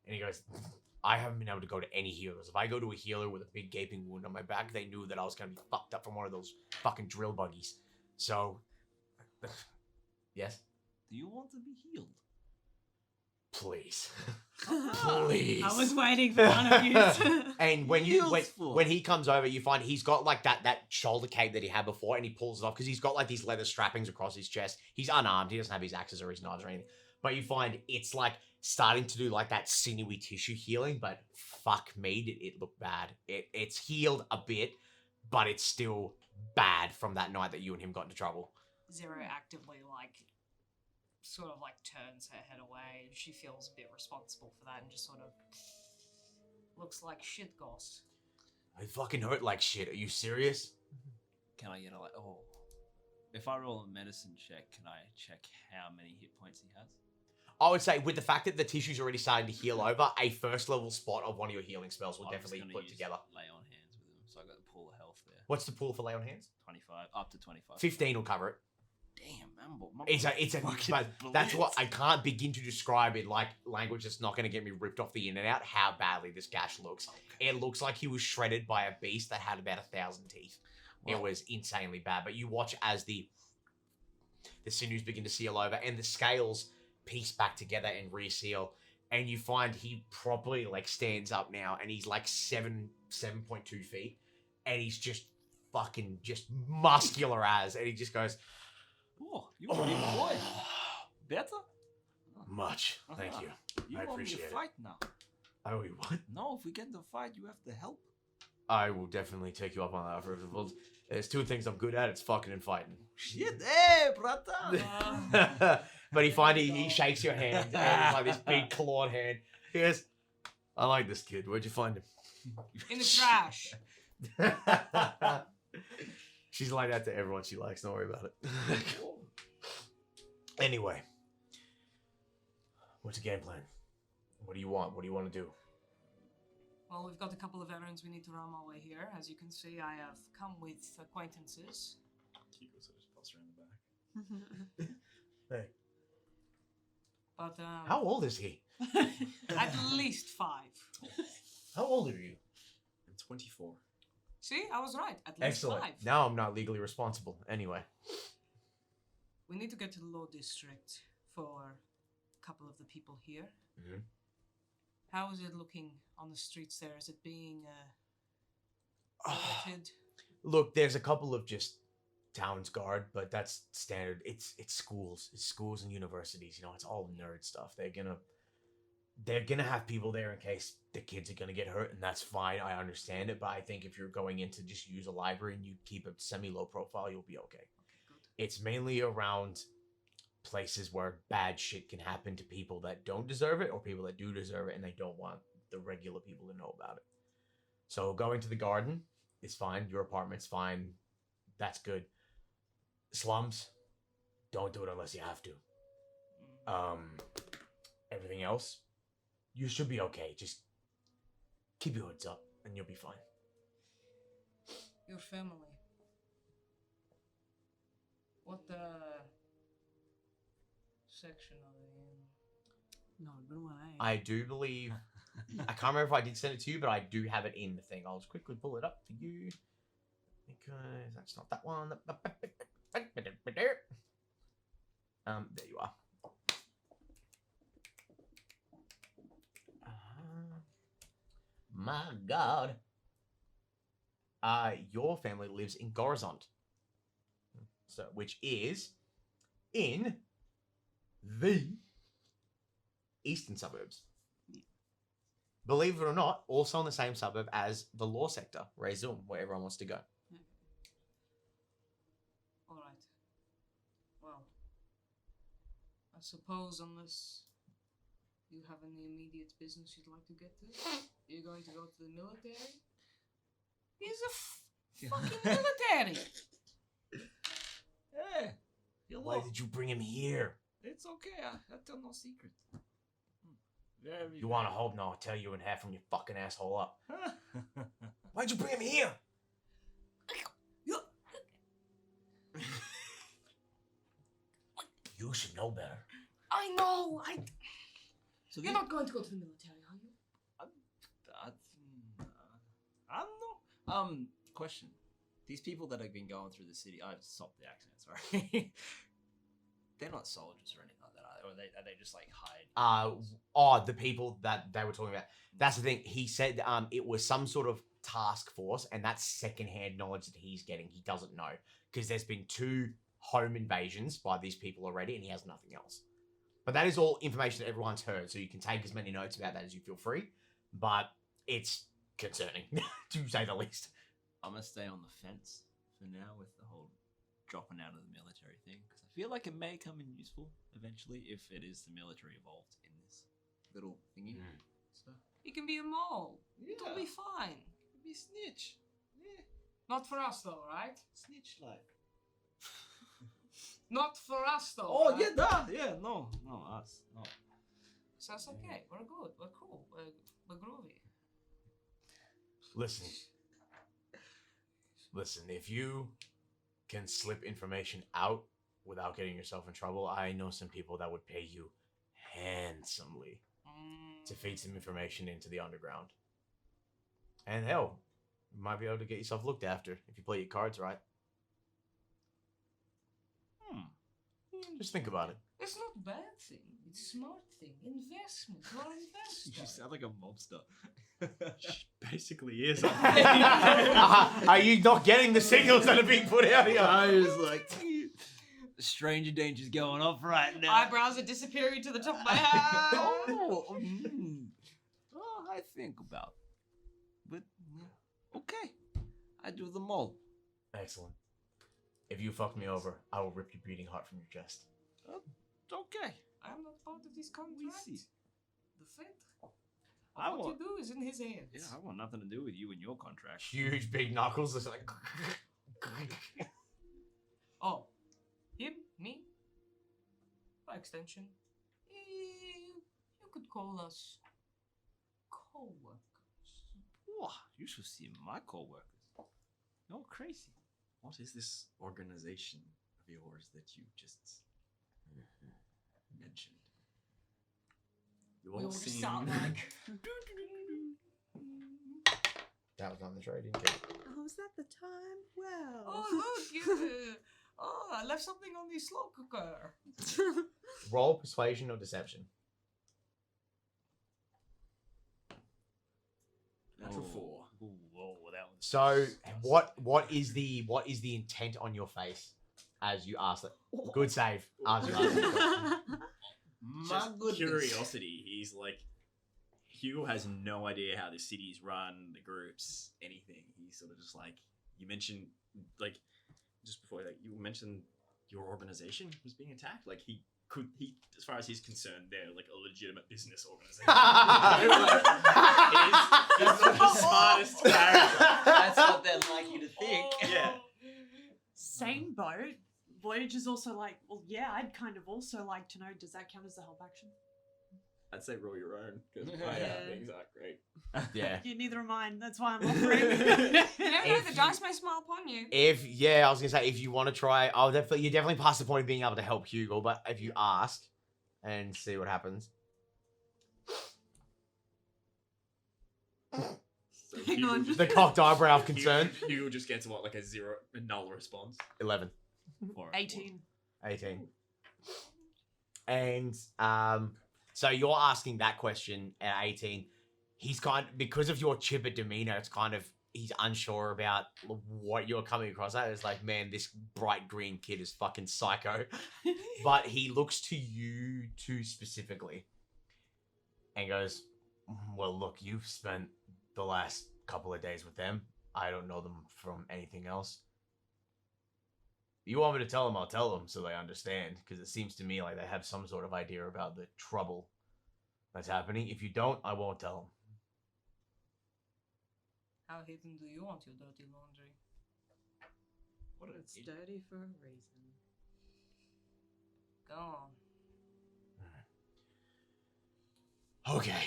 And he goes, I haven't been able to go to any healers. If I go to a healer with a big gaping wound on my back, they knew that I was going to be fucked up from one of those fucking drill buggies. So, yes? Do you want to be healed? Please. Please. I was waiting for one of you. And when he comes over, you find he's got like that shoulder cape that he had before, and he pulls it off because he's got like these leather strappings across his chest. He's unarmed. He doesn't have his axes or his knives or anything. But you find it's like starting to do like that sinewy tissue healing, but fuck me, did it look bad. It's healed a bit, but it's still bad from that night that you and him got into trouble. Zero actively sort of turns her head away. She feels a bit responsible for that and just sort of looks like shit, Goss. It fucking hurt like shit. Are you serious? Can I get If I roll a medicine check, can I check how many hit points he has? I would say with the fact that the tissue's already starting to heal over, a first level spot of one of your healing spells will I'm just definitely gonna put use together. Lay on hands with him, so I got the pool of health there. What's the pool for lay on hands? 25, up to 25. 15 will cover it. Damn, man. It's a but that's what I can't begin to describe in like language that's not going to get me ripped off the internet how badly this gash looks. Okay. It looks like he was shredded by a beast that had about 1,000 teeth. Well, It was insanely bad. But you watch as the sinews begin to seal over and the scales piece back together and reseal, and you find he properly like stands up now, and he's like 7.2 feet, and he's just fucking just muscular as, and he just goes, Oh, you're a big boy. Better? much. Thank you. You I want me appreciate to it. fight now? Oh, wait, what? No, if we get into a fight, you have to help. I will definitely take you up on that. First of all, there's two things I'm good at. It's fucking and fighting. Shit, hey, brata. But he shakes your hand, and it's like this big clawed hand. He goes, I like this kid. Where'd you find him? In the trash. She's like that to everyone she likes. Don't worry about it. Anyway, what's the game plan? What do you want? What do you want to do? Well, we've got a couple of errands we need to run our way here. As you can see, I have come with acquaintances. Kiko sort of just pops around the back. Hey, But how old is he? at least 5. How old are you? I'm 24. See, I was right. At least Excellent. 5. Now I'm not legally responsible. Anyway. We need to get to the law district for a couple of the people here. Mhm. How is it looking on the streets there? Is it being limited? Look, there's a couple of just towns guard, but that's standard. It's schools. It's schools and universities. You know, it's all nerd stuff. They're gonna have people there in case the kids are gonna get hurt, and that's fine. I understand it, but I think if you're going in to just use a library and you keep a semi-low profile, you'll be okay. Okay, good. It's mainly around places where bad shit can happen to people that don't deserve it or people that do deserve it and they don't want the regular people to know about it. So going to the garden is fine. Your apartment's fine. That's good. Slums, don't do it unless you have to. Everything else, you should be okay. Just keep your hoods up and you'll be fine. Your family. What section are they in? No, good one, eh? I do believe, I can't remember if I did send it to you, but I do have it in the thing. I'll just quickly pull it up for you because that's not that one. There you are. My God. Your family lives in Gorizont, so which is in the eastern suburbs. Believe it or not, also in the same suburb as the law sector, Rezum, where everyone wants to go. All right. Well, I suppose unless you have any immediate business you'd like to get to, you're going to go to the military? He's a fucking military! Hey, hello. Why did you bring him here? It's okay. I tell no secret. Very You want to hold? No, I'll tell you in half from your fucking asshole up. Why'd you bring him here? You should know better. I know! So You're not going to go to the military, are you? I don't know. Question. These people that have been going through the city, I've stopped the accent, sorry. They're not soldiers or anything like that, are they? Or are they just like hide? The people that they were talking about. That's the thing. He said it was some sort of task force, and that's secondhand knowledge that he's getting. He doesn't know because there's been 2 home invasions by these people already, and he has nothing else. But that is all information that everyone's heard, so you can take as many notes about that as you feel free. But it's concerning, to say the least. I'm gonna stay on the fence for now with the whole dropping out of the military thing because I feel like it may come in useful eventually if it is the military involved in this little thingy. So You can be a mole. It'll be fine. be snitch. Yeah, Not for us, though, right? snitch like. Not for us though. Oh, right? yeah, nah, yeah, no, us, no. So it's okay. We're good. We're cool. We're groovy. Listen, if you can slip information out without getting yourself in trouble, I know some people that would pay you handsomely to feed some information into the underground. And hell, you might be able to get yourself looked after if you play your cards right. Just think about it. It's not a bad thing. It's a smart thing. Investment. We're You investors. sound like a mobster. Basically is. Are you not getting the signals that are being put out here? I was like, stranger danger's going off right now. Eyebrows are disappearing to the top of my head. Oh, I think about it. But, okay. I do them all. Excellent. If you fuck me over, I will rip your beating heart from your chest. Okay. I'm not part of this contract. We see. The fate of I what want- you do is in his hands. Yeah, I want nothing to do with you and your contract. Huge big knuckles, just like. Oh, him, me, by extension. You could call us co-workers. Whoa, you should see my co-workers. You're crazy. What is this organization of yours that you just mentioned? You We all all just seem sound like. That was not in the trade, didn't you? Oh, is that the time? Well. Oh, look, you. Oh, I left something on the slow cooker. Roll persuasion or deception. natural 4. Ooh, whoa, that was So, what is the intent on your face as you ask it? Good save. As you ask the question. My Just goodness. curiosity. He's like, Hugo has no idea how the city's run, the groups, anything. He's sort of just like, you mentioned, like, just before, like, you mentioned your organization was being attacked. Like, he, as far as he's concerned, they're like a legitimate business organization. He's not the smartest character. That's what they'd like you to think. Yeah. Same boat. Voyage is also like, well, yeah, I'd kind of also like to know, does that count as a help action? I'd say roll your own, because my Yeah. things aren't great. Yeah. Yeah, neither are mine. That's why I'm offering. You don't know, If the you- dice may smile upon you. I was gonna say, if you want to try, you definitely pass the point of being able to help Hugo. But if you ask and see what happens, So Hang on. the cocked eyebrow of concern. Hugo just gets what, like a null response. 11, 18. 18. And so you're asking that question at 18. He's because of your chipper demeanor, it's kind of he's unsure about what you're coming across at. It's like, man, this bright green kid is fucking psycho. But he looks to you two specifically and goes, well, look, you've spent the last couple of days with them. I don't know them from anything else. You want me to tell them, I'll tell them so they understand, because it seems to me like they have some sort of idea about the trouble that's happening. If you don't, I won't tell them. How hidden do you want your dirty laundry? What It's dirty for a reason. Go on. Okay.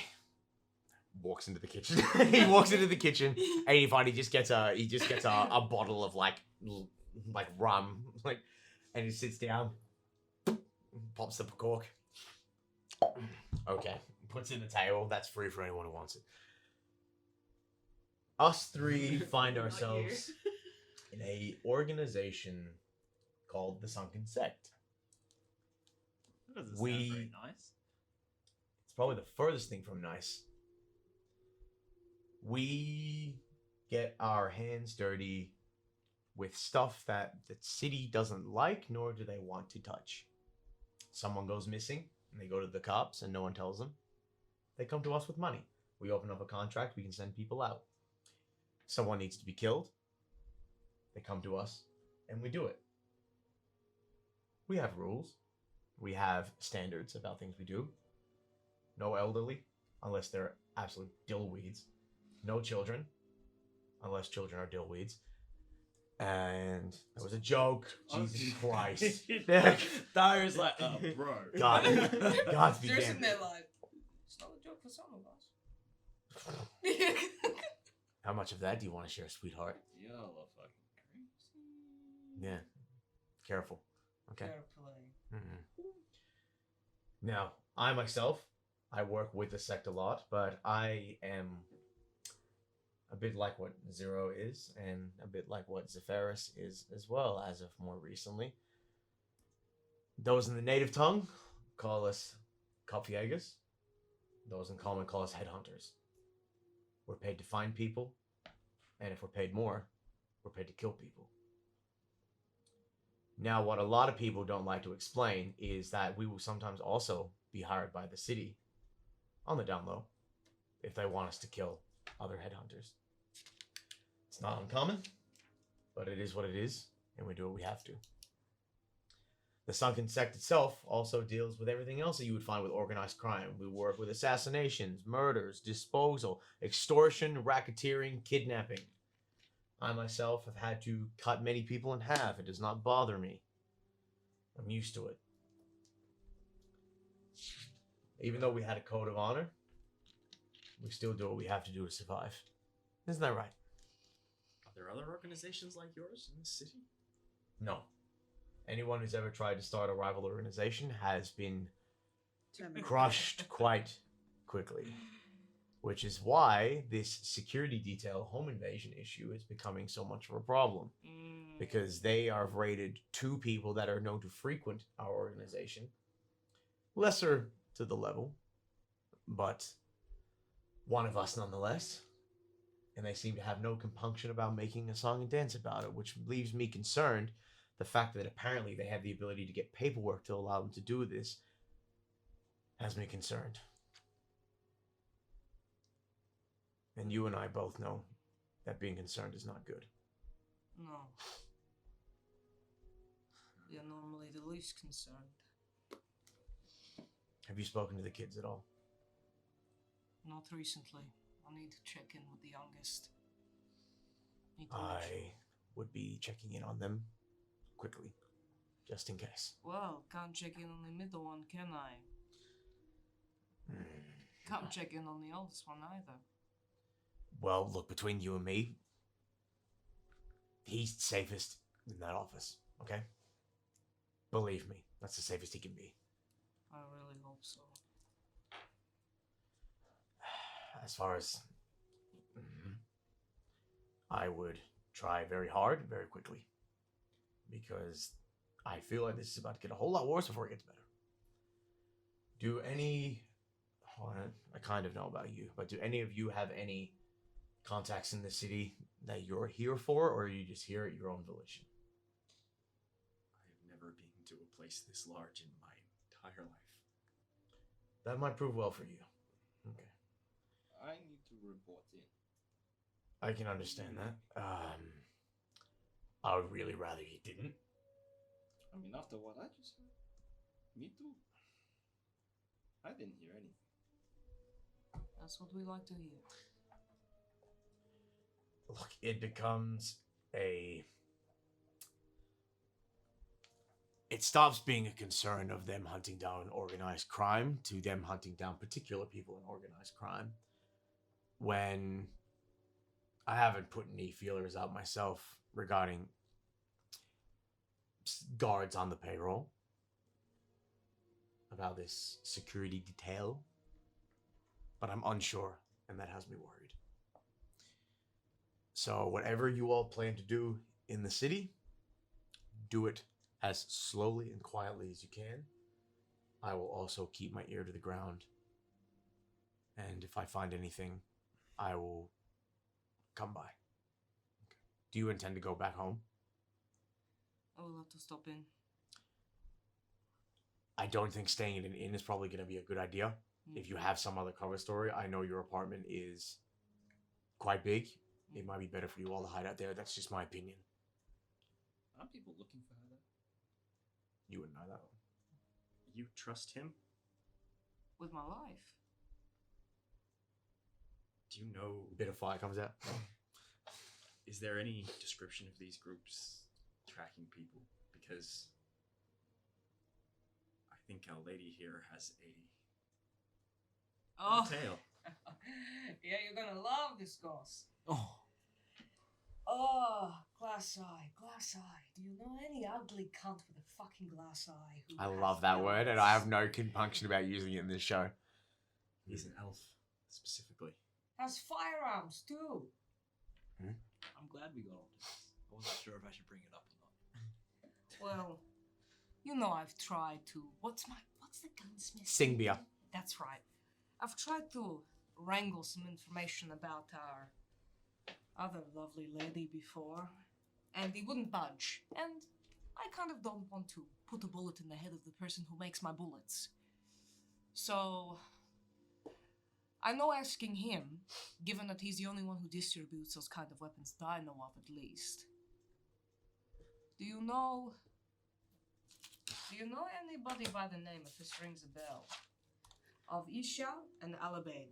Walks into the kitchen. He walks into the kitchen, and you find he just gets a bottle of like rum, and he sits down, pops the cork. Okay, puts it in the table. That's free for anyone who wants it. Us three find Not ourselves in a organization called the Sunken Sect. That doesn't We- sound very nice. It's probably the furthest thing from nice. We get our hands dirty with stuff that the city doesn't like, nor do they want to touch. Someone goes missing, and they go to the cops, and no one tells them. They come to us with money. We open up a contract, we can send people out. Someone needs to be killed. They come to us, and we do it. We have rules. We have standards about things we do. No elderly, unless they're absolute dillweeds. No children, unless children are dillweeds. And that was a joke. Jesus Christ. Darius like, bro. God be They're sitting damned. there like, it's not a joke for some of us. How much of that do you want to share, sweetheart? Y'all are fucking crazy. Yeah. Careful. Okay. Fair play. Now, I myself, I work with the sect a lot, but I am a bit like what Zero is, and a bit like what Zephyros is as well, as of more recently. Those in the native tongue call us Kopfjägers. Those in common call us headhunters. We're paid to find people, and if we're paid more, we're paid to kill people. Now, what a lot of people don't like to explain is that we will sometimes also be hired by the city, on the down low, if they want us to kill other headhunters. It's not uncommon, but it is what it is, and we do what we have to. The Sunken Sect itself also deals with everything else that you would find with organized crime. We work with assassinations, murders, disposal, extortion, racketeering, kidnapping. I myself have had to cut many people in half. It does not bother me. I'm used to it. Even though we had a code of honor, we still do what we have to do to survive. Isn't that right? Are there other organizations like yours in this city? No. Anyone who's ever tried to start a rival organization has been crushed quite quickly. Which is why this security detail home invasion issue is becoming so much of a problem. Because they are rated 2 people that are known to frequent our organization. Lesser to the level, but one of us nonetheless. And they seem to have no compunction about making a song and dance about it, which leaves me concerned. The fact that apparently they have the ability to get paperwork to allow them to do this has me concerned. And you and I both know that being concerned is not good. No. We are normally the least concerned. Have you spoken to the kids at all? Not recently. I need to check in with the youngest. Need to I make sure. would be checking in on them quickly, just in case. Well, can't check in on the middle one, can I? Can't check in on the oldest one either. Well, look, between you and me, he's safest in that office, okay? Believe me, that's the safest he can be. I really hope so. As far as... I would try very hard, very quickly. Because I feel like this is about to get a whole lot worse before it gets better. Do any... I kind of know about you, but do any of you have any contacts in the city that you're here for, or are you just here at your own volition? I have never been to a place this large in my entire life. That might prove well for you. Okay. I need to report in. I can understand that. I would really rather you didn't. I mean, after what I just heard, me too. I didn't hear anything. That's what we like to hear. Look, it becomes a... It stops being a concern of them hunting down organized crime to them hunting down particular people in organized crime. When I haven't put any feelers out myself regarding guards on the payroll about this security detail, but I'm unsure, and that has me worried. So whatever you all plan to do in the city, do it as slowly and quietly as you can. I will also keep my ear to the ground, and if I find anything, I will come by. Okay. Do you intend to go back home? I will have to stop in. I don't think staying in an inn is probably going to be a good idea. If you have some other cover story, I know your apartment is quite big. It might be better for you all to hide out there. That's just my opinion. Are people looking for her though? You wouldn't know that. You trust him? With my life. Do you know... A bit of fire comes out. Is there any description of these groups tracking people? Because I think our lady here has a Oh, tale. yeah, you're gonna love this ghost. Oh, Oh, glass eye. Do you know any ugly cunt with a fucking glass eye? Who I has love that word, and I have guns? no compunction about using it in this show. He's an elf, specifically. Has firearms too. I'm glad we got on this. I wasn't sure if I should bring it up or not. Well, you know I've tried to. What's the gunsmith? Sing beer. That's right. I've tried to wrangle some information about our other lovely lady before, and he wouldn't budge. And I kind of don't want to put a bullet in the head of the person who makes my bullets. So I know asking him, given that he's the only one who distributes those kind of weapons that I know of at least. Do you know anybody by the name, if this rings a bell, of Isha and Alabane?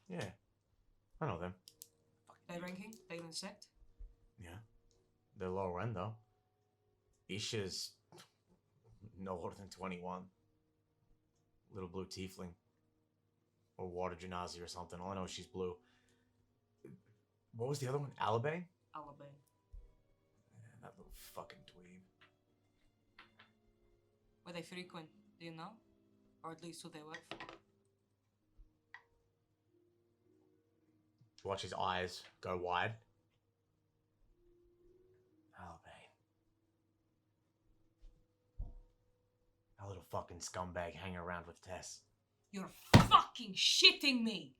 Yeah, I know them. They ranking? They in sect? Yeah, they're lower end though. Isha's no older than 21. Little blue tiefling. Or water genasi or something. All I know is she's blue. What was the other one? Alabane? Alabane. Yeah, that little fucking dweeb. Were they frequent? Do you know? Or at least who they work for? Watch his eyes go wide. Alabane. That little fucking scumbag hanging around with Tess. You're fucking shitting me!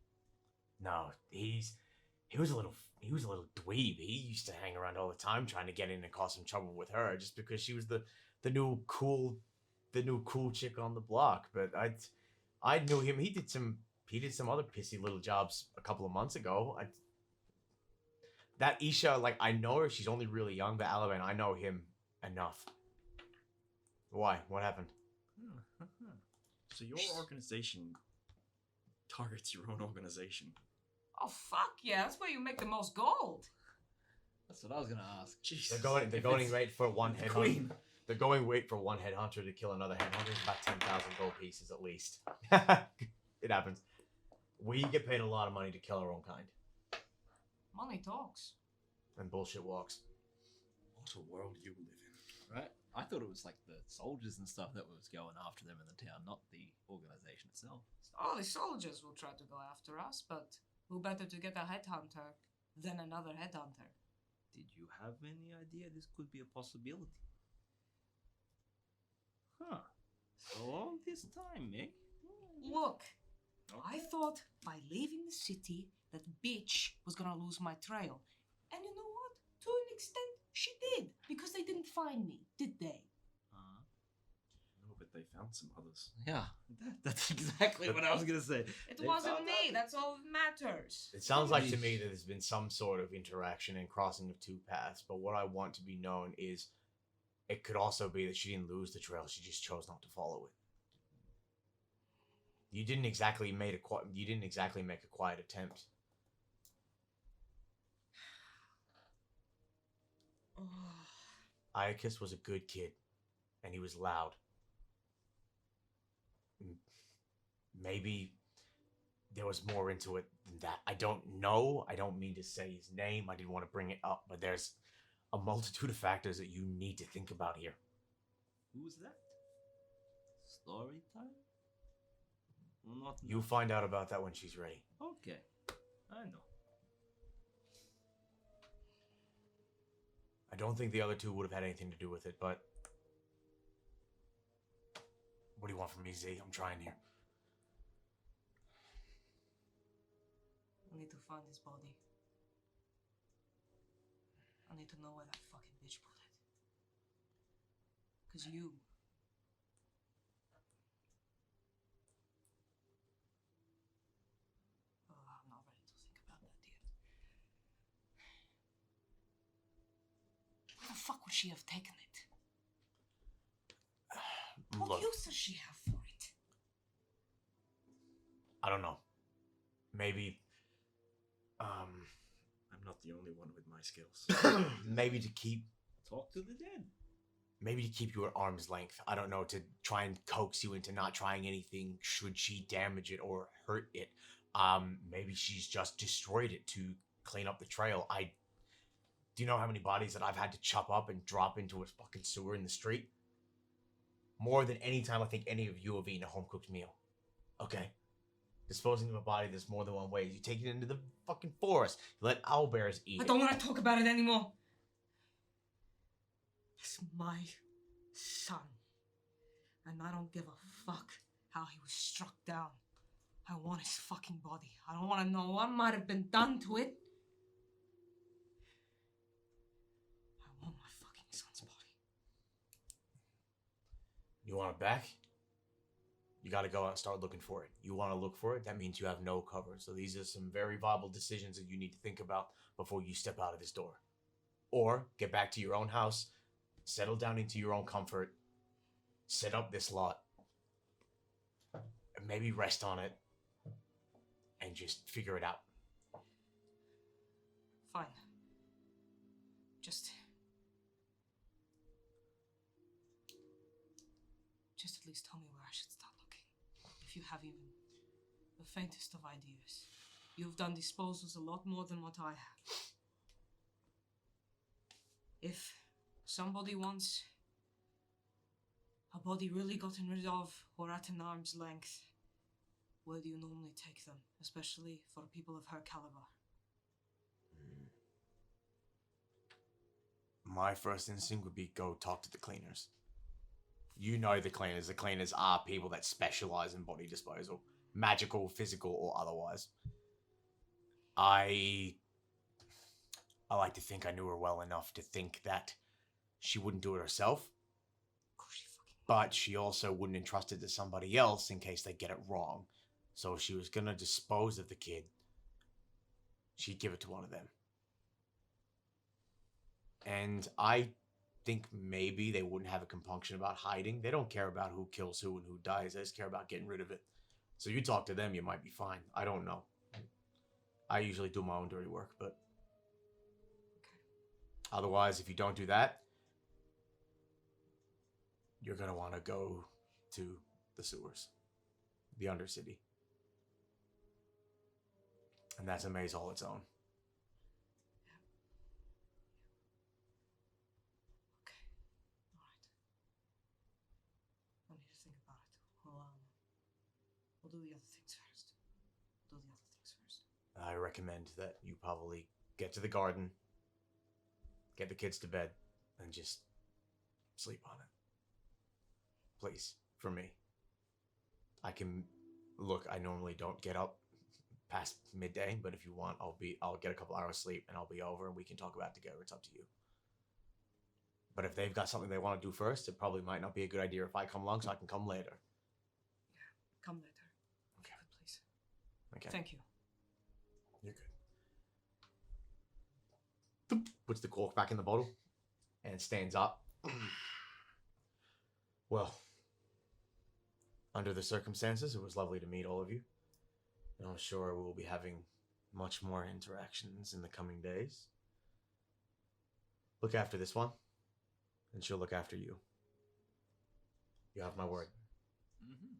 No, he was a little dweeb. He used to hang around all the time trying to get in and cause some trouble with her just because she was the new cool chick on the block. But I knew him. He did some other pissy little jobs a couple of months ago. That Isha, like, I know her. She's only really young, but Alabane, I know him enough. Why? What happened? So your organization targets your own organization. Oh fuck yeah, that's where you make the most gold. That's what I was gonna ask. They're going right for one headhunter. Queen. They're going wait for one headhunter to kill another headhunter. It's about 10,000 gold pieces at least. It happens. We get paid a lot of money to kill our own kind. Money talks. And bullshit walks. What a world you live in. Right? I thought it was like the soldiers and stuff that was going after them in the town, not the organization itself. Oh, the soldiers will try to go after us, but who better to get a headhunter than another headhunter? Did you have any idea this could be a possibility? Huh. So all this time, eh? Look, I thought by leaving the city that bitch was gonna lose my trail. And you know what? To an extent, she did. Because they didn't find me, did they? No, but they found some others. Yeah, that's exactly what I was going to say. It They wasn't found me, others. that's all that matters. It sounds like to me that there's been some sort of interaction and crossing of two paths, but what I want to be known is it could also be that she didn't lose the trail, she just chose not to follow it. You didn't exactly make a quiet attempt. Iacus was a good kid, and he was loud. Maybe there was more into it than that. I don't know. I don't mean to say his name. I didn't want to bring it up, but there's a multitude of factors that you need to think about here. Who's that? Story time? Not You'll find out about that when she's ready. Okay, I know. I don't think the other two would have had anything to do with it, but... What do you want from me, Z? I'm trying here. I need to find his body. I need to know where that fucking bitch put it. 'Cause you... Oh, I'm not ready to think about that yet. Where the fuck would she have taken it? What Look, use does she have for it? I don't know. maybe, I'm not the only one with my skills. maybe to keep Talk to the dead. you at arm's length. I don't know, to try and coax you into not trying anything should she damage it or hurt it. Maybe she's just destroyed it to clean up the trail. Do you know how many bodies that I've had to chop up and drop into a fucking sewer in the street? More than any time I think any of you have eaten a home-cooked meal. Okay? Disposing of a body, there's more than one way. You take it into the fucking forest. You let owlbears eat I it. don't want to talk about it anymore. It's my son. And I don't give a fuck how he was struck down. I want his fucking body. I don't want to know what might have been done to it. I want my fucking son's body. You want it back? You gotta go out and start looking for it. You want to look for it? That means you have no cover. So these are some very viable decisions that you need to think about before you step out of this door. Or get back to your own house, settle down into your own comfort, set up this lot, and maybe rest on it, and just figure it out. Fine. Just at least tell me where I should start looking. If you have even the faintest of ideas. You've done disposals a lot more than what I have. If somebody wants a body really gotten rid of or at an arm's length, where do you normally take them? Especially for people of her caliber. My first instinct would be go talk to the cleaners. You know the cleaners. The cleaners are people that specialize in body disposal. Magical, physical, or otherwise. I like to think I knew her well enough to think that she wouldn't do it herself. Of course she fucking But she also wouldn't entrust it to somebody else in case they get it wrong. So if she was going to dispose of the kid, she'd give it to one of them. And I think maybe they wouldn't have a compunction about hiding. They don't care about who kills who and who dies. They just care about getting rid of it. So you talk to them, you might be fine. I don't know. I usually do my own dirty work, but... Otherwise, if you don't do that, you're going to want to go to the sewers. The Undercity. And that's a maze all its own. Okay. Alright. I need to think about it. We'll do the other things first. I recommend that you probably get to the garden, get the kids to bed, and just sleep on it. Please, for me. I normally don't get up past midday, but if you want, I'll get a couple hours sleep and I'll be over and we can talk about it together. It's up to you. But if they've got something they want to do first, it probably might not be a good idea if I come along, so I can come later. Yeah, come later. Okay. Please. Okay. Thank you. You're good. Puts the cork back in the bottle and stands up. Well, under the circumstances, it was lovely to meet all of you. And I'm sure we'll be having much more interactions in the coming days. Look after this one, and she'll look after you. You have my word. Mm-hmm.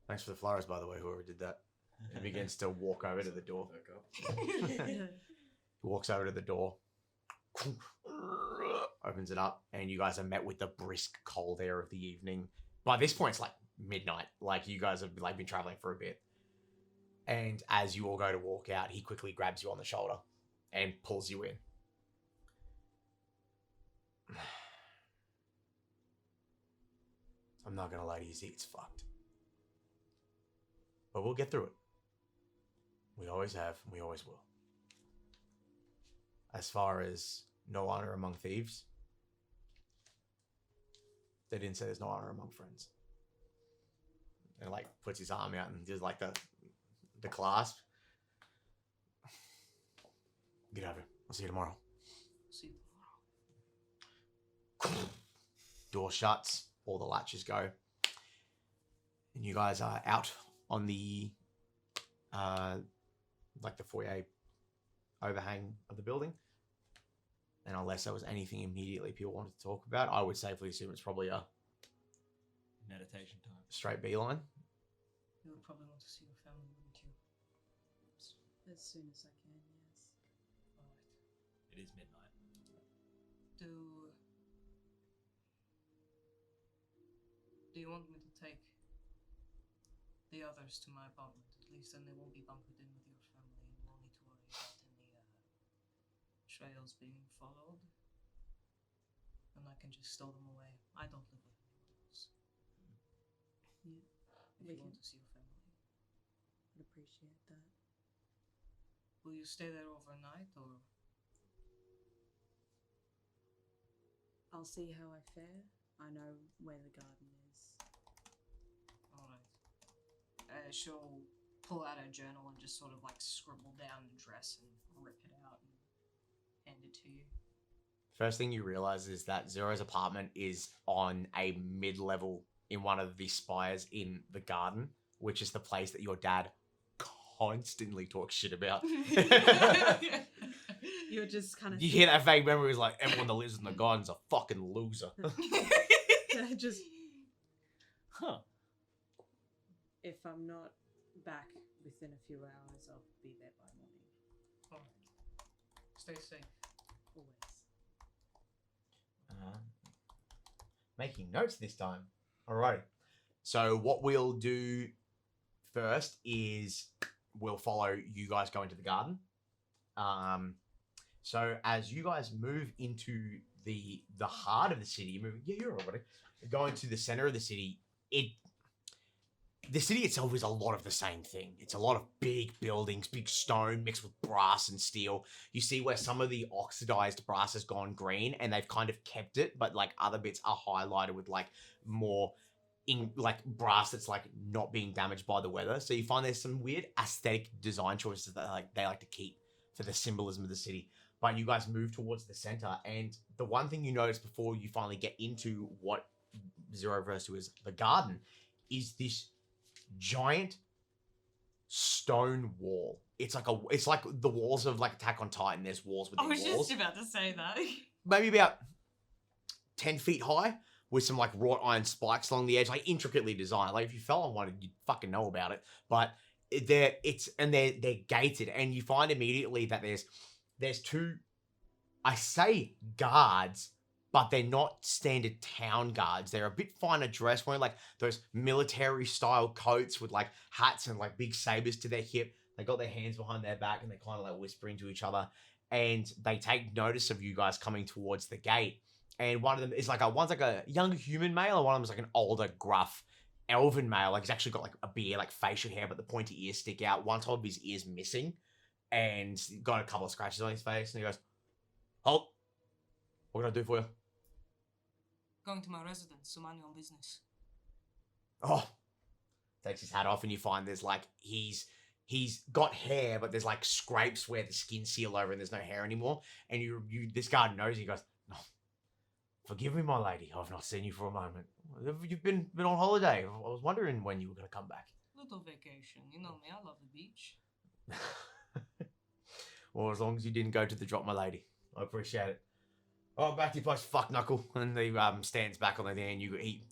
Thanks for the flowers, by the way, whoever did that. He begins to walk over to the door. He walks over to the door, opens it up, and you guys are met with the brisk cold air of the evening. By this point, it's like midnight. Like, you guys have like been traveling for a bit. And as you all go to walk out, he quickly grabs you on the shoulder and pulls you in. I'm not gonna lie to you, Z, it's fucked. But we'll get through it. We always have, and we always will. As far as no honor among thieves, they didn't say there's no honor among friends. And like puts his arm out and does like the clasp. Get over. I'll see you tomorrow. See you tomorrow. Door shuts, all the latches go. And you guys are out on the like the foyer overhang of the building. And unless there was anything immediately people wanted to talk about, I would safely assume it's probably a Meditation time. straight beeline. You would probably want to see your family, wouldn't you? As soon as I can, yes. Alright. It is midnight. Do you want me to take the others to my apartment? At least then they won't be bunkered in with your family and you won't need to worry about any trails being followed. And I can just stow them away. I don't live with anyone else. Yeah. If We you want can- to see your family. I'd appreciate that. Will you stay there overnight or? I'll see how I fare. I know where the garden is. Alright. She'll pull out her journal and just sort of like scribble down the address and rip it out and hand it to you. First thing you realize is that Zero's apartment is on a mid-level in one of the spires in the garden, which is the place that your dad constantly talks shit about. You're just kind of You hear that vague memory is like, everyone that lives in the garden's a fucking loser. just Huh. if I'm not back within a few hours, I'll be there by morning. Alright. Stay safe. Always. Making notes this time. Alrighty. So what we'll do first is we'll follow you guys go into the garden. So as you guys move into the heart of the city, you're already going to the center of the city. The city itself is a lot of the same thing. It's a lot of big buildings, big stone mixed with brass and steel. You see where some of the oxidized brass has gone green and they've kind of kept it, but like other bits are highlighted with like more like brass that's like not being damaged by the weather. So you find there's some weird aesthetic design choices that they like to keep for the symbolism of the city. But you guys move towards the center, and the one thing you notice before you finally get into what Zero refers to as the garden is this giant stone wall. It's like the walls of like Attack on Titan. There's walls I within was walls. just about to say that. Maybe about 10 feet high with some like wrought iron spikes along the edge, like intricately designed. Like if you fell on one, you'd fucking know about it. But they're gated, and you find immediately that there's two, I say guards, but they're not standard town guards. They're a bit finer dressed, wearing like those military style coats with like hats and like big sabers to their hip. They got their hands behind their back and they're kind of like whispering to each other. And they take notice of you guys coming towards the gate. And one of them is like one's like a younger human male, and one of them is like an older, gruff elven male. Like he's actually got like a beard, like facial hair, but the pointy ears stick out. One top of his ear's missing, and he's got a couple of scratches on his face. And he goes, "Halt! What can I do for you?" Going to my residence, some annual business. Oh, takes his hat off, and you find there's like he's got hair, but there's like scrapes where the skin's sealed over, and there's no hair anymore. And you this guard knows. He goes, "No, forgive me, my lady. I've not seen you for a moment. You've been on holiday. I was wondering when you were going to come back." Little vacation. You know me, I love the beach. Well, as long as you didn't go to the drop, my lady. I appreciate it. Oh, back to your place, fuck knuckle. And he stands back on the thing, and he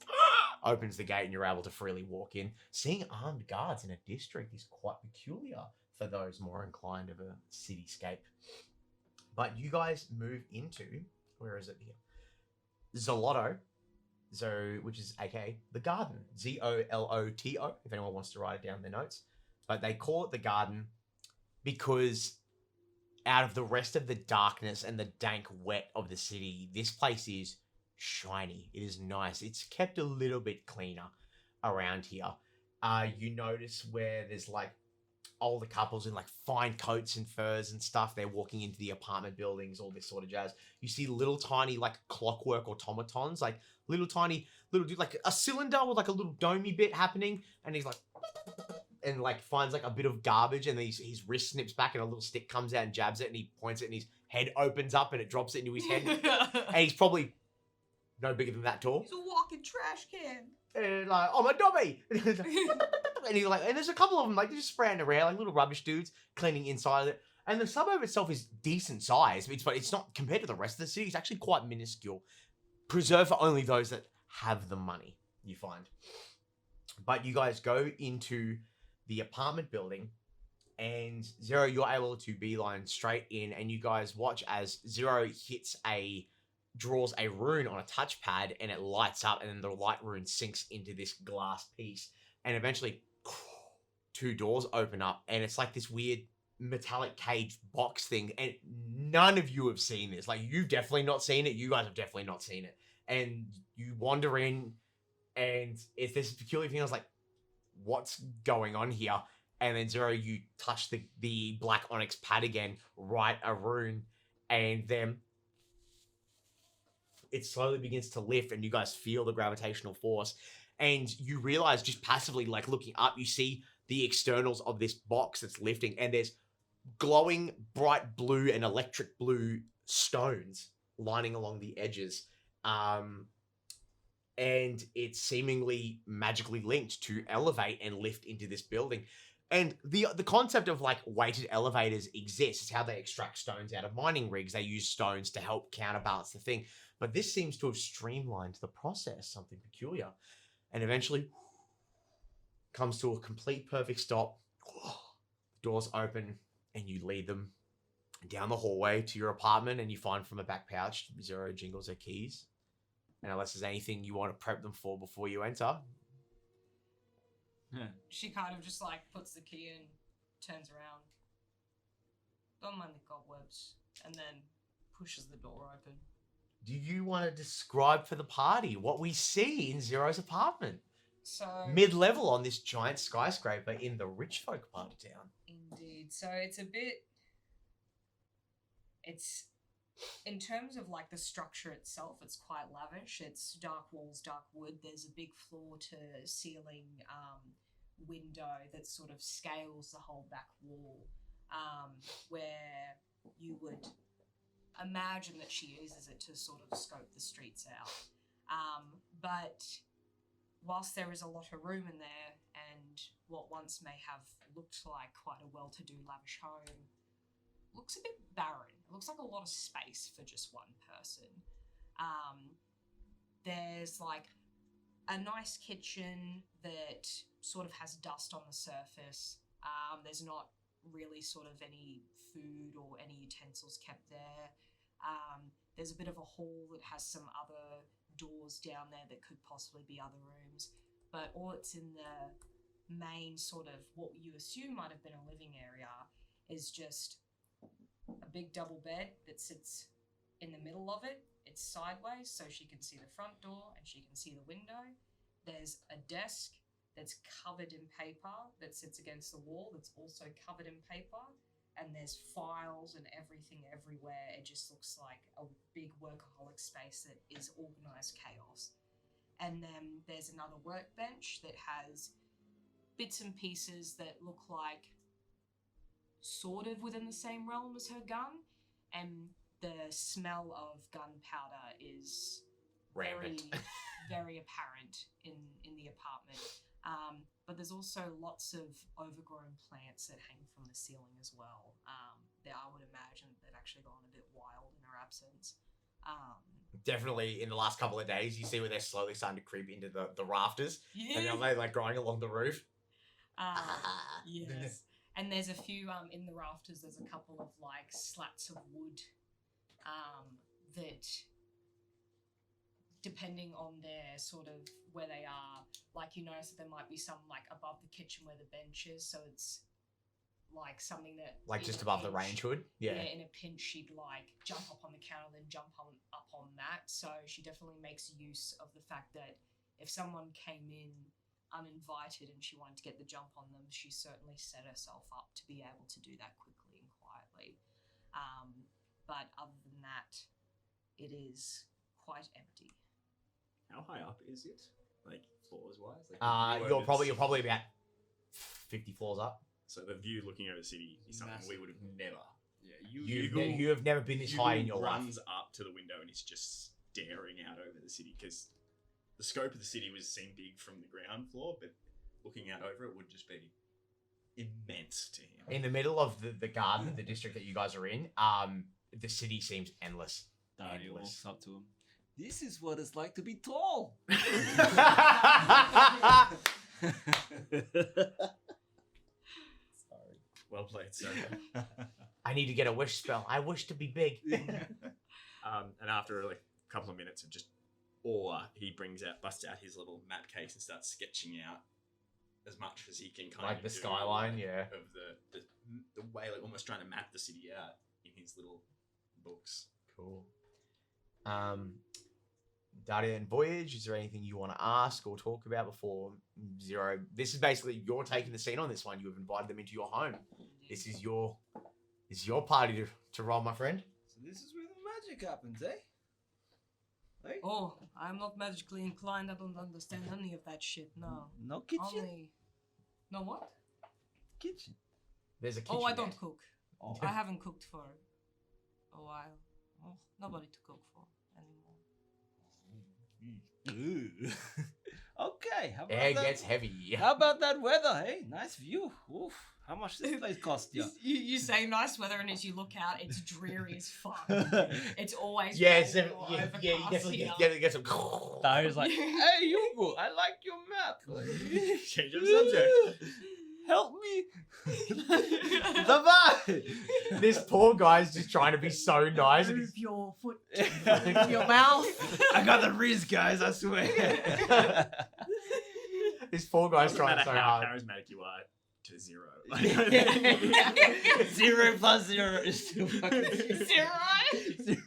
opens the gate, and you're able to freely walk in. Seeing armed guards in a district is quite peculiar for those more inclined of a cityscape. But you guys move into, where is it here? Zoloto, which is aka the garden, Zoloto, if anyone wants to write it down in their notes. But they call it the garden because out of the rest of the darkness and the dank wet of the city, this place is shiny. It is nice. It's kept a little bit cleaner around here. You notice where there's like older couples in like fine coats and furs and stuff. They're walking into the apartment buildings, all this sort of jazz. You see little tiny like clockwork automatons, like little dude, like a cylinder with like a little domey bit happening, and he's like and like finds like a bit of garbage, and his wrist snips back and a little stick comes out and jabs it, and he points it, and his head opens up and it drops it into his head. And he's probably no bigger than that tall. He's a walking trash can. And like, "Oh, my Dobby!" And he's like, and there's a couple of them like just spraying around, like little rubbish dudes cleaning inside of it. And the suburb itself is decent size, but it's not compared to the rest of the city. It's actually quite minuscule, preserved for only those that have the money. You find, but you guys go into the apartment building, and Zero, you're able to beeline straight in, and you guys watch as Zero draws a rune on a touchpad, and it lights up, and then the light rune sinks into this glass piece, and eventually 2 doors open up, and it's like this weird metallic cage box thing, and none of you have seen this. Like, you've definitely not seen it. You guys have definitely not seen it. And you wander in, and it's this peculiar thing. I was like, what's going on here? And then Zero, you touch the black onyx pad again, write a rune, and then it slowly begins to lift, and you guys feel the gravitational force. And you realize, just passively, like looking up, you see the externals of this box that's lifting, and there's glowing bright blue and electric blue stones lining along the edges. And it's seemingly magically linked to elevate and lift into this building. And the concept of like weighted elevators exists. It's how they extract stones out of mining rigs. They use stones to help counterbalance the thing. But this seems to have streamlined the process, something peculiar. And eventually comes to a complete perfect stop. Doors open, and you lead them down the hallway to your apartment, and you find from a back pouch, Zero jingles her keys. And unless there's anything you want to prep them for before you enter. She kind of just like puts the key in, turns around, don't mind the cobwebs, and then pushes the door open. Do you want to describe for the party what we see in Zero's apartment? So Mid-level on this giant skyscraper in the rich folk part of town. Indeed. So it's in terms of like the structure itself, it's quite lavish. It's dark walls, dark wood. There's a big floor to ceiling window that sort of scales the whole back wall, where you would imagine that she uses it to sort of scope the streets out. But whilst there is a lot of room in there, and what once may have looked like quite a well-to-do lavish home, looks a bit barren. It looks like a lot of space for just one person. There's like a nice kitchen that sort of has dust on the surface. There's not really sort of any food or any utensils kept there. There's a bit of a hall that has some other doors down there that could possibly be other rooms, but all that's in the main sort of what you assume might have been a living area is just a big double bed that sits in the middle of it. It's sideways, so she can see the front door and she can see the window. There's a desk that's covered in paper that sits against the wall that's also covered in paper, and there's files and everything everywhere. It just looks like a big workaholic space that is organized chaos. And then there's another workbench that has bits and pieces that look like sort of within the same realm as her gun, and the smell of gunpowder is Rampant. very apparent in the apartment. But there's also lots of overgrown plants that hang from the ceiling as well. That I would imagine they've actually gone a bit wild in her absence. Definitely in the last couple of days, you see where they're slowly starting to creep into the rafters. Yeah. And they're like growing along the roof. Yes. And there's a few in the rafters. There's a couple of like slats of wood that, depending on their sort of where they are, like you notice that there might be some like above the kitchen where the bench is, so it's like something that Like in just a above the pinch- range hood. Yeah. in a pinch she'd like jump up on the counter, then jump up on that. So she definitely makes use of the fact that if someone came in uninvited and she wanted to get the jump on them, she certainly set herself up to be able to do that quickly and quietly. But other than that, it is quite empty. How high up is it? Like floors wise? Like You're probably about 50 floors up. So the view looking over the city is something we would have never. Yeah, You have never been this high in your life. runs up to the window and is just staring out over the city because the scope of the city was seen big from the ground floor, but looking out over it would just be immense to him. In the middle of the garden, the district that you guys are in, the city seems endless. Dario walks up to him. This is what it's like to be tall. Sorry. Well played, sir. I need to get a wish spell. I wish to be big. And after like a couple of minutes of just awe, he busts out his little map case and starts sketching out as much as he can, kind Like of the do, skyline, yeah. of the way, like almost trying to map the city out in his little books. Cool. Daria and Voyage, is there anything you want to ask or talk about before Zero? This is basically you're taking the scene on this one. You have invited them into your home. This is your party to roll, my friend. So this is where the magic happens, eh? Hey? Oh, I'm not magically inclined. I don't understand any of that shit. No. No kitchen? Only. No what? Kitchen. There's a kitchen. Oh, I there. don't cook. Oh. I haven't cooked for a while. Oh, nobody to cook for anymore. Ooh. Okay, how about Air that? gets heavy. How about that weather, hey? Nice view. Oof. How much this place cost you? You say nice weather, and as you look out, it's dreary as fuck. It's always Yeah, raining or you overcast definitely here. get some. Dario's like, hey, Hugo, I like your map. Change of subject. Help me. The vibe. This poor guy's just trying to be so nice. And Move your foot to your mouth. I got the riz, guys, I swear. this poor guy's Doesn't trying matter so how hard. charismatic you are to zero. 0 plus 0 is still fucking Zero. 0.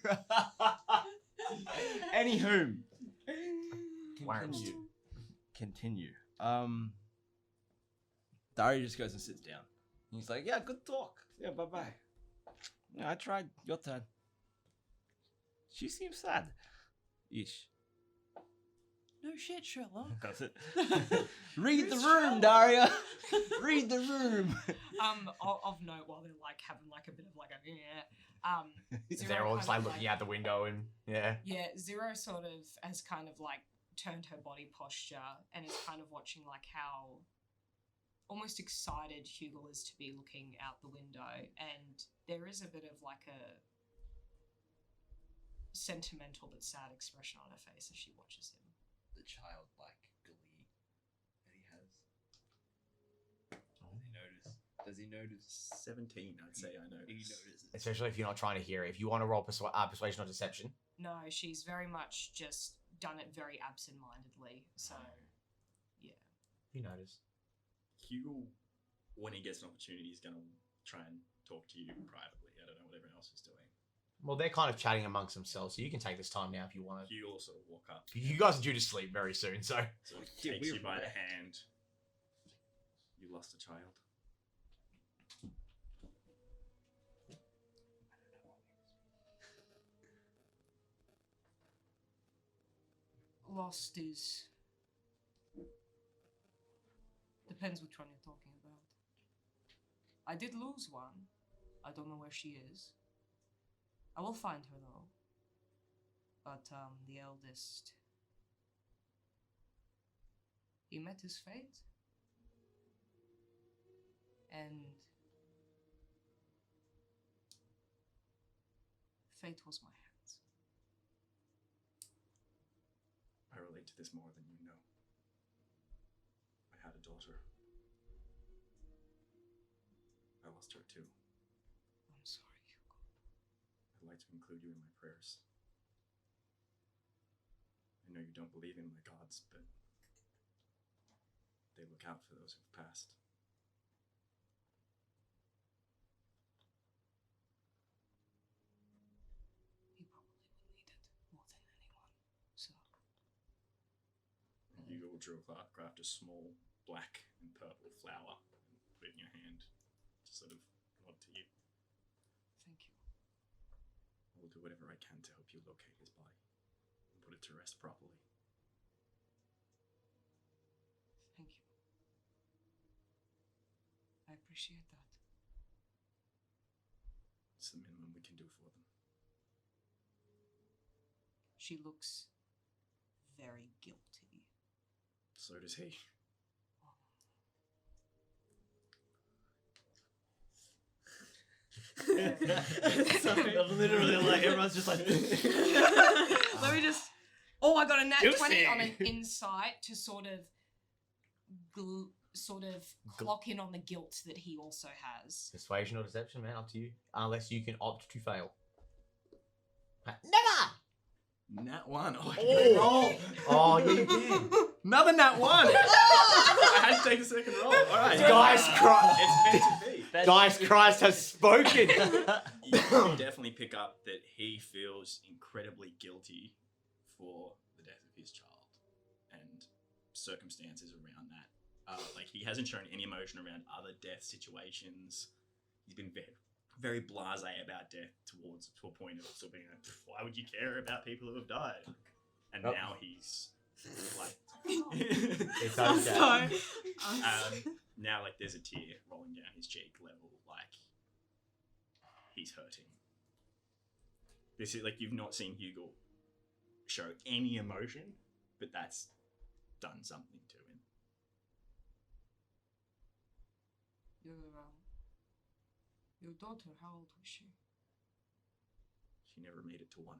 Anywho. Worms. Continue. Dario just goes and sits down. He's like, yeah, good talk. Yeah, bye-bye. Yeah, I tried. Your turn. She seems sad. Ish. No shit, Sherlock. That's it. Read the room, Daria. Read the room. Of note, while they're like having like a bit of like a Zero They're all just kind like of, looking out the window and yeah. Yeah, Zero sort of has kind of like turned her body posture and is kind of watching like how almost excited Hugel is to be looking out the window, and there is a bit of like a sentimental but sad expression on her face as she watches him. The childlike glee that he has. Does he notice? 17, I'd say I know. He notices. Especially if you're not trying to hear it. If you want to roll persuasion or deception. No, she's very much just done it very absent-mindedly, so yeah. You notice. Hugo, when he gets an opportunity, is going to try and talk to you privately. I don't know what everyone else is doing. Well, they're kind of chatting amongst themselves, so you can take this time now if you want to. Hugo will sort of walk up, You guys are due to sleep very soon, so. sort of Yeah, takes we're you by the right. hand. You lost a child. Lost is. Depends which one you're talking about. I did lose one. I don't know where she is. I will find her though. But the eldest. He met his fate. And fate was my hands. I relate to this more than you know. I had a daughter. I lost her too. I'm sorry, Hugo. I'd like to include you in my prayers. I know you don't believe in my gods, but they look out for those who've passed. He probably would need it more than anyone. So And you will craft a small black and purple flower and put it in your hand to sort of nod to you. thank you. I will do whatever I can to help you locate his body and put it to rest properly. Thank you. I appreciate that. It's the minimum we can do for them. She looks very guilty. So does he. Literally, like everyone's just like. Let me just. Oh, I got a nat Juicy. 20 on an insight to sort of clock in on the guilt that he also has. Persuasion or deception, man, up to you. Unless you can opt to fail. Never! Nat 1. Oh, Oh, oh yeah, you can. another nat 1. I had to take the second roll. All right. Guys, Christ. It's meant to be. Guys, Christ has spoken. You definitely pick up that he feels incredibly guilty for the death of his child and circumstances around that. Like, he hasn't shown any emotion around other death situations. He's been very blasé about death to a point of sort of being like, why would you care about people who have died? And Nope. now he's like, It's I'm okay. sorry. now like there's a tear rolling down his cheek level, like he's hurting. This is like, you've not seen Hugo show any emotion, but that's done something to him. Your daughter, how old was she? She never made it to 1.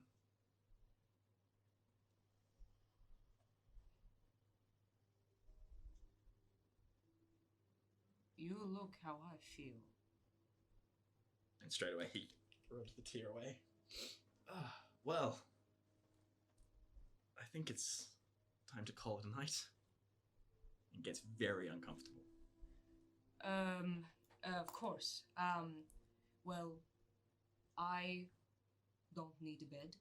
You look how I feel. And straight away he rubs the tear away. Well, I think it's time to call it a night. And gets very uncomfortable. Of course. Well, I don't need a bed.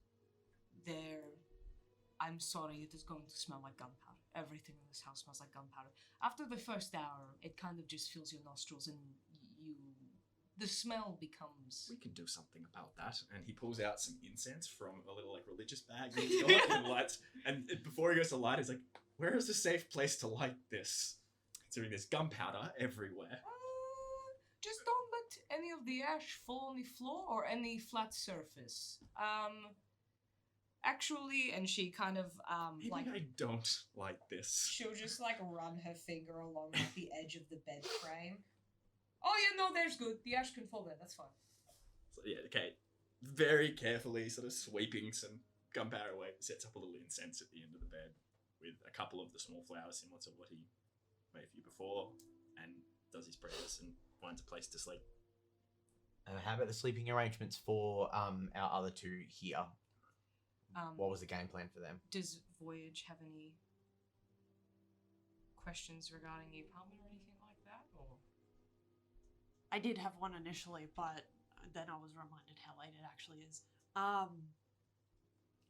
I'm sorry, it is going to smell like gunpowder. Everything in this house smells like gunpowder. After the first hour, it kind of just fills your nostrils and the smell becomes... We can do something about that. And he pulls out some incense from a little like religious bag that he's got and lights. And before he goes to light, he's like, where is a safe place to light this? Considering there's gunpowder everywhere. Just don't let any of the ash fall on the floor or any flat surface. Actually, and she kind of, Maybe like... I don't like this. She'll just like run her finger along like, the edge of the bed frame. Oh, yeah, no, there's good. The ash can fall there. That's fine. So, yeah, okay. Very carefully sort of sweeping some gunpowder away, sets up a little incense at the end of the bed with a couple of the small flowers similar to what he made for you before, and does his prayers and finds a place to sleep. How about the sleeping arrangements for our other two here? What was the game plan for them? Does Voyage have any questions regarding the apartment or anything like that? Or I did have one initially, but then I was reminded how late it actually is.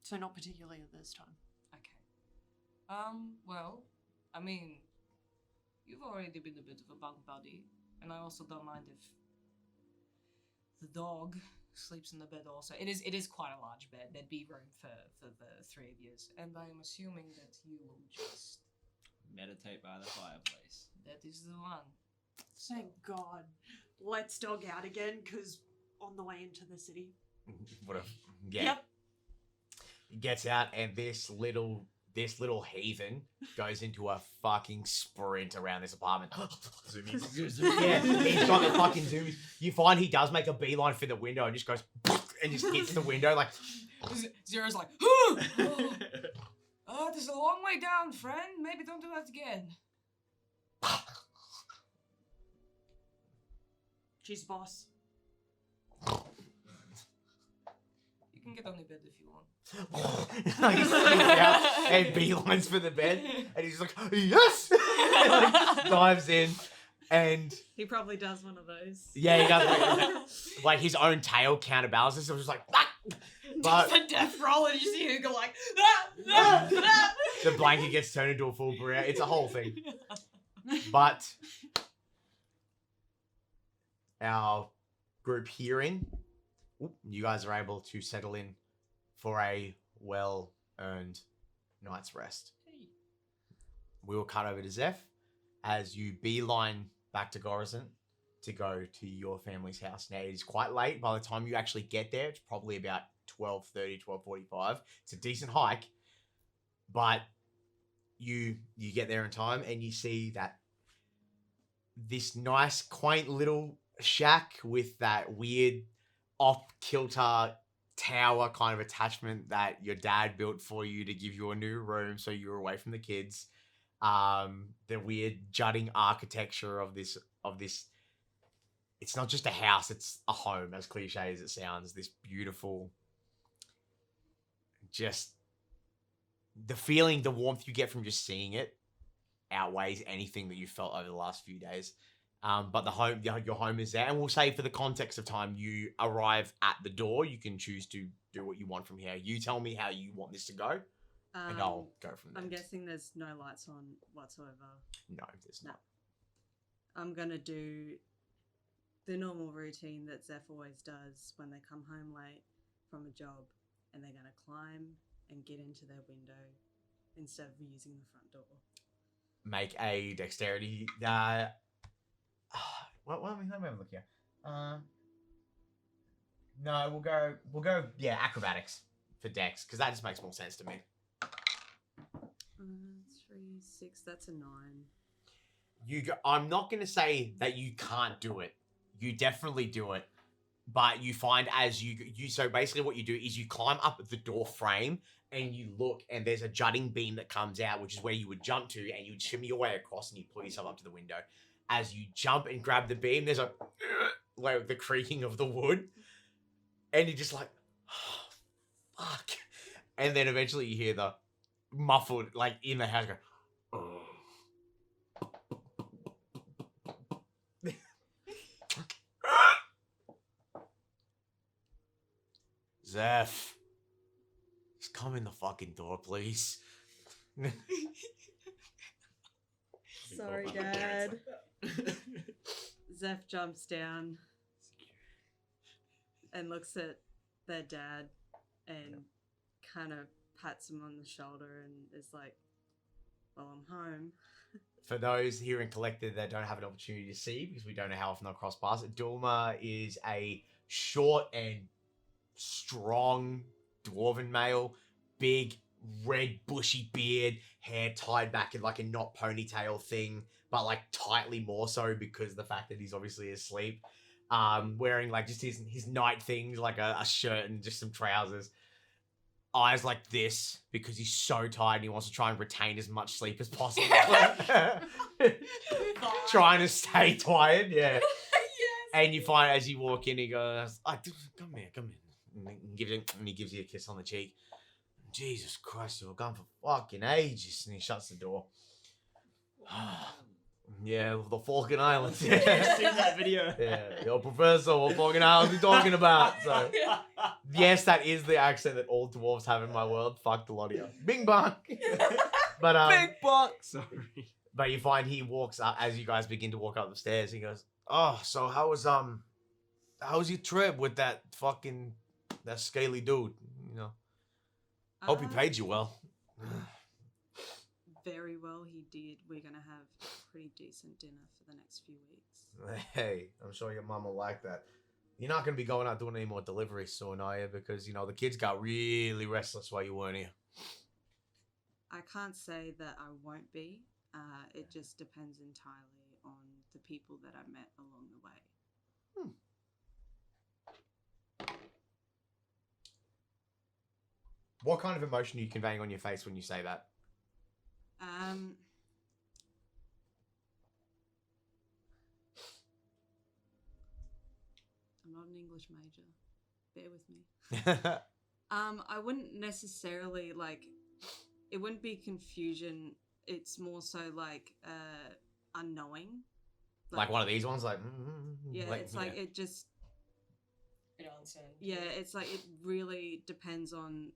So not particularly at this time. okay. Well, I mean, you've already been a bit of a bunk buddy, and I also don't mind if the dog sleeps in the bed also. It is quite a large bed. There'd be room for the three of you, and I'm assuming that you will just... Meditate by the fireplace. That is the one. Thank God. Let's dog out again, because on the way into the city. What a, yeah. Yep. He gets out, and this little heathen goes into a fucking sprint around this apartment. Yeah, he's got the fucking zoomies. You find he does make a beeline for the window and just goes and just hits the window like. Zero's like, this is a long way down, friend. Maybe don't do that again. She's boss. You can get on the bed if you want. He sneaks out and beelines for the bed, and he's like, yes! And like, dives in, and He probably does one of those. yeah, he does like his own tail counterbalances. So it was just like, ah! But Just a death roll and you see Hugo like, ah, ah, ah. the blanket gets turned into a full burrito. It's a whole thing. But our group herein, you guys are able to settle in for a well-earned night's rest. We will cut over to Zeph as you beeline back to Gorizon to go to your family's house. Now, it is quite late. By the time you actually get there, it's probably about 12:30, 12:45. It's a decent hike, but you get there in time and you see that this nice, quaint little shack with that weird off-kilter tower kind of attachment that your dad built for you to give you a new room so you were away from the kids. The weird jutting architecture of this it's not just a house, it's a home, as cliche as it sounds. This beautiful, just the feeling, the warmth you get from just seeing it outweighs anything that you felt over the last few days. But your home is there, and we'll say for the context of time, you arrive at the door. You can choose to do what you want from here. You tell me how you want this to go, and I'll go from there. I'm guessing there's no lights on whatsoever. No, there's not. I'm gonna do the normal routine that Zeph always does when they come home late from a job, and they're gonna climb and get into their window instead of using the front door. Make a dexterity. Let me have a look here. No, we'll go. Yeah, acrobatics for dex because that just makes more sense to me. 3, 6. That's a 9. I'm not gonna say that you can't do it. You definitely do it, but you find as you so basically what you do is you climb up the door frame and you look, and there's a jutting beam that comes out, which is where you would jump to, and you would shimmy your way across, and you pull yourself up to the window. As you jump and grab the beam, there's like the creaking of the wood, and you're just like, oh, fuck. And then eventually you hear the muffled, like in the house, go, oh. Zeph, just come in the fucking door, please. Sorry, Dad. Zeph jumps down and looks at their dad and kind of pats him on the shoulder and is like, well, I'm home. For those here in Collected that don't have an opportunity to see, because we don't know how often they'll cross paths, Dulma is a short and strong dwarven male, big, red, bushy beard, hair tied back in like a knot ponytail thing, but like tightly more so because of the fact that he's obviously asleep. Wearing like just his night things, like a shirt and just some trousers. Eyes like this because he's so tired and he wants to try and retain as much sleep as possible. Trying to stay tired, yeah. Yes. And you find as you walk in, he goes, come here. And he gives you a kiss on the cheek. Jesus Christ, you've gone for fucking ages. And he shuts the door. Yeah, the Falcon Islands. Yeah. I've seen that video. Yeah, yo, Professor, what Falcon Islands are you talking about? So, yes, that is the accent that all dwarves have in my world. Fuck the lot of you. Bing bong. But Big buck. Sorry. But you find he walks up as you guys begin to walk up the stairs. He goes, "Oh, so how was your trip with that scaly dude? You know, hope he paid you well." Very well, he did. We're gonna have a pretty decent dinner for the next few weeks. Hey, I'm sure your mom will like that. You're not gonna be going out doing any more deliveries soon, are you? Because the kids got really restless while you weren't here. I can't say that I won't be. It just depends entirely on the people that I met along the way. What kind of emotion are you conveying on your face when you say that? I'm not an English major. Bear with me. I wouldn't necessarily it wouldn't be confusion. It's more so unknowing. Like one of these ones, yeah, it's like it just. I don't understand. Yeah, it's like it really depends on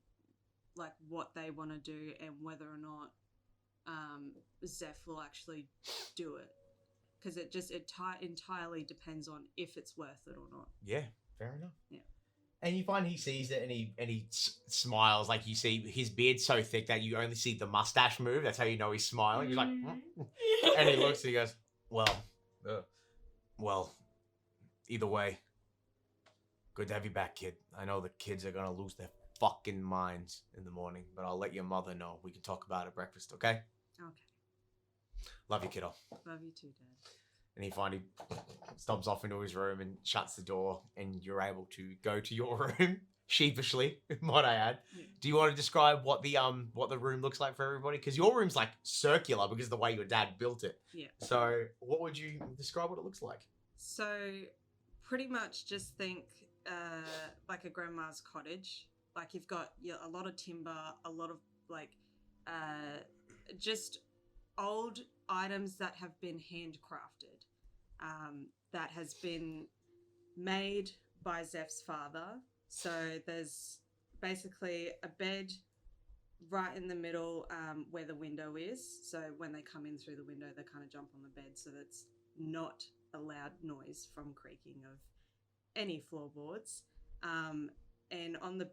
what they want to do and whether or not Zeph will actually do it, because it entirely depends on if it's worth it or not. Yeah, fair enough. Yeah. And you find he sees it and he smiles. Like, you see his beard's so thick that you only see the mustache move. That's how you know he's smiling. He's like, and he looks and he goes, well, either way, good to have you back, kid. I know the kids are gonna lose their fucking minds in the morning, but I'll let your mother know. We can talk about it at breakfast, okay? Okay. Love you, kiddo. Love you too, Dad. And he finally stomps off into his room and shuts the door, and you're able to go to your room sheepishly, might I add. Yeah. Do you want to describe what the room looks like for everybody? Because your room's like circular because of the way your dad built it. Yeah. So what would you describe what it looks like? So, pretty much just think like a grandma's cottage. Like you've got a lot of timber, a lot of like just old items that have been handcrafted, that has been made by Zeph's father. So there's basically a bed right in the middle where the window is. So when they come in through the window, they kind of jump on the bed so that's not a loud noise from creaking of any floorboards. And on the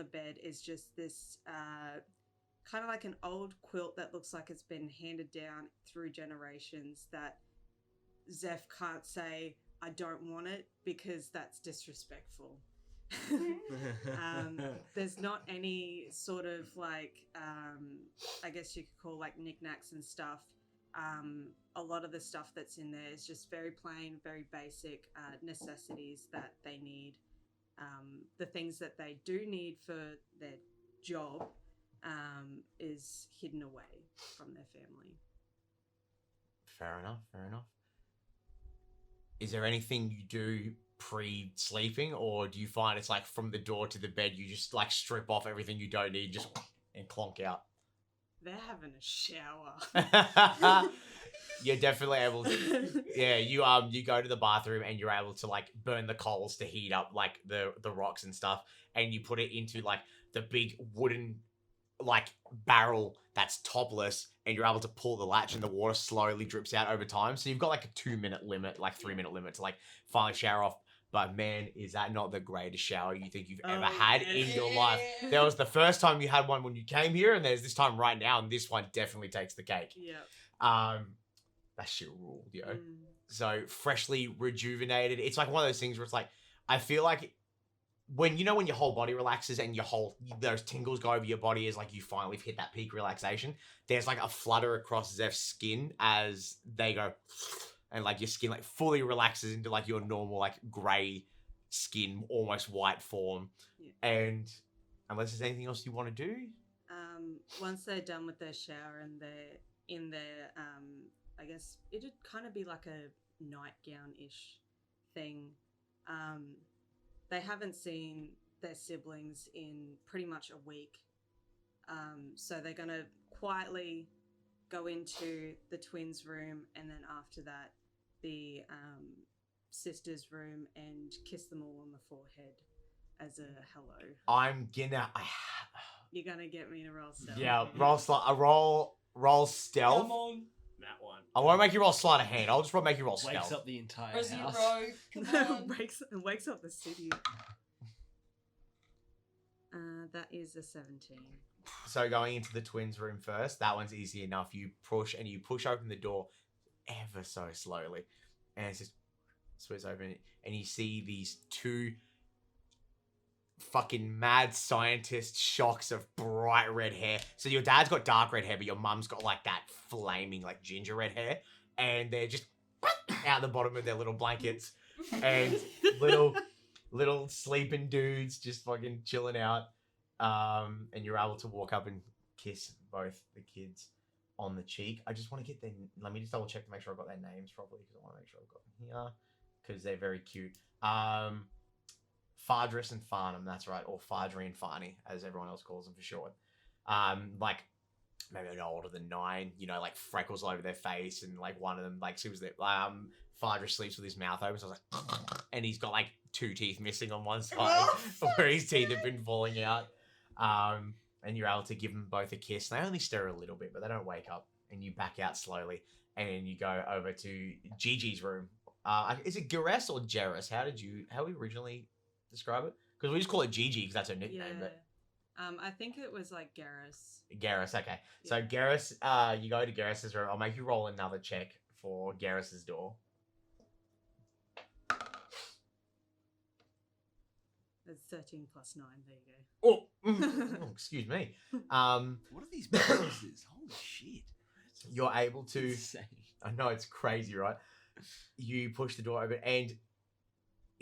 bed is just this kind of like an old quilt that looks like it's been handed down through generations that Zeph can't say, I don't want it, because that's disrespectful. There's not any sort of like, I guess you could call like knickknacks and stuff. A lot of the stuff that's in there is just very plain, very basic necessities that they need. The things that they do need for their job is hidden away from their family. Fair enough. Is there anything you do pre-sleeping, or do you find it's like from the door to the bed you just like strip off everything you don't need just and clonk out? They're having a shower. You're definitely able to, yeah, you go to the bathroom and you're able to like burn the coals to heat up like the rocks and stuff, and you put it into like the big wooden like barrel that's topless, and you're able to pull the latch and the water slowly drips out over time. So you've got like a 2-minute limit, like 3-minute limit to like finally shower off. But man, is that not the greatest shower you think you've ever had in your life? There was the first time you had one when you came here, and there's this time right now, and this one definitely takes the cake. Yeah. That shit ruled, yo. So freshly rejuvenated. It's like one of those things where it's like, I feel like when your whole body relaxes and those tingles go over your body as like you finally hit that peak relaxation, there's like a flutter across Zeph's skin as they go, and like your skin like fully relaxes into like your normal like grey skin, almost white form. Yeah. And unless there's anything else you want to do, once they're done with their shower and they're in their I guess it'd kind of be like a nightgown-ish thing. They haven't seen their siblings in pretty much a week. So they're going to quietly go into the twins' room, and then after that, the sisters' room, and kiss them all on the forehead as a hello. You're going to get me to roll stealth. Yeah, roll stealth. Come on. That one. I won't make you roll sleight of hand. I'll just make you roll stealth. Wakes up the entire Resident house. Rogue, come on. wakes up the city. That is a 17. So going into the twins' room first, that one's easy enough. You push open the door ever so slowly, and it just swings open, and you see these two fucking mad scientist shocks of bright red hair. So your dad's got dark red hair, but your mum's got like that flaming like ginger red hair, and they're just out the bottom of their little blankets, and little sleeping dudes just fucking chilling out. And you're able to walk up and kiss both the kids on the cheek. I just want to get let me just double check to make sure I've got their names properly, because I want to make sure I've got them here, because they're very cute. Fardris and Farnham, that's right, or Fardry and Farney, as everyone else calls them for short. Like maybe no older than 9, like freckles all over their face, and like one of them, like she was there. Fardris sleeps with his mouth open, so I was like, and he's got like 2 teeth missing on one side, where his teeth have been falling out. And you're able to give them both a kiss. They only stir a little bit, but they don't wake up. And you back out slowly, and you go over to Gigi's room. Is it Geras or Jeris? How we originally describe it? Because we just call it Gigi because that's her nickname. Yeah. But I think it was like Garrus. Garrus, okay. Yeah. So Garrus, you go to Garrus's room. I'll make you roll another check for Garrus's door. It's 13 plus 9. There you go. Oh, excuse me. What are these bonuses? Holy shit. You're able to... Insane. I know, it's crazy, right? You push the door open, and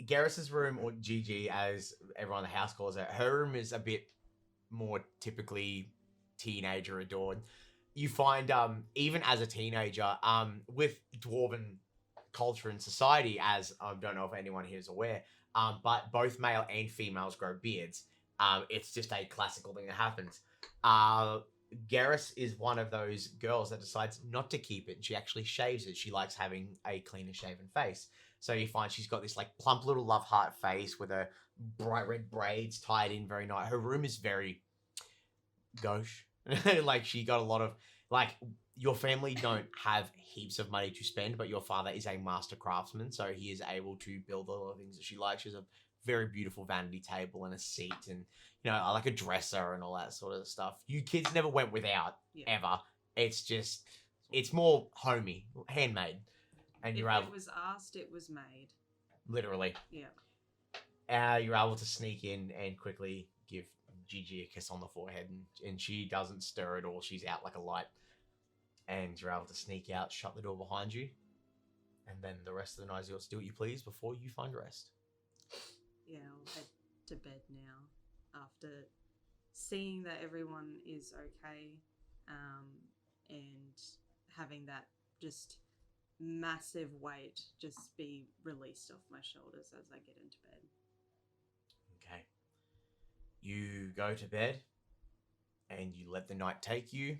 Garrus's room, or Gigi, as everyone in the house calls it, her room is a bit more typically teenager adored. You find, even as a teenager, with dwarven culture and society, as I don't know if anyone here is aware, but both male and females grow beards. It's just a classical thing that happens. Garrus is one of those girls that decides not to keep it. She actually shaves it. She likes having a cleaner shaven face. So you find she's got this like plump little love heart face with her bright red braids tied in very nice. Her room is very gauche. Like she got a lot of, like, your family don't have heaps of money to spend, but your father is a master craftsman, so he is able to build a lot of things that she likes. She has a very beautiful vanity table and a seat and, you know, like a dresser and all that sort of stuff. You kids never went without, ever. It's just, it's more homey, handmade. And If you're able, it was asked, it was made. literally, Yeah. you're able to sneak in and quickly give Gigi a kiss on the forehead, and she doesn't stir at all. She's out like a light. And you're able to sneak out, shut the door behind you, and then the rest of the night is yours. Do what you please before you find rest. Yeah, I'll head to bed now after seeing that everyone is okay, and having that just massive weight just be released off my shoulders as I get into bed. Okay. You go to bed, and you let the night take you,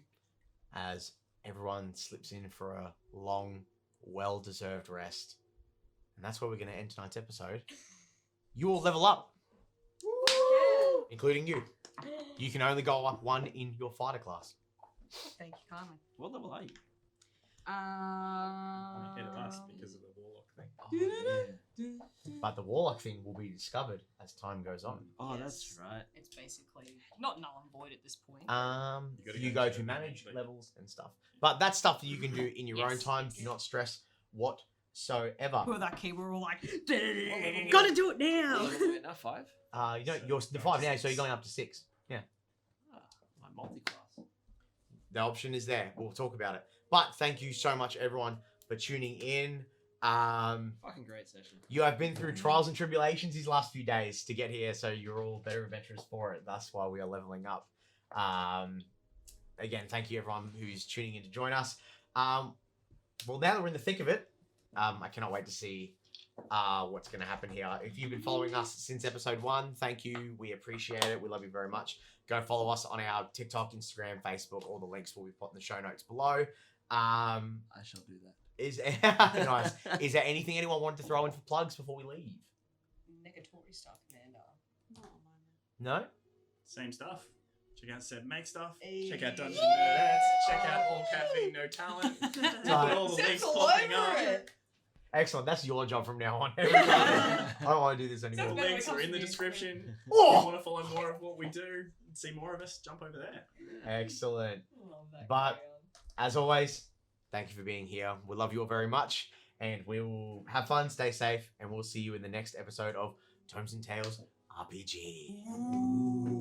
as everyone slips in for a long, well-deserved rest. And that's where we're going to end tonight's episode. You all level up. Woo! Including you. You can only go up one in your fighter class. Thank you kindly. What level are you? I'm ahead of us because of the warlock thing. But the warlock thing will be discovered as time goes on. Oh, Yes. that's right. It's basically not null and void at this point. gotta You go go to to the manage but- levels and stuff. But that's stuff that you can do in your own Yes, time. yes. Do not stress whatsoever. Pull that key, we're all like, Gotta do it now! What level are we at now? 5? You know, you're the 5 now, so you're going up to 6. Ah, my multi-class. The option is there. We'll talk about it. But thank you so much, everyone, for tuning in. Fucking great session. You have been through trials and tribulations these last few days to get here, so you're all better adventurers for it. That's why we are leveling up. Again, thank you everyone who's tuning in to join us. Well, now that we're in the thick of it, I cannot wait to see what's going to happen here. If you've been following us since episode 1, thank you. We appreciate it. We love you very much. Go follow us on our TikTok, Instagram, Facebook. All the links will be put in the show notes below. I shall do that. Is nice. Is there anything anyone wanted to throw in for plugs before we leave? negatory stuff, Amanda. No? Same stuff. Check out Seb Make Stuff. Hey. Check out Dungeon Nerdettes. Check out All Caffeine No Talent. Right. All the Seb's links all popping over up. it. Excellent. That's your job from now on. I don't want to do this All anymore. the links are in the Comes description. If Oh! you want to follow more of what we do and see more of us, jump over there. Excellent. Love that But- carry As always, thank you for being here. We love you all very much. And we will have fun, stay safe, and we'll see you in the next episode of Tomes and Tales RPG.